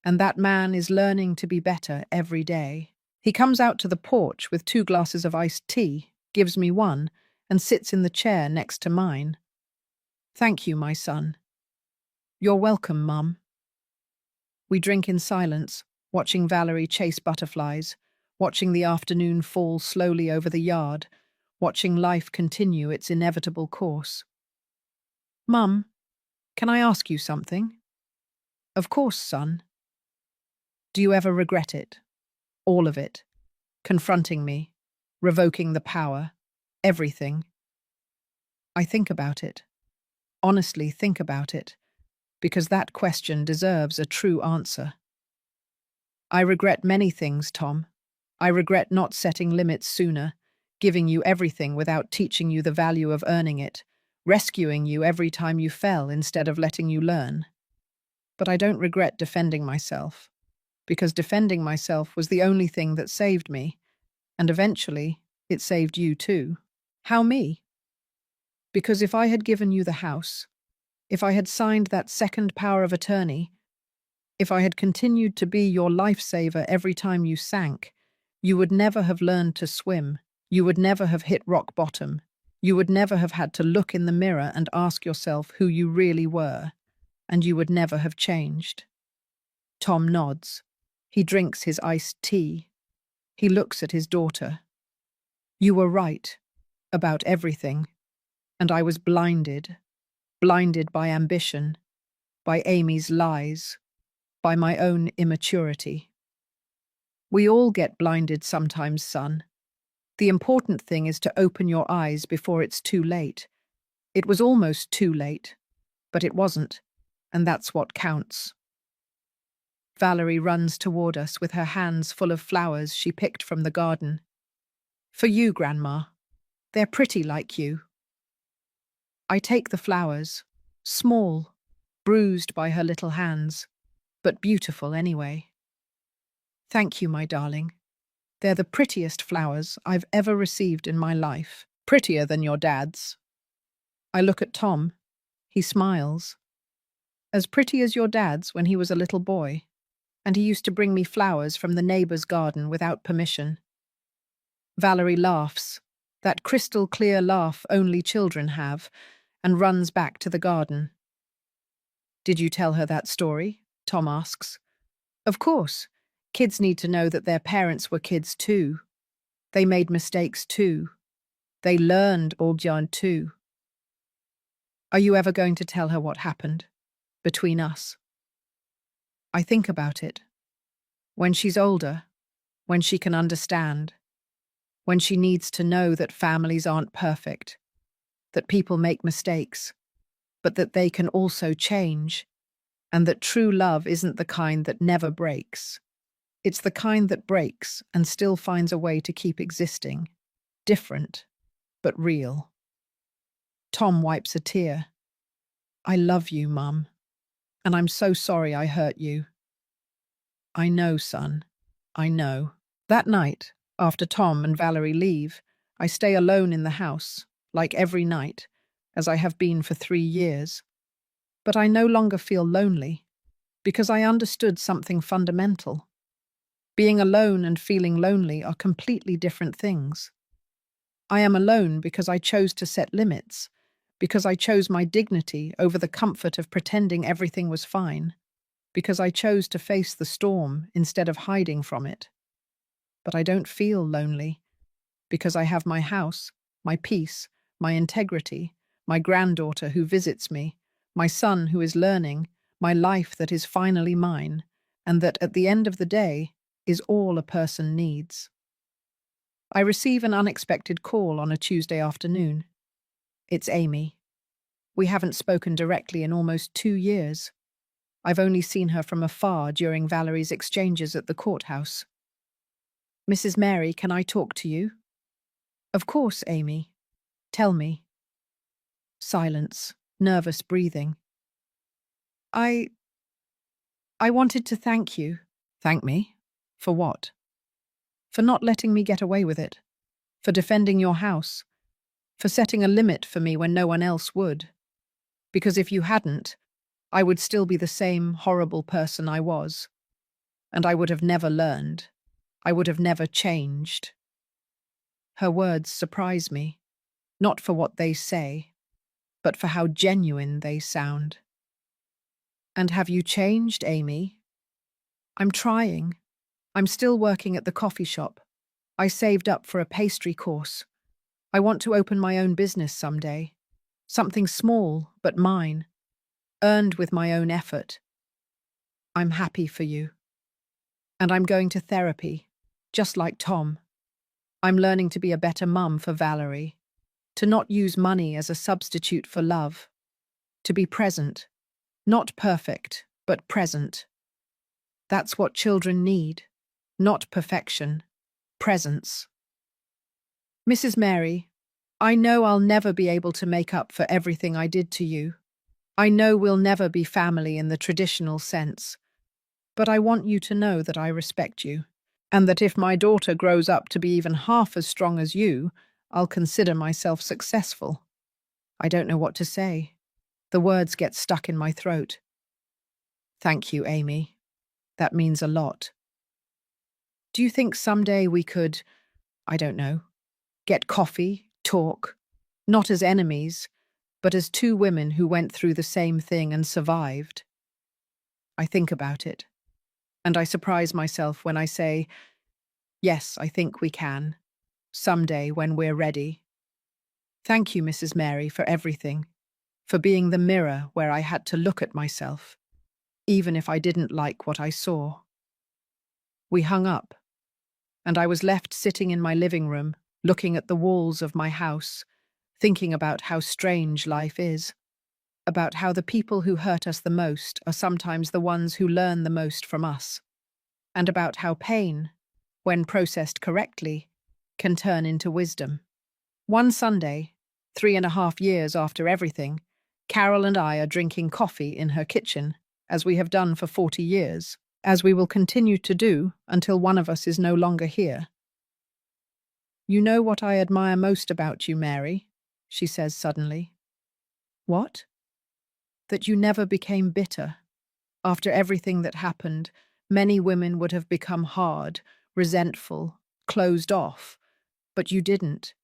And that man is learning to be better every day. He comes out to the porch with 2 glasses of iced tea, gives me one, and sits in the chair next to mine. Thank you, my son. You're welcome, Mum. We drink in silence, watching Valerie chase butterflies, watching the afternoon fall slowly over the yard, watching life continue its inevitable course. Mum, can I ask you something? Of course, son. Do you ever regret it? All of it. Confronting me, revoking the power, everything. I think about it. Honestly think about it, because that question deserves a true answer. I regret many things, Tom. I regret not setting limits sooner, giving you everything without teaching you the value of earning it, rescuing you every time you fell instead of letting you learn. But I don't regret defending myself, because defending myself was the only thing that saved me, and eventually it saved you too. How me? Because if I had given you the house, if I had signed that second power of attorney, if I had continued to be your lifesaver every time you sank, you would never have learned to swim, you would never have hit rock bottom, you would never have had to look in the mirror and ask yourself who you really were, and you would never have changed. Tom nods. He drinks his iced tea. He looks at his daughter. You were right about everything, and I was blinded by ambition, by Amy's lies, by my own immaturity. We all get blinded sometimes, son. The important thing is to open your eyes before it's too late. It was almost too late, but it wasn't, and that's what counts. Valerie runs toward us with her hands full of flowers she picked from the garden. For you, Grandma. They're pretty like you. I take the flowers, small, bruised by her little hands, but beautiful anyway. Thank you, my darling. They're the prettiest flowers I've ever received in my life. Prettier than your dad's. I look at Tom. He smiles. As pretty as your dad's when he was a little boy, and he used to bring me flowers from the neighbour's garden without permission. Valerie laughs, that crystal clear laugh only children have, and runs back to the garden. Did you tell her that story? Tom asks. Of course. Kids need to know that their parents were kids too. They made mistakes too. They learned Oldjarn too. Are you ever going to tell her what happened between us? I think about it. When she's older, when she can understand, when she needs to know that families aren't perfect, that people make mistakes, but that they can also change, and that true love isn't the kind that never breaks. It's the kind that breaks and still finds a way to keep existing, different, but real. Tom wipes a tear. I love you, Mum, and I'm so sorry I hurt you. I know, son. I know. That night, after Tom and Valerie leave, I stay alone in the house, like every night, as I have been for 3 years. But I no longer feel lonely, because I understood something fundamental. Being alone and feeling lonely are completely different things. I am alone because I chose to set limits, because I chose my dignity over the comfort of pretending everything was fine, because I chose to face the storm instead of hiding from it. But I don't feel lonely, because I have my house, my peace, my integrity, my granddaughter who visits me, my son who is learning, my life that is finally mine, and that at the end of the day is all a person needs. I receive an unexpected call on a Tuesday afternoon. It's Amy. We haven't spoken directly in almost 2 years. I've only seen her from afar during Valerie's exchanges at the courthouse. Mrs. Mary, can I talk to you? Of course, Amy. Tell me. Silence, nervous breathing. I wanted to thank you. Thank me? For what? For not letting me get away with it. For defending your house. For setting a limit for me when no one else would. Because if you hadn't, I would still be the same horrible person I was. And I would have never learned. I would have never changed. Her words surprise me, not for what they say, but for how genuine they sound. And have you changed, Amy? I'm trying. I'm still working at the coffee shop. I saved up for a pastry course. I want to open my own business someday. Something small, but mine. Earned with my own effort. I'm happy for you. And I'm going to therapy, just like Tom. I'm learning to be a better mum for Valerie. To not use money as a substitute for love. To be present. Not perfect, but present. That's what children need. Not perfection. Presence. Mrs. Mary, I know I'll never be able to make up for everything I did to you. I know we'll never be family in the traditional sense. But I want you to know that I respect you, and that if my daughter grows up to be even half as strong as you, I'll consider myself successful. I don't know what to say. The words get stuck in my throat. Thank you, Amy. That means a lot. Do you think someday we could, I don't know, get coffee, talk, not as enemies, but as 2 women who went through the same thing and survived? I think about it, and I surprise myself when I say, yes, I think we can, someday when we're ready. Thank you, Mrs. Mary, for everything, for being the mirror where I had to look at myself, even if I didn't like what I saw. We hung up, and I was left sitting in my living room, looking at the walls of my house, thinking about how strange life is, about how the people who hurt us the most are sometimes the ones who learn the most from us, and about how pain, when processed correctly, can turn into wisdom. One Sunday, 3.5 years after everything, Carol and I are drinking coffee in her kitchen, as we have done for 40 years, as we will continue to do until one of us is no longer here. You know what I admire most about you, Mary, she says suddenly. What? That you never became bitter. After everything that happened, many women would have become hard, resentful, closed off. But you didn't.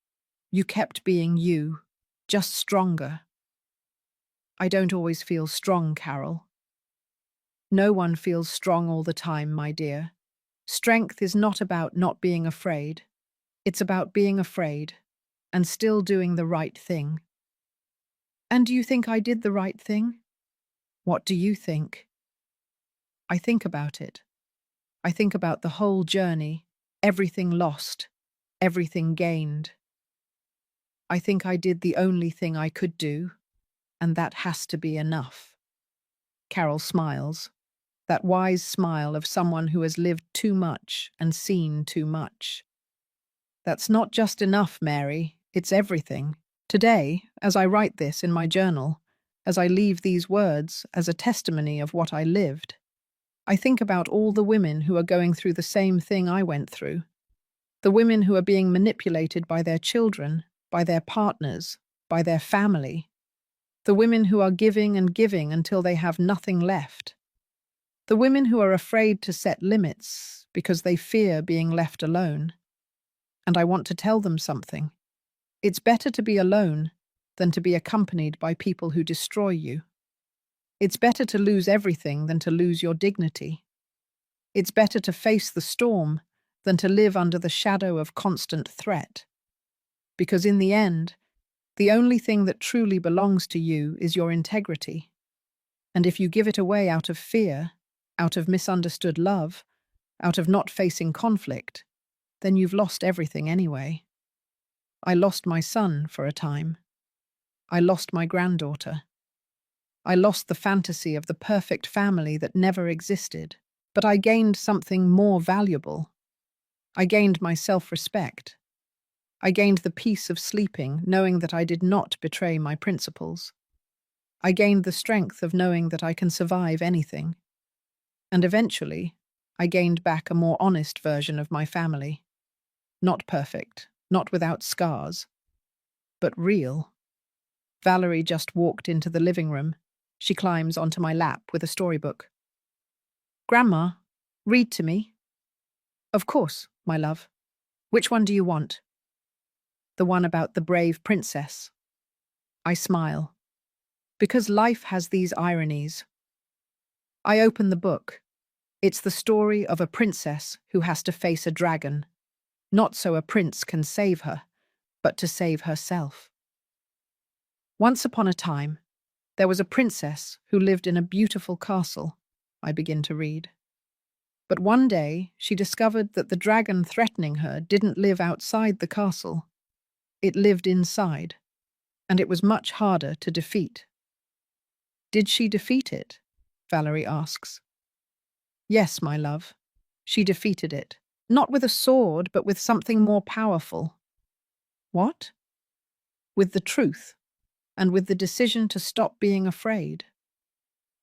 You kept being you, just stronger. I don't always feel strong, Carol. No one feels strong all the time, my dear. Strength is not about not being afraid. It's about being afraid and still doing the right thing. And do you think I did the right thing? What do you think? I think about it. I think about the whole journey, everything lost, everything gained. I think I did the only thing I could do, and that has to be enough. Carol smiles, that wise smile of someone who has lived too much and seen too much. That's not just enough, Mary, it's everything. Today, as I write this in my journal, as I leave these words as a testimony of what I lived, I think about all the women who are going through the same thing I went through. The women who are being manipulated by their children, by their partners, by their family. The women who are giving and giving until they have nothing left. The women who are afraid to set limits because they fear being left alone. And I want to tell them something. It's better to be alone than to be accompanied by people who destroy you. It's better to lose everything than to lose your dignity. It's better to face the storm than to live under the shadow of constant threat. Because in the end, the only thing that truly belongs to you is your integrity. And if you give it away out of fear, out of misunderstood love, out of not facing conflict, then you've lost everything anyway. I lost my son for a time. I lost my granddaughter. I lost the fantasy of the perfect family that never existed. But I gained something more valuable. I gained my self-respect. I gained the peace of sleeping, knowing that I did not betray my principles. I gained the strength of knowing that I can survive anything. And eventually, I gained back a more honest version of my family. Not perfect, not without scars, but real. Valerie just walked into the living room. She climbs onto my lap with a storybook. Grandma, read to me. Of course, my love. Which one do you want? The one about the brave princess. I smile. Because life has these ironies. I open the book. It's the story of a princess who has to face a dragon, not so a prince can save her, but to save herself. Once upon a time, there was a princess who lived in a beautiful castle, I begin to read. But one day, she discovered that the dragon threatening her didn't live outside the castle. It lived inside, and it was much harder to defeat. Did she defeat it? Valerie asks. Yes, my love. She defeated it. Not with a sword, but with something more powerful. What? With the truth, and with the decision to stop being afraid.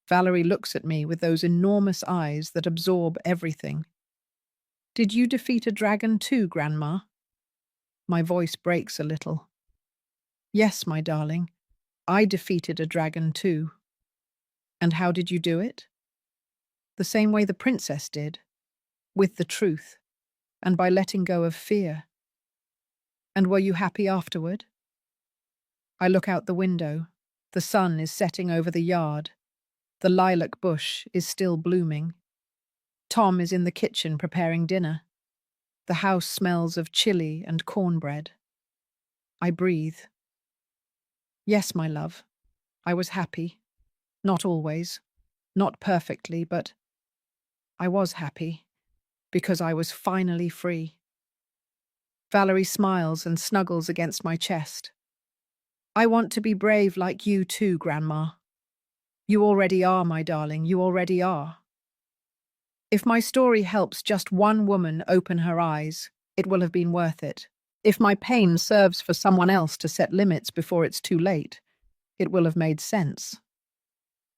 Valerie looks at me with those enormous eyes that absorb everything. Did you defeat a dragon too, Grandma? My voice breaks a little. Yes, my darling, I defeated a dragon too. And how did you do it? The same way the princess did, with the truth, and by letting go of fear. And were you happy afterward? I look out the window. The sun is setting over the yard. The lilac bush is still blooming. Tom is in the kitchen preparing dinner. The house smells of chili and cornbread. I breathe. Yes, my love, I was happy. Not always, not perfectly, but I was happy because I was finally free. Valerie smiles and snuggles against my chest. I want to be brave like you too, Grandma. You already are, my darling, you already are. If my story helps just one woman open her eyes, it will have been worth it. If my pain serves for someone else to set limits before it's too late, it will have made sense.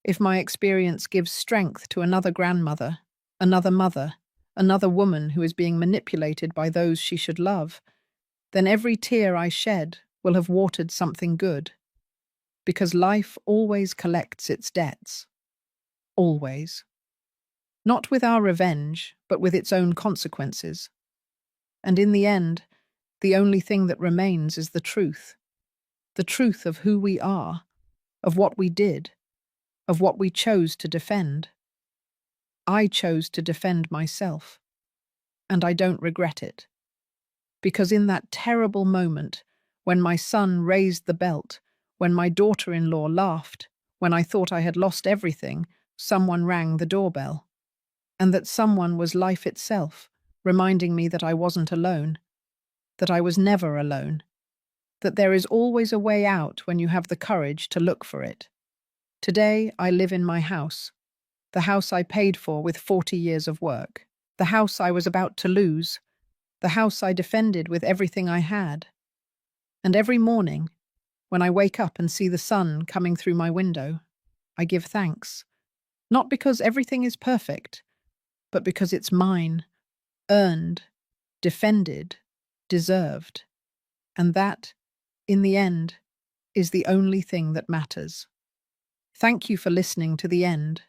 If my experience gives strength to another grandmother, another mother, another woman who is being manipulated by those she should love, then every tear I shed will have watered something good, because life always collects its debts. Always. Not with our revenge, but with its own consequences. And in the end, the only thing that remains is the truth of who we are, of what we did, of what we chose to defend. I chose to defend myself, and I don't regret it. Because in that terrible moment, when my son raised the belt, when my daughter-in-law laughed, when I thought I had lost everything, someone rang the doorbell. And that someone was life itself, reminding me that I wasn't alone, that I was never alone, that there is always a way out when you have the courage to look for it. Today, I live in my house, the house I paid for with 40 years of work, the house I was about to lose, the house I defended with everything I had. And every morning, when I wake up and see the sun coming through my window, I give thanks. Not because everything is perfect, but because it's mine, earned, defended, deserved. And that, in the end, is the only thing that matters. Thank you for listening to the end.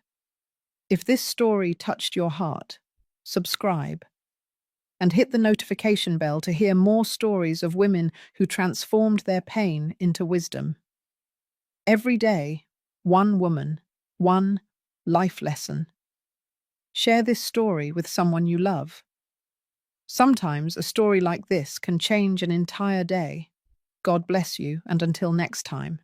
If this story touched your heart, subscribe and hit the notification bell to hear more stories of women who transformed their pain into wisdom. Every day, one woman, one life lesson. Share this story with someone you love. Sometimes a story like this can change an entire day. God bless you, and until next time.